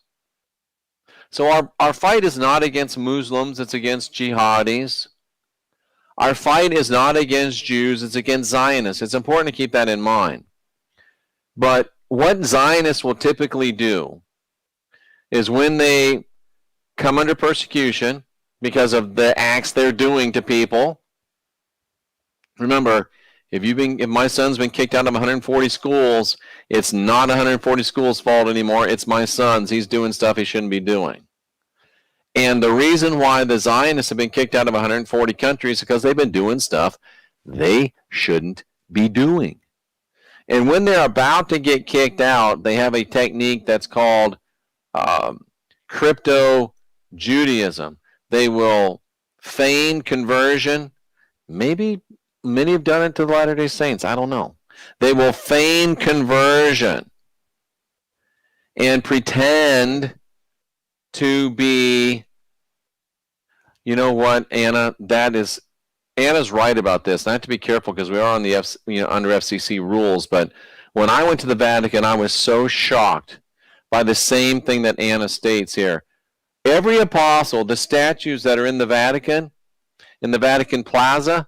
So our fight is not against Muslims, it's against jihadis. Our fight is not against Jews, it's against Zionists. It's important to keep that in mind. But what Zionists will typically do is when they come under persecution because of the acts they're doing to people. Remember, if my son's been kicked out of 140 schools, it's not 140 schools' fault anymore. It's my son's. He's doing stuff he shouldn't be doing. And the reason why the Zionists have been kicked out of 140 countries is because they've been doing stuff they shouldn't be doing. And when they're about to get kicked out, they have a technique that's called crypto-Judaism. They will feign conversion. Maybe many have done it to the Latter-day Saints. I don't know. They will feign conversion and pretend to be, you know what, Anna, Anna's right about this. And I have to be careful because we are on the under FCC rules. But when I went to the Vatican, I was so shocked by the same thing that Anna states here. Every apostle, the statues that are in the Vatican Plaza,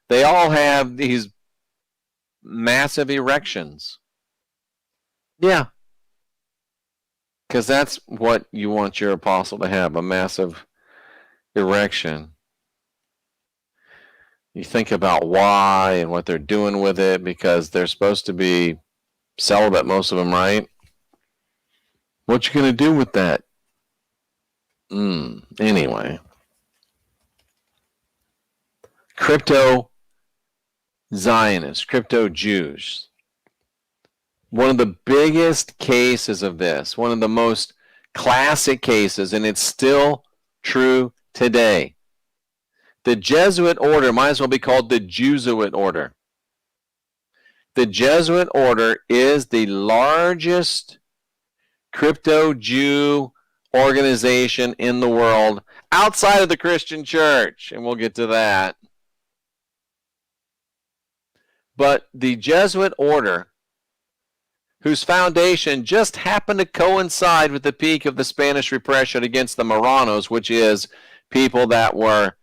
they all have these massive erections. Yeah. Because that's what you want your apostle to have, a massive erection. You think about why and what they're doing with it, because they're supposed to be celibate, most of them, right? What you going to do with that? Anyway. Crypto-Zionists, crypto-Jews. One of the biggest cases of this, one of the most classic cases, and it's still true today. The Jesuit order might as well be called the Jesuit order. The Jesuit order is the largest crypto-Jew organization in the world outside of the Christian church, and we'll get to that. But the Jesuit order, whose foundation just happened to coincide with the peak of the Spanish repression against the Marranos, which is people that were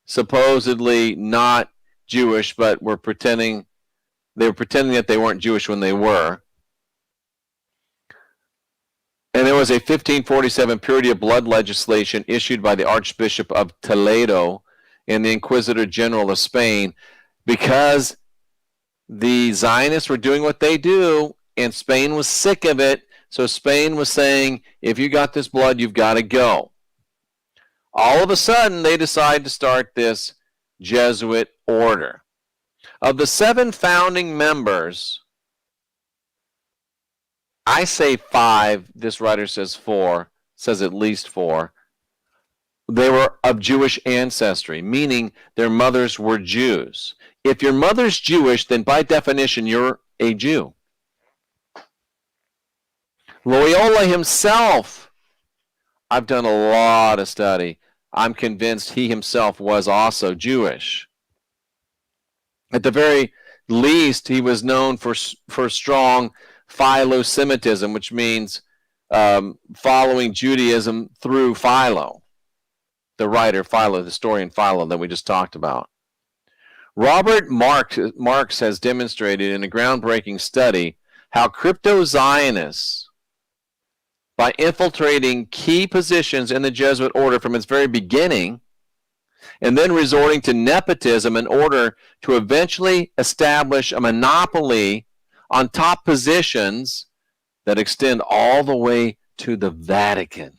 supposedly not Jewish, but were pretending that they weren't Jewish when they were. And there was a 1547 purity of blood legislation issued by the Archbishop of Toledo and the Inquisitor General of Spain because the Zionists were doing what they do, and Spain was sick of it. So Spain was saying, if you got this blood, you've got to go. All of a sudden, they decide to start this Jesuit order. Of the 7 founding members, I say 5. This writer says 4, says at least 4. They were of Jewish ancestry, meaning their mothers were Jews. If your mother's Jewish, then by definition, you're a Jew. Loyola himself, I've done a lot of study. I'm convinced he himself was also Jewish. At the very least, he was known for strong Philo-Semitism, which means following Judaism through Philo, the writer Philo, the historian Philo that we just talked about. Robert Marx has demonstrated in a groundbreaking study how crypto-Zionists, by infiltrating key positions in the Jesuit order from its very beginning, and then resorting to nepotism in order to eventually establish a monopoly on top positions that extend all the way to the Vatican.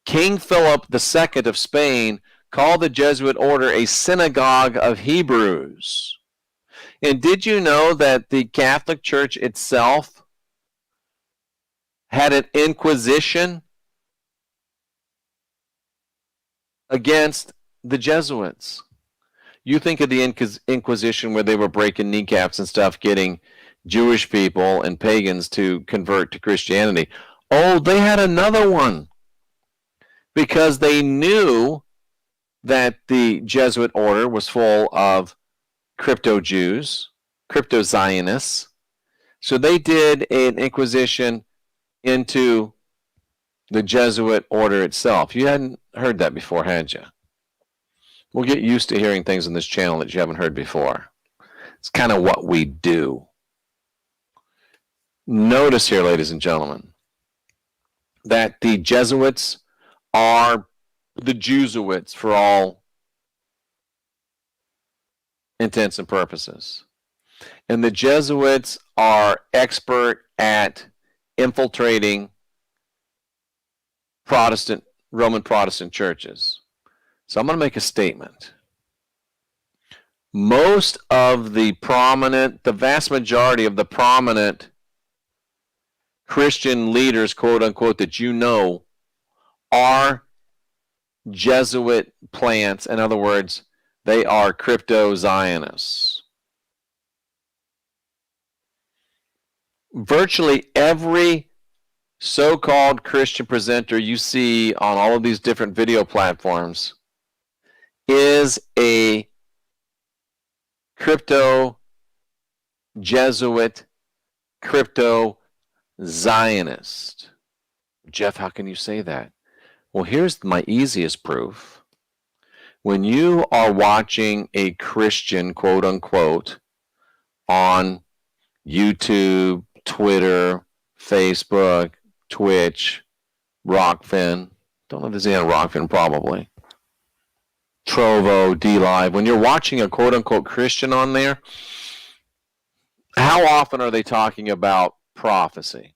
King Philip II of Spain called the Jesuit order a synagogue of Hebrews. And did you know that the Catholic Church itself had an inquisition against the Jesuits? You think of the Inquisition where they were breaking kneecaps and stuff, getting Jewish people and pagans to convert to Christianity. Oh, they had another one because they knew that the Jesuit order was full of crypto-Jews, crypto-Zionists. So they did an inquisition into the Jesuit order itself. You hadn't heard that before, had you? We'll get used to hearing things on this channel that you haven't heard before. It's kind of what we do. Notice here, ladies and gentlemen, that the Jesuits are the Jesuits for all intents and purposes. And the Jesuits are expert at infiltrating Roman Protestant churches. So I'm going to make a statement. Most of the vast majority of the prominent Christian leaders, quote unquote, that you know are Jesuit plants. In other words, they are crypto-Zionists. Virtually every so-called Christian presenter you see on all of these different video platforms is a crypto-Jesuit, crypto-Zionist. Jeff, how can you say that? Well, here's my easiest proof. When you are watching a Christian, quote unquote, on YouTube, Twitter, Facebook, Twitch, Rockfin, don't know if there's any on Rockfin, probably, Trovo, DLive, when you're watching a quote unquote Christian on there, how often are they talking about prophecy?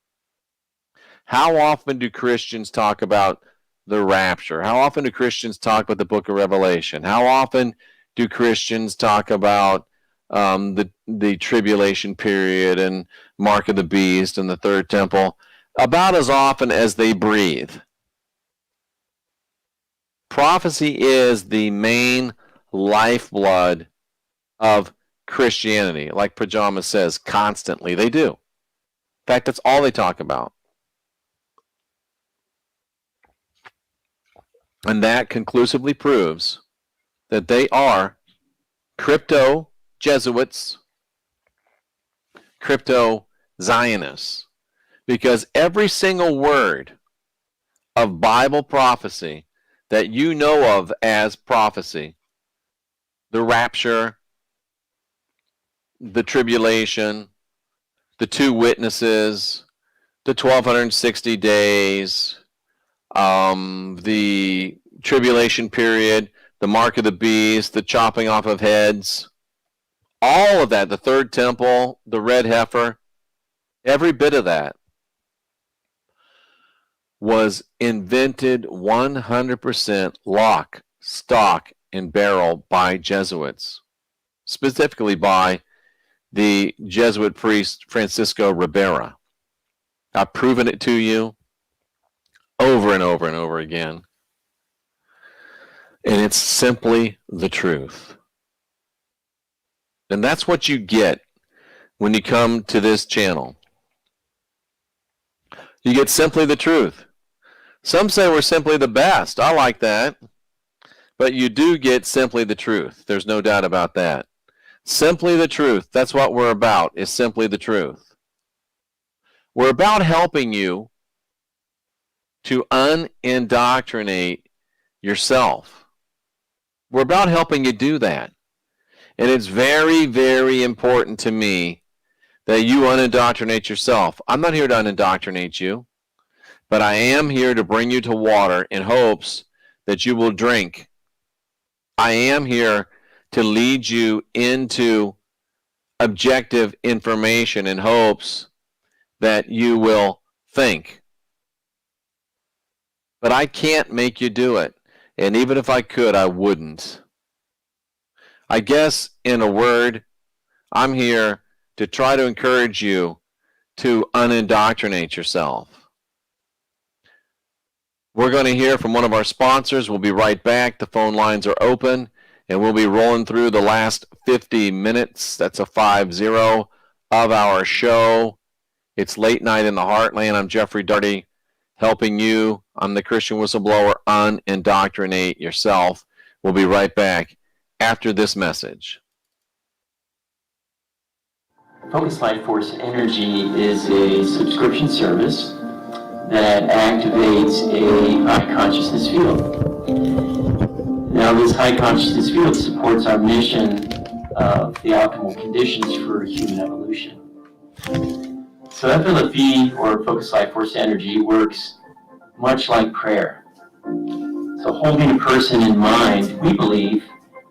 How often do Christians talk about the rapture? How often do Christians talk about the book of Revelation? How often do Christians talk about the tribulation period and mark of the beast and the third temple? About as often as they breathe. Prophecy is the main lifeblood of Christianity. Like Pajama says, constantly they do. In fact, that's all they talk about. And that conclusively proves that they are crypto-Jesuits, crypto-Zionists. Because every single word of Bible prophecy that you know of as prophecy, the rapture, the tribulation, the two witnesses, the 1260 days, the tribulation period, the mark of the beast, the chopping off of heads, all of that, the third temple, the red heifer, every bit of that was invented 100% lock, stock, and barrel by Jesuits, specifically by the Jesuit priest Francisco Ribera. I've proven it to you over and over and over again. And it's simply the truth. And that's what you get when you come to this channel. You get simply the truth. Some say we're simply the best. I like that. But you do get simply the truth. There's no doubt about that. Simply the truth. That's what we're about, is simply the truth. We're about helping you to unindoctrinate yourself. We're about helping you do that. And it's very, very important to me that you unindoctrinate yourself. I'm not here to unindoctrinate you, but I am here to bring you to water in hopes that you will drink. I am here to lead you into objective information in hopes that you will think. But I can't make you do it. And even if I could, I wouldn't. I guess, in a word, I'm here to try to encourage you to unindoctrinate yourself. We're going to hear from one of our sponsors. We'll be right back. The phone lines are open, and we'll be rolling through the last 50 minutes. That's a 50 of our show. It's Late Night in the Heartland. I'm Jeffery Daugherty, helping you. I'm the Christian whistleblower. Unindoctrinate yourself. We'll be right back after this message. Focus Life Force Energy is a subscription service that activates a high consciousness field. Now, this high consciousness field supports our mission of the optimal conditions for human evolution. So FLFE, or Focus Life Force Energy, works much like prayer. So holding a person in mind, we believe,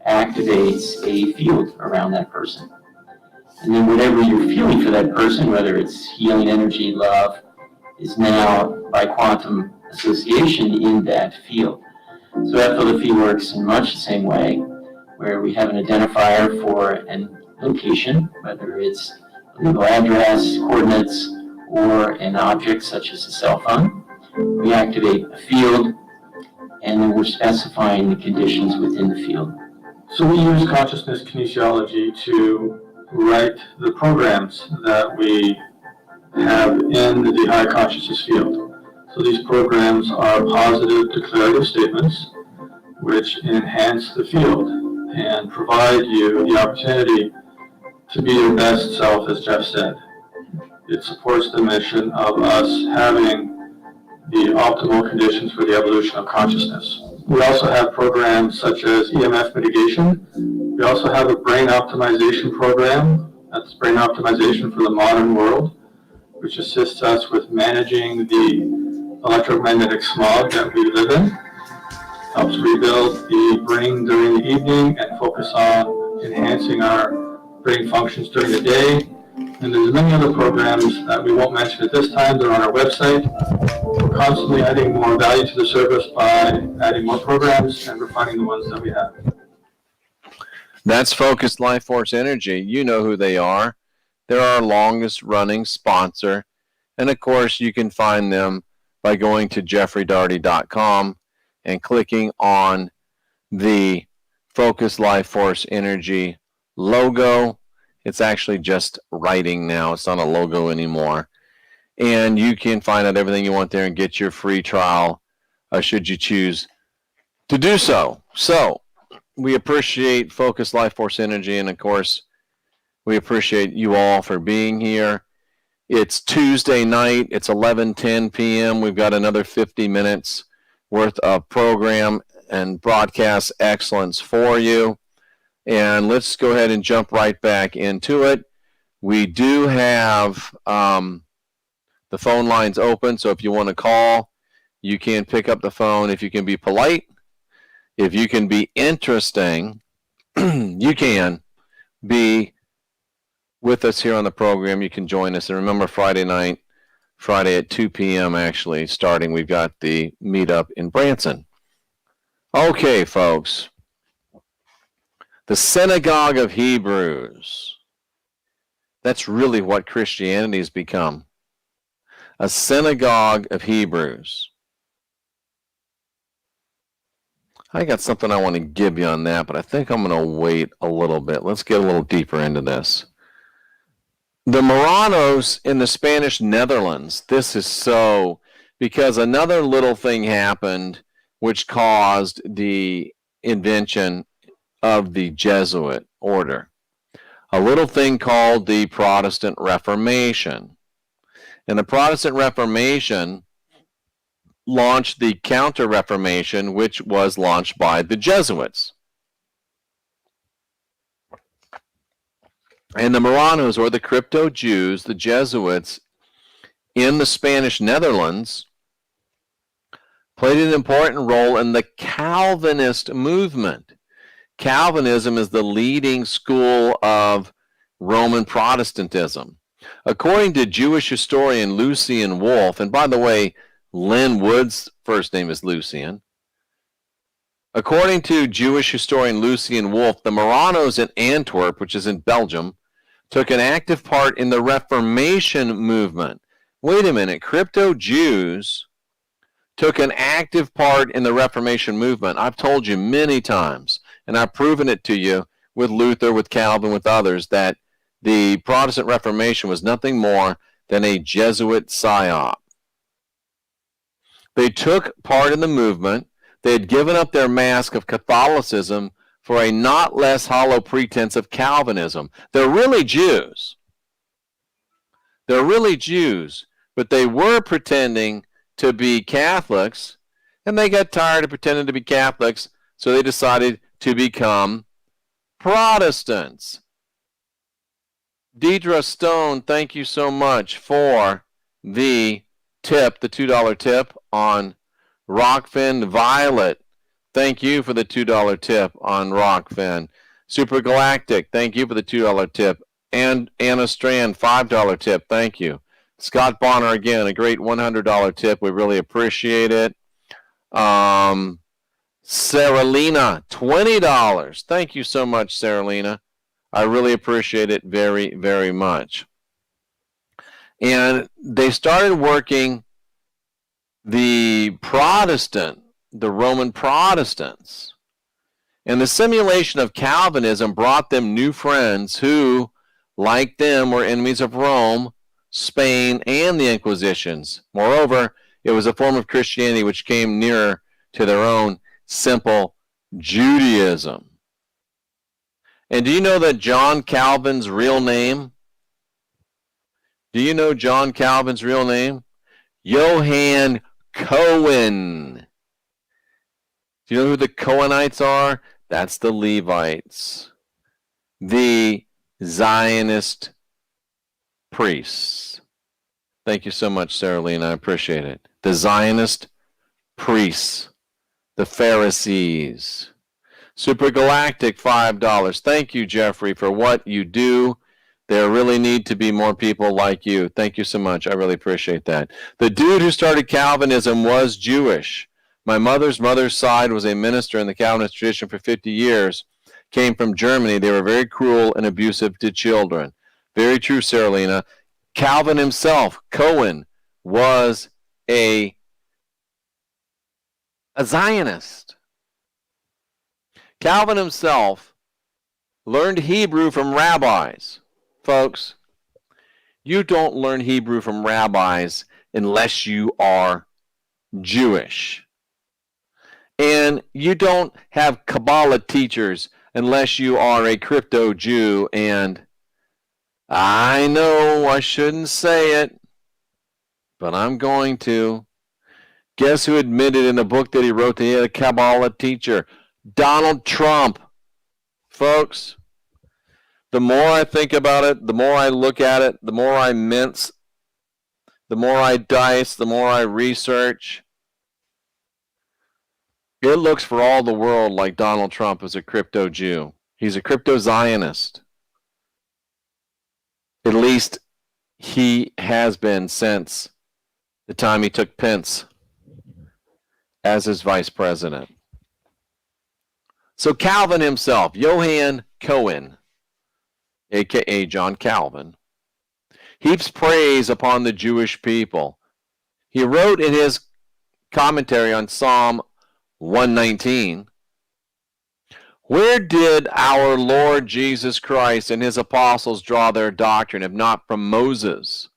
activates a field around that person. And then whatever you're feeling for that person, whether it's healing energy, love, is now by quantum association in that field. So FLFE works in much the same way, where we have an identifier for an location, whether it's a legal address, coordinates, or an object such as a cell phone. We activate a field, and then we're specifying the conditions within the field. So we use consciousness kinesiology to write the programs that we have in the high consciousness field. So these programs are positive declarative statements which enhance the field and provide you the opportunity to be your best self, as Jeff said. It supports the mission of us having the optimal conditions for the evolution of consciousness. We also have programs such as EMF mitigation. We also have a brain optimization program. That's brain optimization for the modern world, which assists us with managing the electromagnetic smog that we live in. Helps rebuild the brain during the evening and focus on enhancing our brain functions during the day. And there's many other programs that we won't mention at this time. They're on our website. We're constantly adding more value to the service by adding more programs and refining the ones that we have. That's Focused Life Force Energy. You know who they are. They're our longest running sponsor. And of course, you can find them by going to jeffreydaugherty.com and clicking on the Focused Life Force Energy logo. It's actually just writing now. It's not a logo anymore. And you can find out everything you want there and get your free trial should you choose to do so. So we appreciate Focus Life Force Energy, and of course, we appreciate you all for being here. It's Tuesday night. It's 11:10 p.m. We've got another 50 minutes worth of program and broadcast excellence for you. And let's go ahead and jump right back into it. We do have the phone lines open, so if you want to call, you can pick up the phone. If you can be polite, if you can be interesting, you can be with us here on the program. You can join us. And remember, Friday night, Friday at 2 p.m. actually, starting, we've got the meetup in Branson. Okay, folks. The Synagogue of Hebrews. That's really what Christianity has become. a synagogue of Hebrews. I got something I want to give you on that, but I think I'm going to wait a little bit. Let's get a little deeper into this. The Marranos in the Spanish Netherlands, this is so, because another little thing happened which caused the invention of the Jesuit order. A little thing called the Protestant Reformation. And the Protestant Reformation launched the Counter-Reformation, which was launched by the Jesuits. And the Marranos, or the crypto-Jews, the Jesuits, in the Spanish Netherlands, played an important role in the Calvinist movement. Calvinism is the leading school of Roman Protestantism. According to Jewish historian Lucian Wolff, and by the way, Lynn Wood's first name is Lucian. According to Jewish historian Lucian Wolff, the Marranos in Antwerp, which is in Belgium, took an active part in the Reformation movement. Wait a minute, crypto-Jews took an active part in the Reformation movement. I've told you many times, and I've proven it to you with Luther, with Calvin, with others, that the Protestant Reformation was nothing more than a Jesuit psyop. They took part in the movement. They had given up their mask of Catholicism for a not less hollow pretense of Calvinism. They're really Jews. They're really Jews, but they were pretending to be Catholics, and they got tired of pretending to be Catholics, so they decided to become Protestants. Deidre Stone, thank you so much for the tip, the $2 tip on Rockfin. Violet, thank you for the $2 tip on Rockfin. Super Galactic, thank you for the $2 tip. And Anna Strand, $5 tip, thank you. Scott Bonner, again, a great $100 tip. We really appreciate it. Sarah Lena, $20. Thank you so much, Sarah Lena. I really appreciate it very, very much. And they started working the Roman Protestants. And the simulation of Calvinism brought them new friends who, like them, were enemies of Rome, Spain, and the Inquisitions. Moreover, it was a form of Christianity which came nearer to their own simple Judaism. And do you know that John Calvin's real name? Do you know John Calvin's real name? Johann Cohen. Do you know who the Cohenites are? That's the Levites, the Zionist priests. Thank you so much, Sarah Lena. I appreciate it. The Zionist priests, the Pharisees. Super Galactic, $5. Thank you, Jeffrey, for what you do. There really need to be more people like you. Thank you so much. I really appreciate that. The dude who started Calvinism was Jewish. My mother's side was a minister in the Calvinist tradition for 50 years. Came from Germany. They were very cruel and abusive to children. Very true, Sarah Lena. Calvin himself, Cohen, was a Zionist. Calvin himself learned Hebrew from rabbis. Folks, you don't learn Hebrew from rabbis unless you are Jewish. And you don't have Kabbalah teachers unless you are a crypto Jew. And I know I shouldn't say it, but I'm going to. Guess who admitted in a book that he wrote that he had a Kabbalah teacher? Donald Trump. Folks, the more I think about it, the more I look at it, the more I mince, the more I dice, the more I research. It looks for all the world like Donald Trump is a crypto Jew. He's a crypto Zionist. At least he has been since the time he took Pence as his vice president. So Calvin himself, Johann Cohen, a.k.a. John Calvin, heaps praise upon the Jewish people. He wrote in his commentary on Psalm 119, where did our Lord Jesus Christ and his apostles draw their doctrine if not from Moses?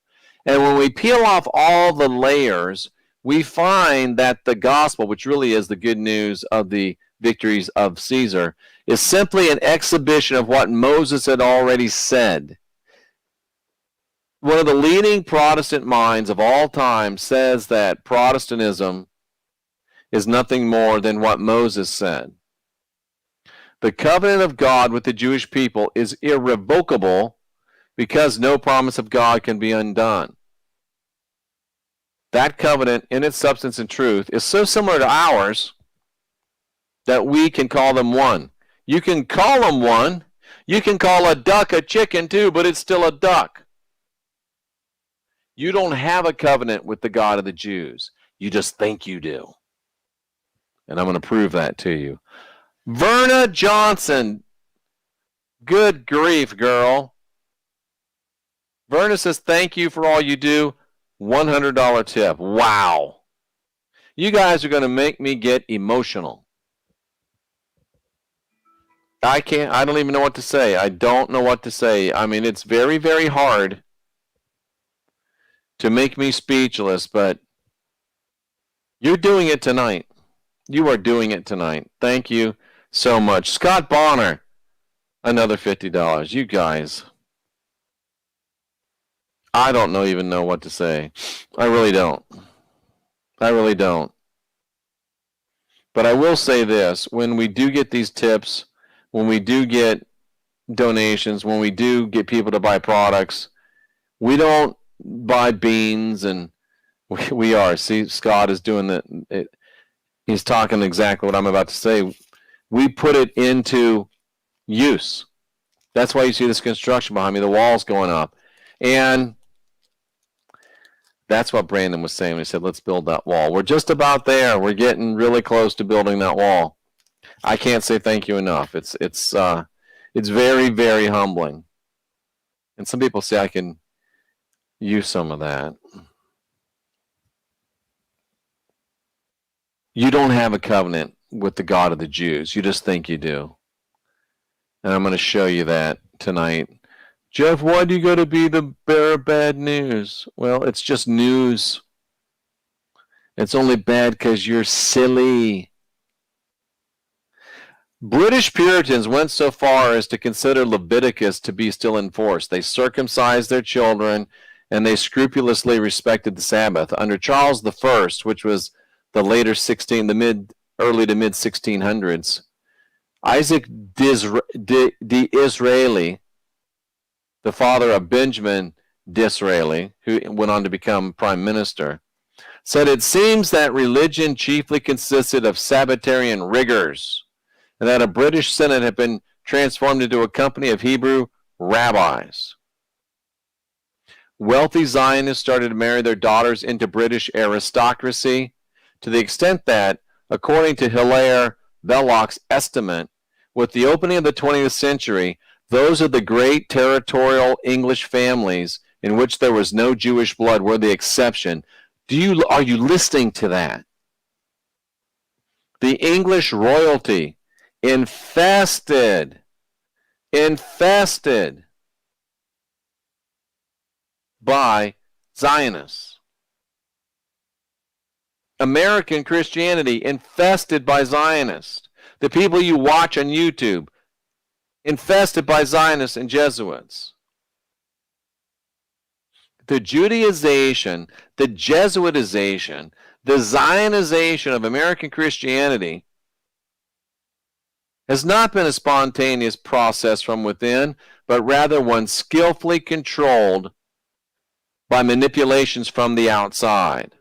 And when we peel off all the layers, we find that the gospel, which really is the good news of the victories of Caesar, is simply an exhibition of what Moses had already said. One of the leading Protestant minds of all time says that Protestantism is nothing more than what Moses said. The covenant of God with the Jewish people is irrevocable because no promise of God can be undone. That covenant, in its substance and truth, is so similar to ours that we can call them one. You can call them one. You can call a duck a chicken too, but it's still a duck. You don't have a covenant with the God of the Jews. You just think you do. And I'm going to prove that to you. Verna Johnson. Good grief, girl. Verna says, thank you for all you do. $100 tip. Wow. You guys are going to make me get emotional. I don't even know what to say. I don't know what to say. I mean, it's very, very hard to make me speechless, but you're doing it tonight. You are doing it tonight. Thank you so much. Scott Bonner, another $50. You guys, I don't even know what to say. I really don't. I really don't. But I will say this, when we do get these tips, when we do get donations, when we do get people to buy products, we don't buy beans, and we are. See, Scott is doing that. He's talking exactly what I'm about to say. We put it into use. That's why you see this construction behind me, the walls going up. And that's what Brandon was saying when he said, let's build that wall. We're just about there. We're getting really close to building that wall. I can't say thank you enough. It's very, very humbling. And some people say I can use some of that. You don't have a covenant with the God of the Jews. You just think you do. And I'm going to show you that tonight. Jeff, why do you got to be the bearer of bad news? Well, it's just news. It's only bad because you're silly. British Puritans went so far as to consider Leviticus to be still in force. They circumcised their children, and they scrupulously respected the Sabbath. Under Charles I, which was the later early to mid 1600s, Isaac Disraeli, the father of Benjamin Disraeli, who went on to become prime minister, said it seems that religion chiefly consisted of Sabbatarian rigors, and that a British Senate had been transformed into a company of Hebrew rabbis. Wealthy Zionists started to marry their daughters into British aristocracy, to the extent that, according to Hilaire Belloc's estimate, with the opening of the 20th century, those of the great territorial English families in which there was no Jewish blood were the exception. Are you listening to that? The English royalty infested by Zionists. American Christianity infested by Zionists. The people you watch on YouTube, infested by Zionists and Jesuits. The Judaization, the Jesuitization, the Zionization of American Christianity has not been a spontaneous process from within, but rather one skillfully controlled by manipulations from the outside.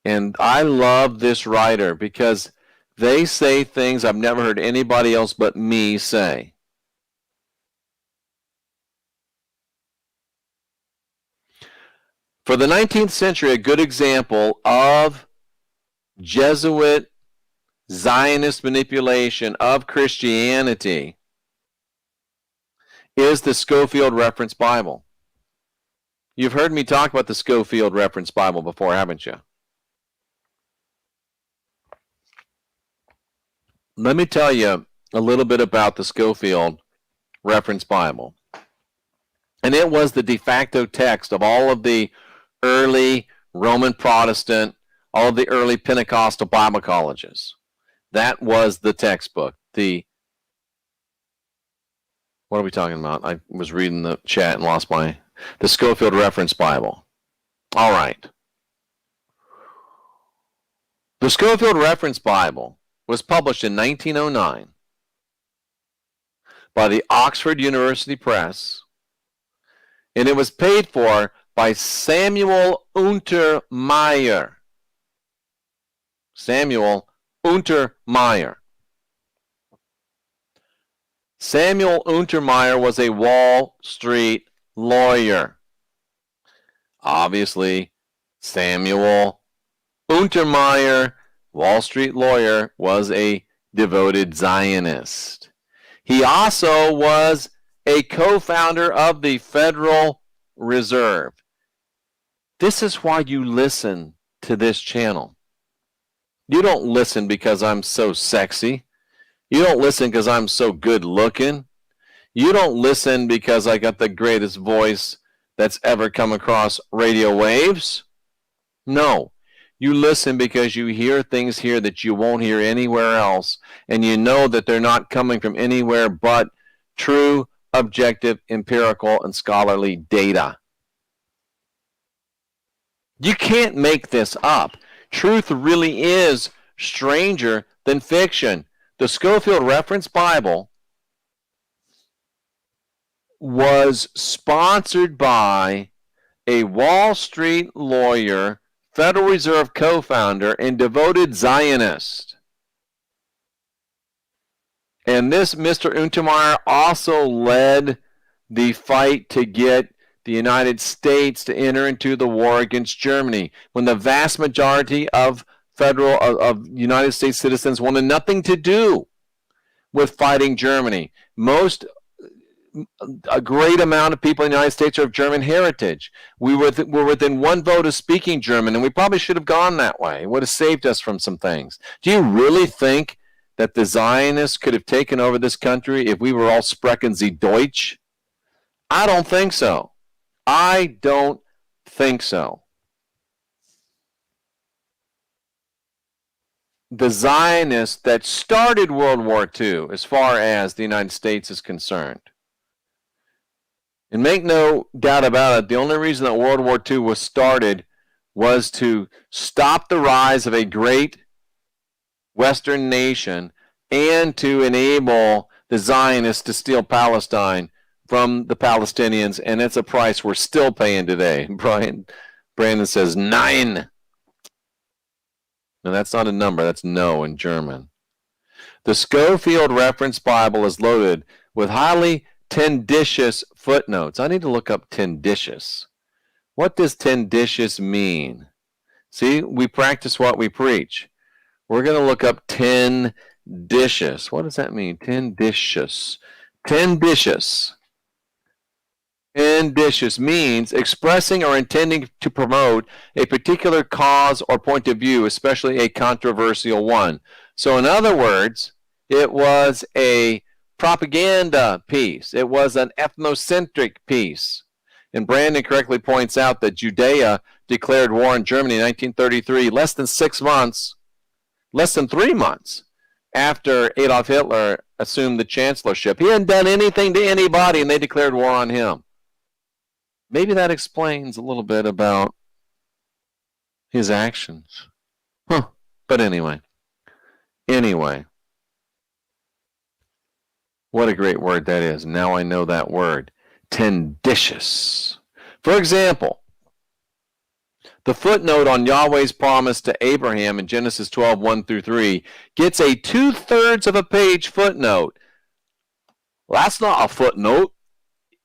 And I love this writer because they say things I've never heard anybody else but me say. For the 19th century, a good example of Jesuit Zionist manipulation of Christianity is the Scofield Reference Bible. You've heard me talk about the Scofield Reference Bible before, haven't you? Let me tell you a little bit about the Scofield Reference Bible. And it was the de facto text of all of the early Roman Protestant, all of the early Pentecostal Bible colleges. That was the textbook. What are we talking about? I was reading the chat and lost the Scofield Reference Bible. All right. The Scofield Reference Bible was published in 1909 by the Oxford University Press, and it was paid for by Samuel Untermeyer. Samuel Untermeyer. Samuel Untermeyer was a Wall Street lawyer. Obviously, Samuel Untermeyer, Wall Street lawyer, was a devoted Zionist. He also was a co-founder of the Federal Reserve. This is why you listen to this channel. You don't listen because I'm so sexy. You don't listen because I'm so good looking. You don't listen because I got the greatest voice that's ever come across radio waves. No. You listen because you hear things here that you won't hear anywhere else, and you know that they're not coming from anywhere but true, objective, empirical, and scholarly data. You can't make this up. Truth really is stranger than fiction. The Scofield Reference Bible was sponsored by a Wall Street lawyer, Federal Reserve co-founder, and devoted Zionist. And this Mr. Untermeyer also led the fight to get the United States to enter into the war against Germany, when the vast majority of United States citizens wanted nothing to do with fighting Germany. A great amount of people in the United States are of German heritage. We were within one vote of speaking German, and we probably should have gone that way. It would have saved us from some things. Do you really think that the Zionists could have taken over this country if we were all sprechen Sie Deutsch? I don't think so. I don't think so. The Zionists that started World War II, as far as the United States is concerned, and make no doubt about it, the only reason that World War II was started was to stop the rise of a great Western nation and to enable the Zionists to steal Palestine from the Palestinians, and it's a price we're still paying today. Brandon says, Nein. No, that's not a number, that's no in German. The Scofield Reference Bible is loaded with highly tenditious footnotes. I need to look up tenditious. What does tenditious mean? See, we practice what we preach. We're going to look up tenditious. What does that mean? Tenditious. Tenditious. Tenditious means expressing or intending to promote a particular cause or point of view, especially a controversial one. So in other words, it was a propaganda piece. It was an ethnocentric piece. And Brandon correctly points out that Judea declared war on Germany in 1933, less than 3 months after Adolf Hitler assumed the chancellorship. He hadn't done anything to anybody, and they declared war on him. Maybe that explains a little bit about his actions. But anyway. What a great word that is. Now I know that word. Tenditious. For example, the footnote on Yahweh's promise to Abraham in Genesis 12, 1-3 gets a 2/3 of a page footnote. Well, that's not a footnote.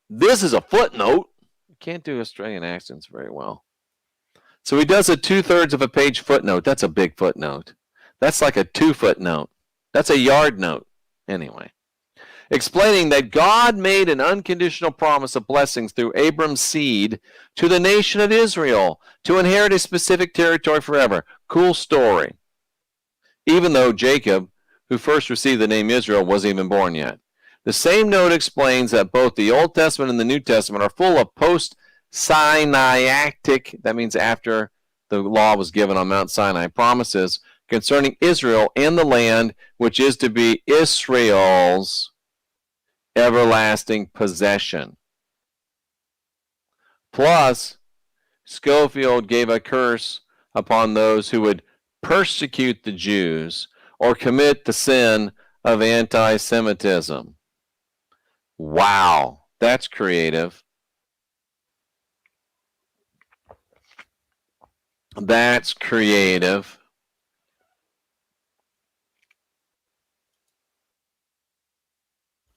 This is a footnote. I can't do Australian accents very well. So he does a 2/3 of a page footnote. That's a big footnote. That's like a 2 footnote. That's a yard note. Anyway. explaining that God made an unconditional promise of blessings through Abram's seed to the nation of Israel to inherit a specific territory forever. Cool story. Even though Jacob, who first received the name Israel, wasn't even born yet. The same note explains that both the Old Testament and the New Testament are full of post-Sinaitic, that means after the law was given on Mount Sinai, promises concerning Israel and the land which is to be Israel's everlasting possession. Plus, Schofield gave a curse upon those who would persecute the Jews or commit the sin of anti-Semitism. Wow, that's creative. That's creative.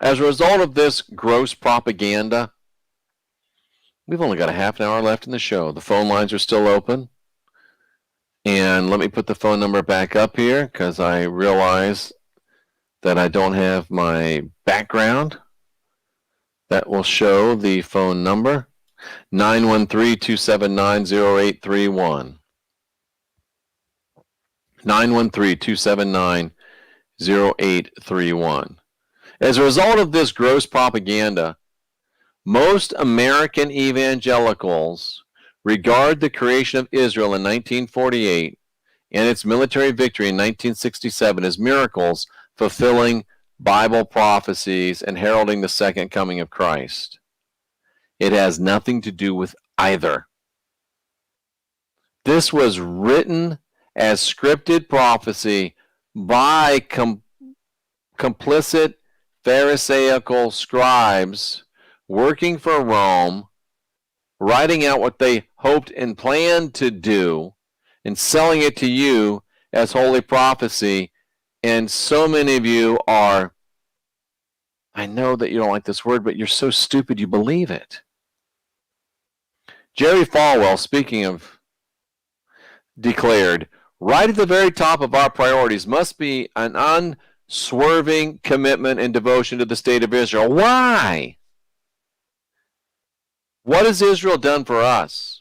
As a result of this gross propaganda, we've only got a half an hour left in the show. The phone lines are still open. And let me put the phone number back up here because I realize that I don't have my background. That will show the phone number, 913-279-0831. 913-279-0831. As a result of this gross propaganda, most American evangelicals regard the creation of Israel in 1948 and its military victory in 1967 as miracles fulfilling Bible prophecies and heralding the second coming of Christ. It has nothing to do with either. This was written as scripted prophecy by complicit Pharisaical scribes working for Rome, writing out what they hoped and planned to do, and selling it to you as holy prophecy. And so many of you are, I know that you don't like this word, but you're so stupid you believe it. Jerry Falwell, speaking of, declared, right at the very top of our priorities must be an unswerving commitment and devotion to the state of Israel. Why? What has Israel done for us?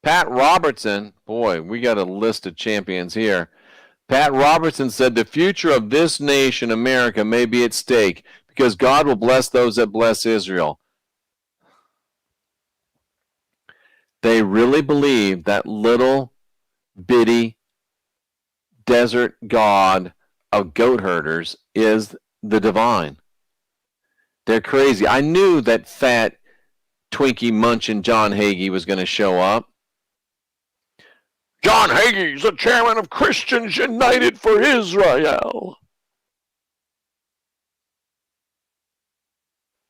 Pat Robertson, boy, we got a list of champions here. Pat Robertson said the future of this nation, America, may be at stake because God will bless those that bless Israel. They really believe that little bitty desert god of goat herders is the divine. They're crazy. I knew that fat Twinkie munchin' John Hagee was going to show up. John Hagee's the chairman of Christians United for Israel.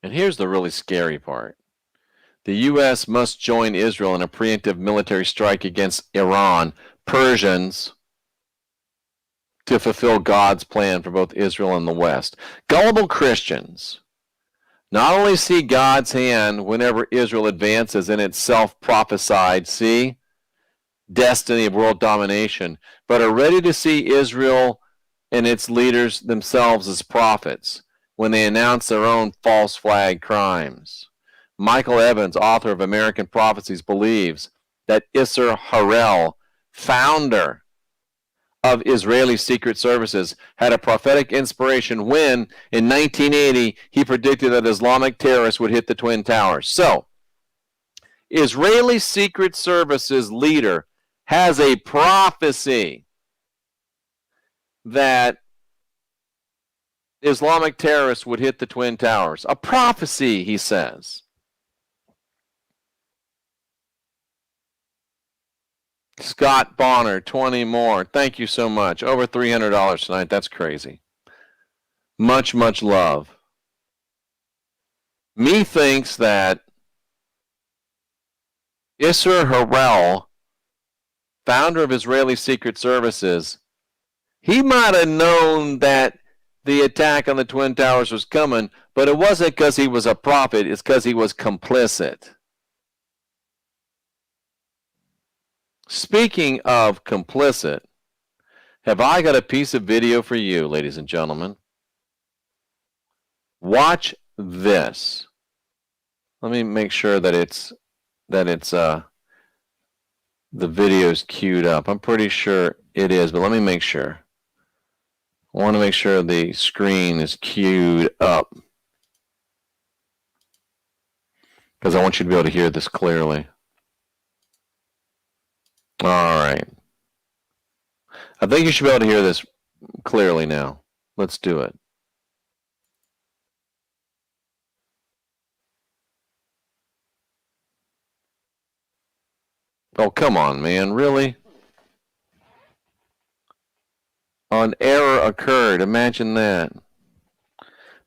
And here's the really scary part. The U.S. must join Israel in a preemptive military strike against Iran, Persians, to fulfill God's plan for both Israel and the West. Gullible Christians not only see God's hand whenever Israel advances in its self-prophesied, destiny of world domination, but are ready to see Israel and its leaders themselves as prophets when they announce their own false flag crimes. Michael Evans, author of American Prophecies, believes that Isser Harel, founder of Israeli secret services, had a prophetic inspiration when, in 1980, he predicted that Islamic terrorists would hit the Twin Towers. So, Israeli secret services leader has a prophecy that Islamic terrorists would hit the Twin Towers. A prophecy, he says. Scott Bonner, 20 more. Thank you so much. Over $300 tonight. That's crazy. Much, much love. Me thinks that Isser Harel, founder of Israeli Secret Services, he might have known that the attack on the Twin Towers was coming, but it wasn't because he was a prophet. It's because he was complicit. Speaking of complicit, have I got a piece of video for you, ladies and gentlemen? Watch this. Let me make sure that the video's queued up. I'm pretty sure it is, but let me make sure. I want to make sure the screen is queued up because I want you to be able to hear this clearly. All right. I think you should be able to hear this clearly now. Let's do it. Oh, come on, man. Really? An error occurred. Imagine that.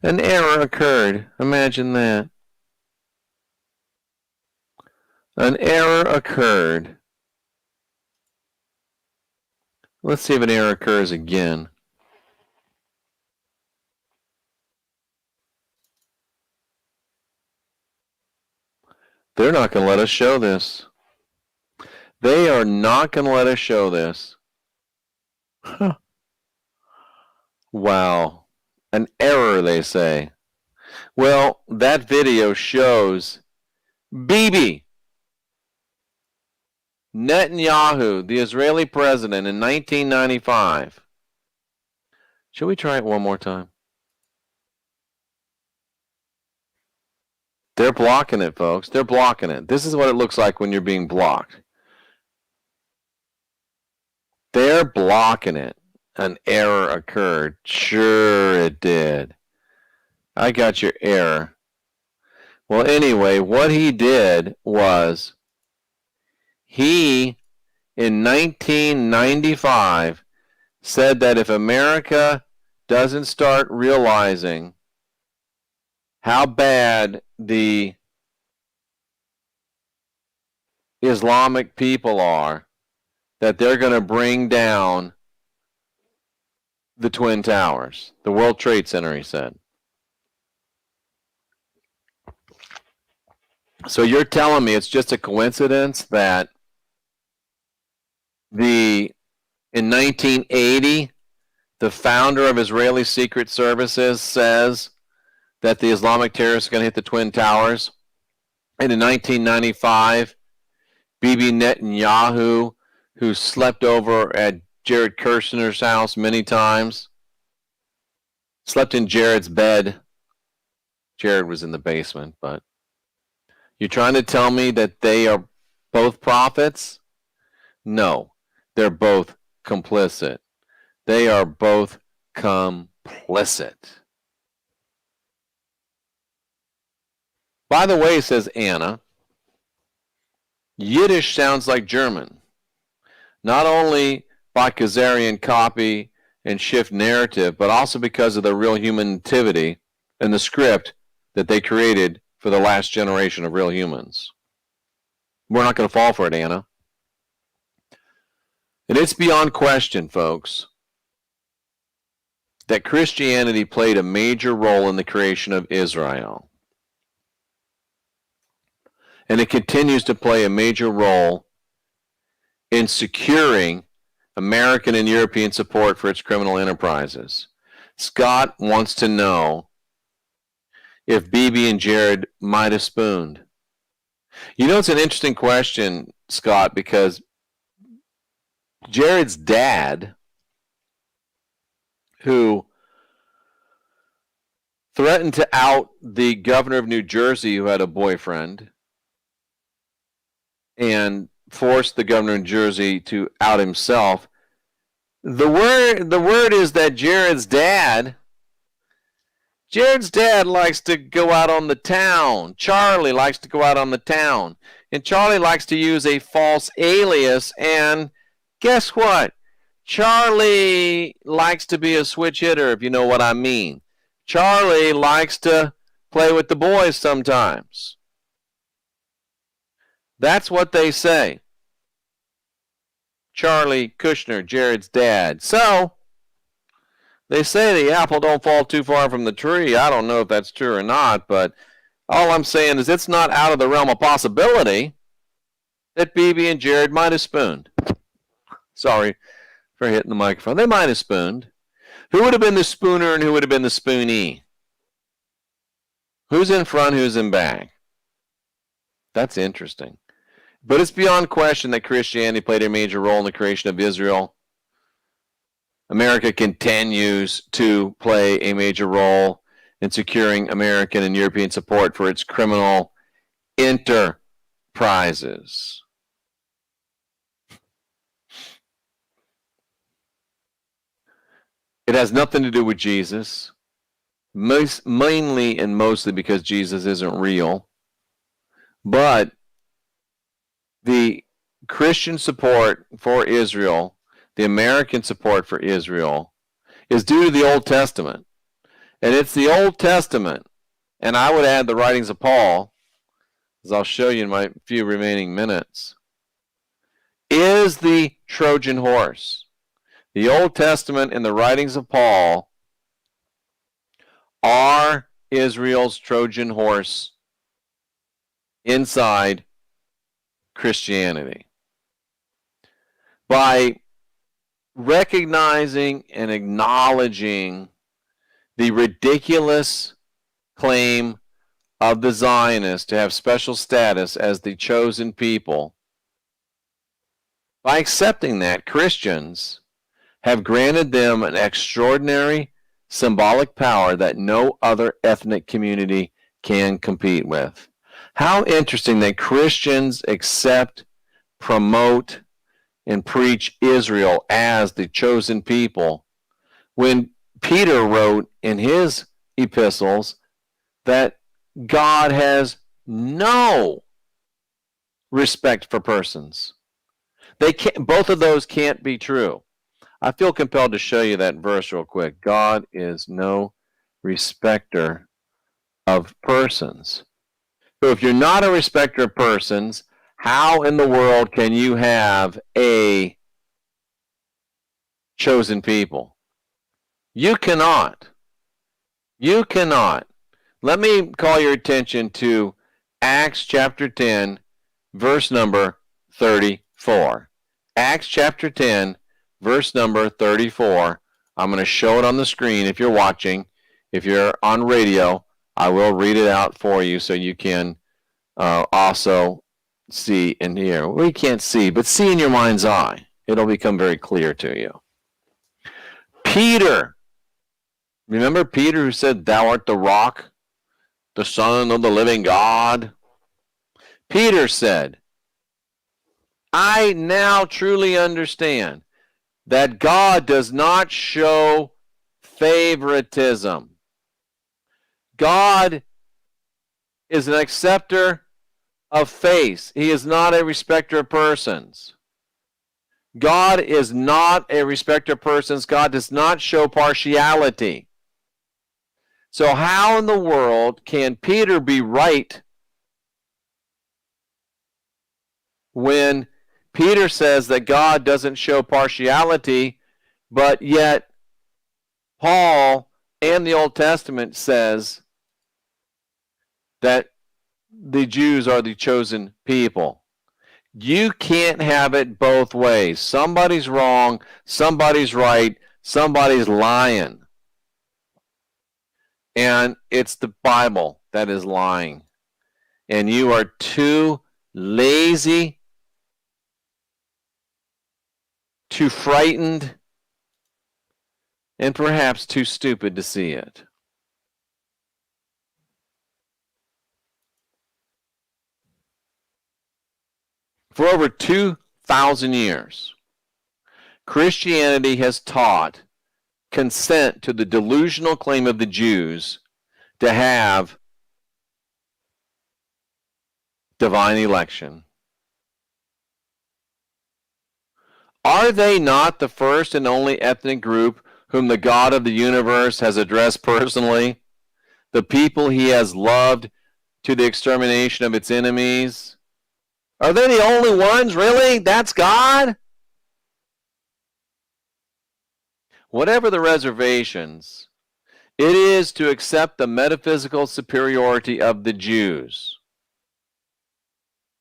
An error occurred. Imagine that. An error occurred. Let's see if an error occurs again. They're not going to let us show this. They are not going to let us show this. Huh. Wow. An error, they say. Well, that video shows Bibi Netanyahu, the Israeli president, in 1995. Should we try it one more time? They're blocking it, folks. They're blocking it. This is what it looks like when you're being blocked. They're blocking it. An error occurred. Sure it did. I got your error. Well, anyway, what he did was he, in 1995, said that if America doesn't start realizing how bad the Islamic people are, that they're going to bring down the Twin Towers, the World Trade Center, he said. So you're telling me it's just a coincidence that in 1980, the founder of Israeli Secret Services says that the Islamic terrorists are going to hit the Twin Towers, and in 1995, Bibi Netanyahu, who slept over at Jared Kushner's house many times, slept in Jared's bed. Jared was in the basement, but you're trying to tell me that they are both prophets? No, they're both complicit. They are both complicit. By the way, says Anna, Yiddish sounds like German. Not only by Khazarian copy and shift narrative, but also because of the real human nativity and the script that they created for the last generation of real humans. We're not going to fall for it, Anna. And it's beyond question, folks, that Christianity played a major role in the creation of Israel. And it continues to play a major role in securing American and European support for its criminal enterprises. Scott wants to know if Bibi and Jared might have spooned. You know, it's an interesting question, Scott, because Jared's dad, who threatened to out the governor of New Jersey who had a boyfriend and forced the governor of New Jersey to out himself. The word is that Jared's dad likes to go out on the town. Charlie likes to go out on the town. And Charlie likes to use a false alias. And guess what? Charlie likes to be a switch hitter, if you know what I mean. Charlie likes to play with the boys sometimes. That's what they say. Charlie Kushner, Jared's dad. So, they say the apple don't fall too far from the tree. I don't know if that's true or not, but all I'm saying is it's not out of the realm of possibility that Bibi and Jared might have spooned. Sorry for hitting the microphone. They might have spooned. Who would have been the spooner and who would have been the spoonee? Who's in front, who's in back? That's interesting. But it's beyond question that Christianity played a major role in the creation of Israel. America continues to play a major role in securing American and European support for its criminal enterprises. It has nothing to do with Jesus, mainly and mostly because Jesus isn't real. But the Christian support for Israel, the American support for Israel, is due to the Old Testament. And it's the Old Testament, and I would add the writings of Paul, as I'll show you in my few remaining minutes, is the Trojan horse. The Old Testament and the writings of Paul are Israel's Trojan horse inside Christianity. By recognizing and acknowledging the ridiculous claim of the Zionists to have special status as the chosen people, by accepting that, Christians have granted them an extraordinary symbolic power that no other ethnic community can compete with. How interesting that Christians accept, promote, and preach Israel as the chosen people, when Peter wrote in his epistles that God has no respect for persons. Both of those can't be true. I feel compelled to show you that verse real quick. God is no respecter of persons. So if you're not a respecter of persons, how in the world can you have a chosen people? You cannot. You cannot. Let me call your attention to Acts chapter 10, verse number 34. Acts chapter 10, verse number 34. I'm going to show it on the screen if you're watching. If you're on radio, I will read it out for you so you can also see and hear. Well, you can't see, but see in your mind's eye. It'll become very clear to you. Peter. Remember Peter who said, "Thou art the rock, the Son of the living God"? Peter said, "I now truly understand that God does not show favoritism. God is an acceptor of faith. He is not a respecter of persons. God is not a respecter of persons. God does not show partiality." So how in the world can Peter be right when Peter says that God doesn't show partiality, but yet Paul and the Old Testament says that the Jews are the chosen people? You can't have it both ways. Somebody's wrong, somebody's right, somebody's lying. And it's the Bible that is lying. And you are too lazy, too frightened, and perhaps too stupid to see it. For over 2,000 years, Christianity has taught consent to the delusional claim of the Jews to have divine election. Are they not the first and only ethnic group whom the God of the universe has addressed personally? The people he has loved to the extermination of its enemies? Are they the only ones? Really? That's God? Whatever the reservations, it is to accept the metaphysical superiority of the Jews.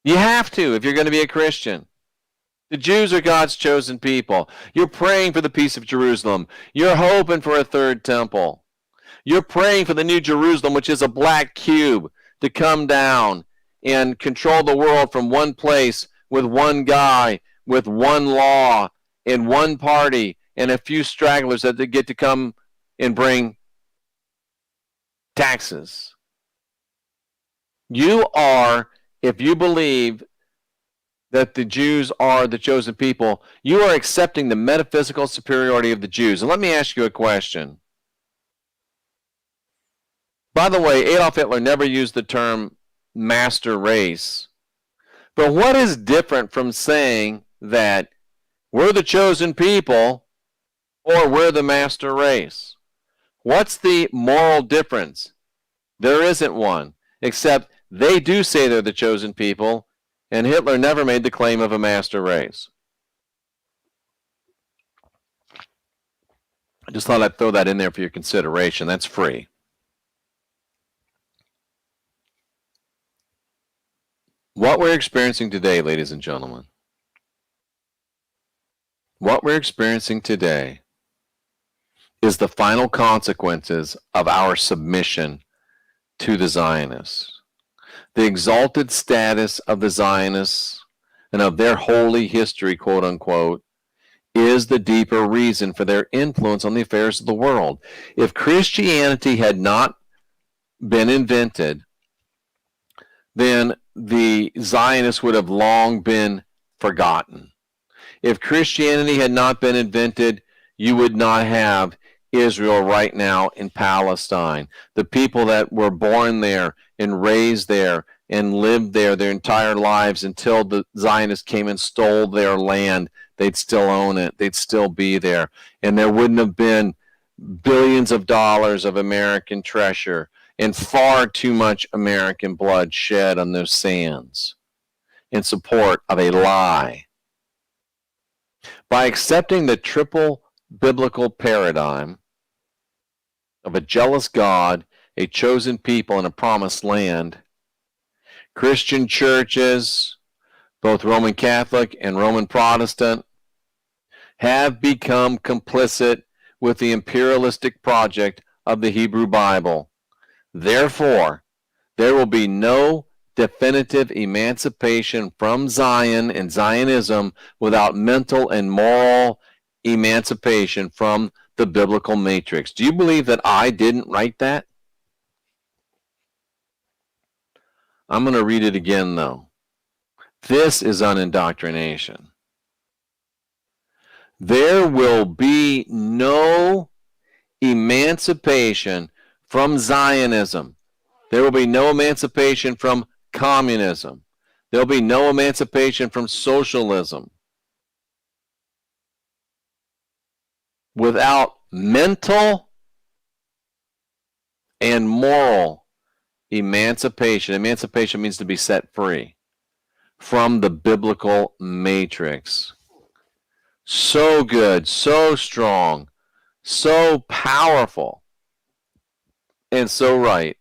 You have to if you're going to be a Christian. The Jews are God's chosen people. You're praying for the peace of Jerusalem. You're hoping for a third temple. You're praying for the New Jerusalem, which is a black cube, to come down and control the world from one place with one guy, with one law, and one party, and a few stragglers that they get to come and bring taxes. You are, if you believe that the Jews are the chosen people, you are accepting the metaphysical superiority of the Jews. And let me ask you a question. By the way, Adolf Hitler never used the term master race. But what is different from saying that we're the chosen people or we're the master race? What's the moral difference? There isn't one, except they do say they're the chosen people, and Hitler never made the claim of a master race. I just thought I'd throw that in there for your consideration. That's free. What we're experiencing today, ladies and gentlemen, what we're experiencing today is the final consequences of our submission to the Zionists. The exalted status of the Zionists and of their holy history, quote unquote, is the deeper reason for their influence on the affairs of the world. If Christianity had not been invented, then the Zionists would have long been forgotten. If Christianity had not been invented, you would not have Israel right now in Palestine. The people that were born there and raised there and lived there their entire lives until the Zionists came and stole their land, they'd still own it. They'd still be there. And there wouldn't have been billions of dollars of American treasure and far too much American blood shed on those sands in support of a lie. By accepting the triple biblical paradigm of a jealous God, a chosen people, and a promised land, Christian churches, both Roman Catholic and Roman Protestant, have become complicit with the imperialistic project of the Hebrew Bible. Therefore, there will be no definitive emancipation from Zion and Zionism without mental and moral emancipation from the biblical matrix. Do you believe that I didn't write that? I'm going to read it again, though. This is unindoctrination. There will be no emancipation from Zionism. There will be no emancipation from communism. There will be no emancipation from socialism without mental and moral emancipation. Emancipation means to be set free from the biblical matrix. So good, so strong, so powerful, and so right.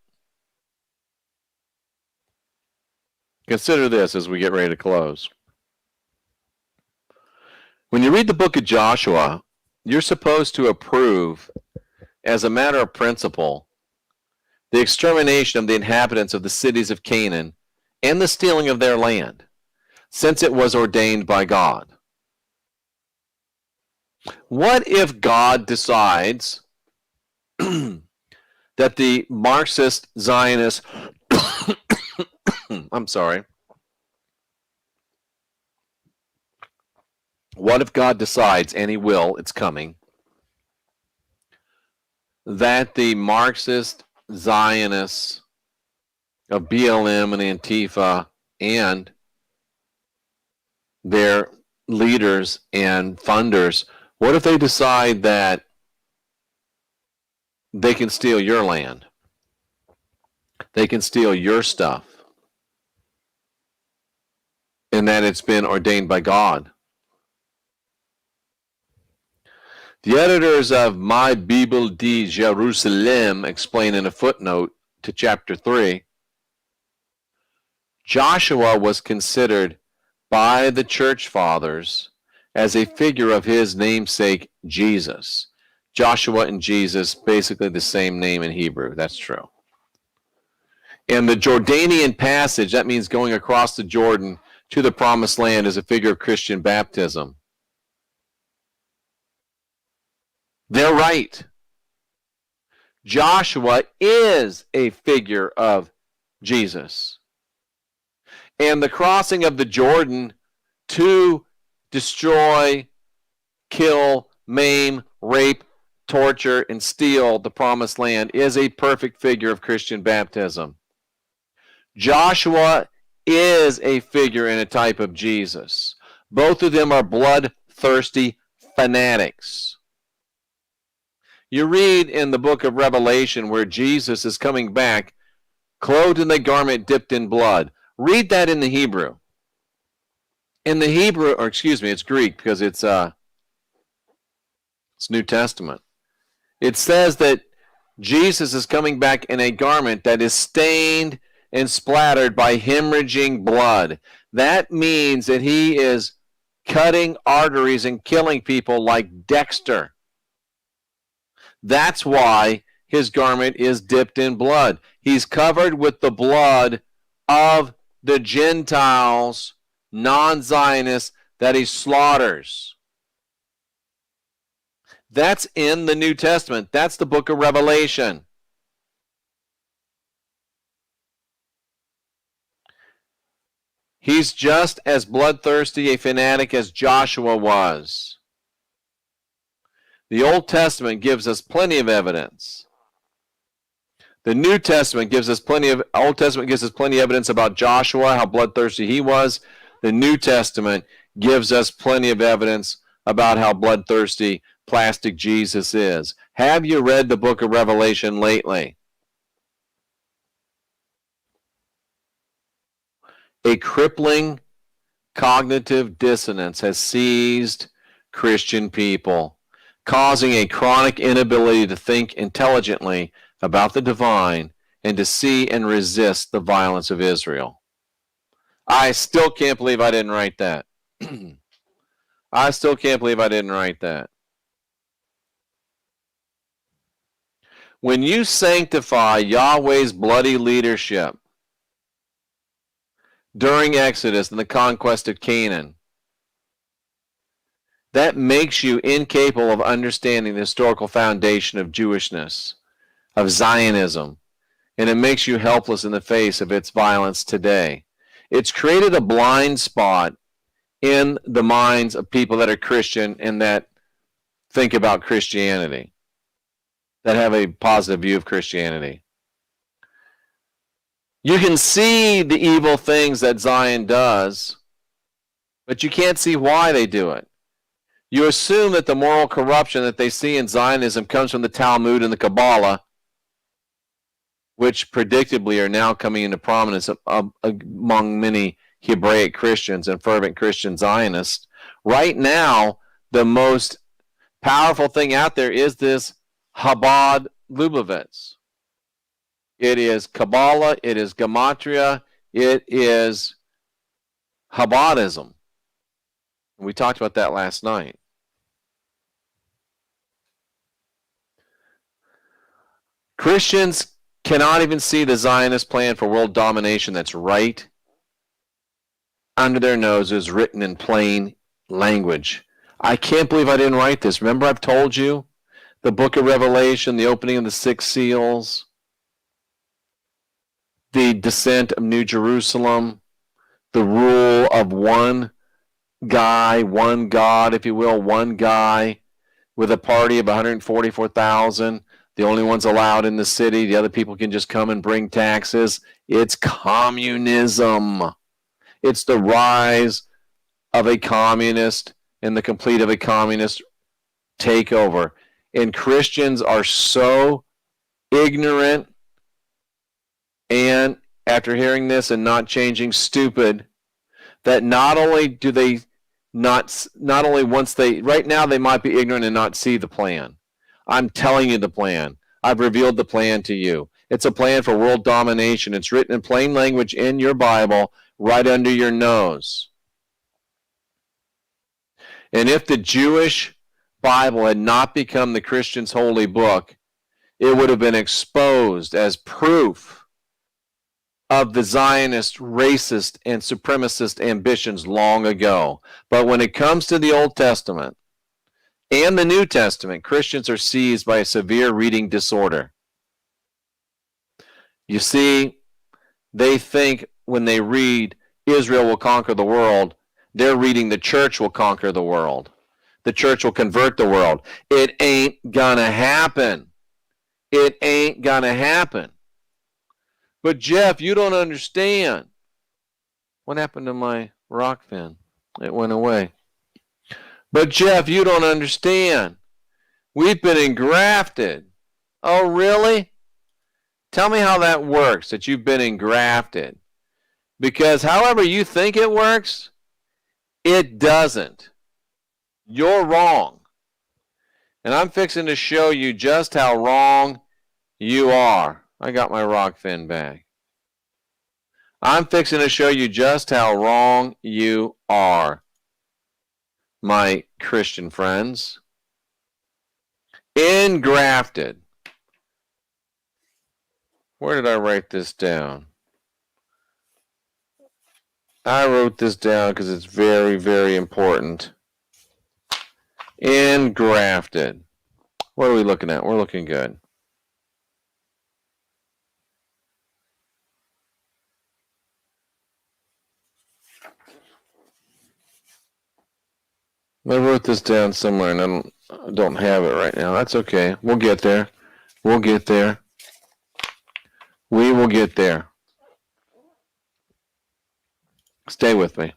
Consider this as we get ready to close. When you read the book of Joshua, you're supposed to approve, as a matter of principle, the extermination of the inhabitants of the cities of Canaan and the stealing of their land, since it was ordained by God. What if God decides that the Marxist Zionist what if God decides, and he will, it's coming, that the Marxist Zionists of BLM and Antifa and their leaders and funders, what if they decide that they can steal your land? They can steal your stuff. And that it's been ordained by God. The editors of My Bible de Jerusalem explain in a footnote to chapter 3, Joshua was considered by the church fathers as a figure of his namesake Jesus. Joshua and Jesus, basically the same name in Hebrew. That's true. And the Jordanian passage, that means going across the Jordan to the promised land, is a figure of Christian baptism. They're right. Joshua is a figure of Jesus. And the crossing of the Jordan to destroy, kill, maim, rape, torture, and steal the promised land is a perfect figure of Christian baptism. Joshua is a figure and a type of Jesus. Both of them are bloodthirsty fanatics. You read in the book of Revelation where Jesus is coming back, clothed in a garment dipped in blood. Read that in the Hebrew. In the Hebrew, or excuse me, it's Greek because it's New Testament. It says that Jesus is coming back in a garment that is stained and splattered by hemorrhaging blood. That means that he is cutting arteries and killing people like Dexter. That's why his garment is dipped in blood. He's covered with the blood of the Gentiles, non-Zionists, that he slaughters. That's in the New Testament. That's the book of Revelation. He's just as bloodthirsty a fanatic as Joshua was. The Old Testament gives us plenty of evidence. The New Testament gives us Old Testament gives us plenty of evidence about Joshua, how bloodthirsty he was. The New Testament gives us plenty of evidence about how bloodthirsty plastic Jesus is. Have you read the book of Revelation lately? A crippling cognitive dissonance has seized Christian people, causing a chronic inability to think intelligently about the divine and to see and resist the violence of Israel. I still can't believe I didn't write that. I still can't believe I didn't write that. When you sanctify Yahweh's bloody leadership during Exodus and the conquest of Canaan, that makes you incapable of understanding the historical foundation of Jewishness, of Zionism, and it makes you helpless in the face of its violence today. It's created a blind spot in the minds of people that are Christian and that think about Christianity, that have a positive view of Christianity. You can see the evil things that Zion does, but you can't see why they do it. You assume that the moral corruption that they see in Zionism comes from the Talmud and the Kabbalah, which predictably are now coming into prominence among many Hebraic Christians and fervent Christian Zionists. Right now, the most powerful thing out there is this Chabad Lubavitch. It is Kabbalah, it is Gematria, it is Chabadism. We talked about that last night. Christians cannot even see the Zionist plan for world domination that's right under their noses, written in plain language. I can't believe I didn't write this. Remember, I've told you the book of Revelation, the opening of the 6 seals, the descent of New Jerusalem, the rule of one guy, one God, if you will, one guy with a party of 144,000, the only ones allowed in the city. The other people can just come and bring taxes. It's communism. It's the rise of a communist and the complete of a communist takeover. And Christians are so ignorant and, after hearing this and not changing, stupid, that not only do they not only once they, right now they might be ignorant and not see the plan. I'm telling you the plan. I've revealed the plan to you. It's a plan for world domination. It's written in plain language in your Bible, right under your nose. And if the Jewish Bible had not become the Christian's holy book, it would have been exposed as proof of the Zionist, racist, and supremacist ambitions long ago. But when it comes to the Old Testament and the New Testament, Christians are seized by a severe reading disorder. You see, they think when they read Israel will conquer the world, they're reading the church will conquer the world. The church will convert the world. It ain't gonna happen. It ain't gonna happen. But Jeff, you don't understand. What happened to my rock fin? It went away. But Jeff, you don't understand. We've been engrafted. Oh, really? Tell me how that works, that you've been engrafted. Because however you think it works, it doesn't. You're wrong. And I'm fixing to show you just how wrong you are. I got my rock fin back. I'm fixing to show you just how wrong you are, my Christian friends. Engrafted. Where did I write this down? I wrote this down because it's very, very important. Engrafted. What are we looking at? We're looking good. I wrote this down somewhere and I don't have it right now. That's okay. We'll get there. We'll get there. We will get there. Stay with me.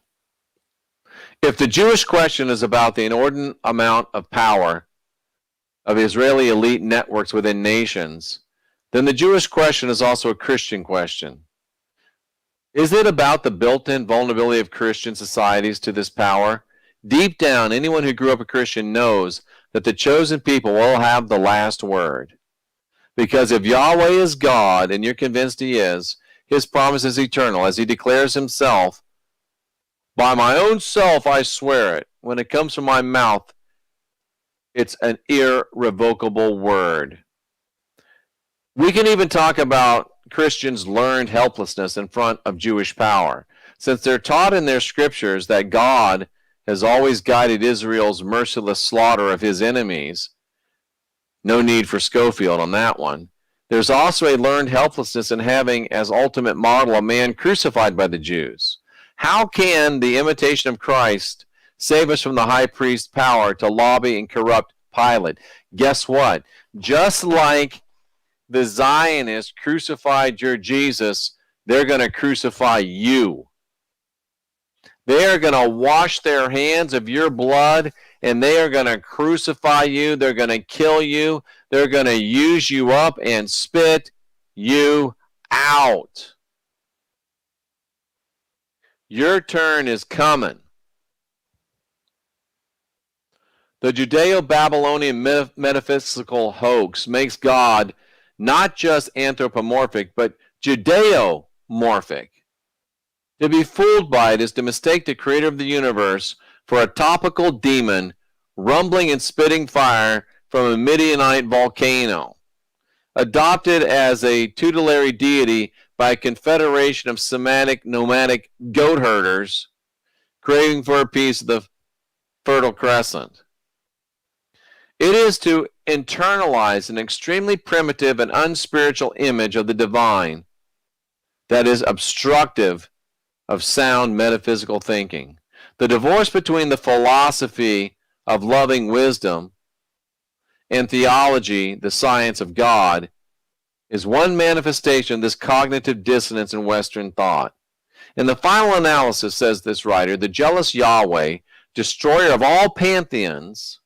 If the Jewish question is about the inordinate amount of power of Israeli elite networks within nations, then the Jewish question is also a Christian question. Is it about the built-in vulnerability of Christian societies to this power? Deep down, anyone who grew up a Christian knows that the chosen people will have the last word. Because if Yahweh is God, and you're convinced he is, his promise is eternal, as he declares himself, by my own self I swear it. When it comes from my mouth, it's an irrevocable word. We can even talk about Christians' learned helplessness in front of Jewish power, since they're taught in their scriptures that God has always guided Israel's merciless slaughter of his enemies. No need for Schofield on that one. There's also a learned helplessness in having as ultimate model a man crucified by the Jews. How can the imitation of Christ save us from the high priest's power to lobby and corrupt Pilate? Guess what? Just like the Zionists crucified your Jesus, they're going to crucify you. They are going to wash their hands of your blood, and they are going to crucify you. They're going to kill you. They're going to use you up and spit you out. Your turn is coming. The Judeo-Babylonian metaphysical hoax makes God not just anthropomorphic, but Judeo-morphic. To be fooled by it is to mistake the creator of the universe for a topical demon rumbling and spitting fire from a Midianite volcano, adopted as a tutelary deity by a confederation of Semitic nomadic goat herders craving for a piece of the Fertile Crescent. It is to internalize an extremely primitive and unspiritual image of the divine that is obstructive of sound metaphysical thinking. The divorce between the philosophy of loving wisdom and theology, the science of God, is one manifestation of this cognitive dissonance in Western thought. In the final analysis, says this writer, the jealous Yahweh, destroyer of all pantheons,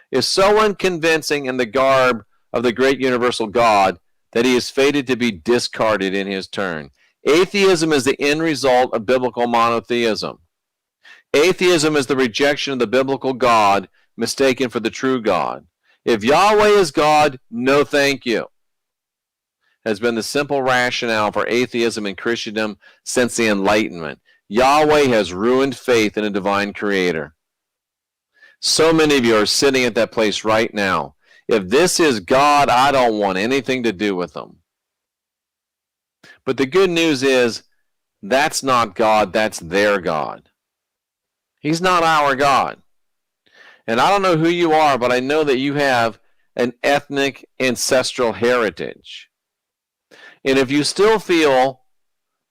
is so unconvincing in the garb of the great universal God that he is fated to be discarded in his turn. Atheism is the end result of biblical monotheism. Atheism is the rejection of the biblical God mistaken for the true God. If Yahweh is God, no thank you, has been the simple rationale for atheism and Christendom since the Enlightenment. Yahweh has ruined faith in a divine creator. So many of you are sitting at that place right now. If this is God, I don't want anything to do with them. But the good news is, that's not God, that's their God. He's not our God. And I don't know who you are, but I know that you have an ethnic ancestral heritage. And if you still feel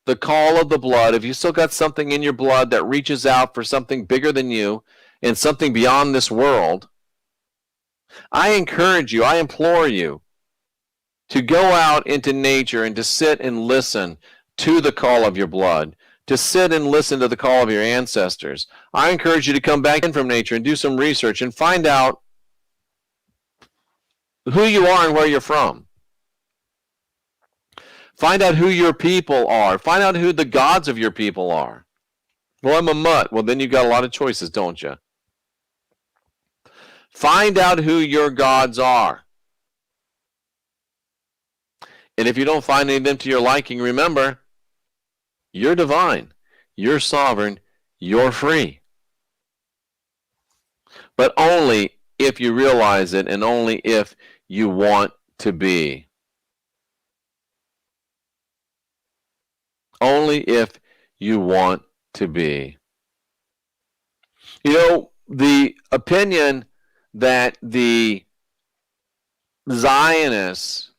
the call of the blood, if you still got something in your blood that reaches out for something bigger than you and something beyond this world, I encourage you, I implore you to go out into nature and to sit and listen to the call of your blood, to sit and listen to the call of your ancestors. I encourage you to come back in from nature and do some research and find out who you are and where you're from. Find out who your people are. Find out who the gods of your people are. Well, I'm a mutt. Well, then you've got a lot of choices, don't you? Find out who your gods are. And if you don't find any of them to your liking, remember, you're divine, you're sovereign, you're free. But only if you realize it and only if you want to be. Only if you want to be. You know, the opinion that the Zionists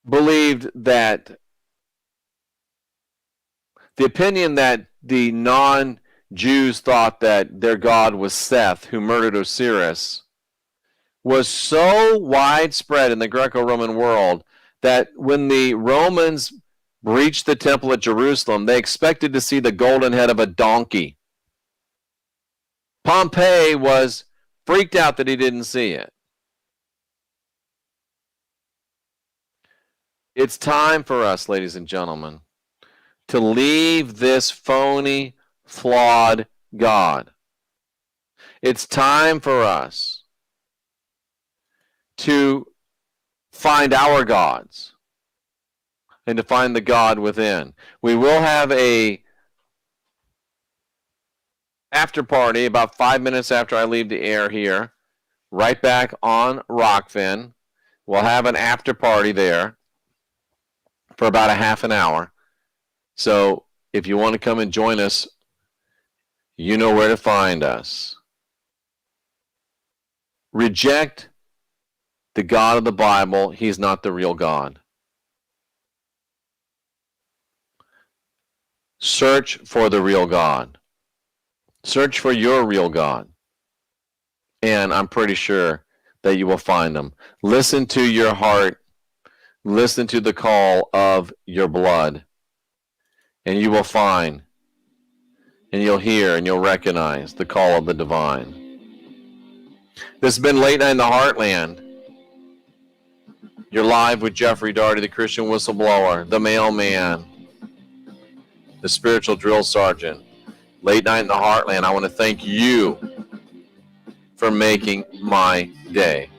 believed that the opinion that the non-Jews thought that their God was Seth, who murdered Osiris, was so widespread in the Greco-Roman world that when the Romans breached the temple at Jerusalem, they expected to see the golden head of a donkey. Pompey was freaked out that he didn't see it. It's time for us, ladies and gentlemen, to leave this phony, flawed God. It's time for us to find our gods and to find the God within. We will have a after party about 5 minutes after I leave the air here, right back on Rockfin. We'll have an after party there for about a half an hour. So if you want to come and join us, you know where to find us. Reject the God of the Bible. He's not the real God. Search for the real God. Search for your real God. And I'm pretty sure that you will find him. Listen to your heart. Listen to the call of your blood. And you will find, and you'll hear, and you'll recognize the call of the divine. This has been Late Night in the Heartland. You're live with Jeffery Daugherty, the Christian whistleblower, the mailman, the spiritual drill sergeant. Late Night in the Heartland. I want to thank you for making my day.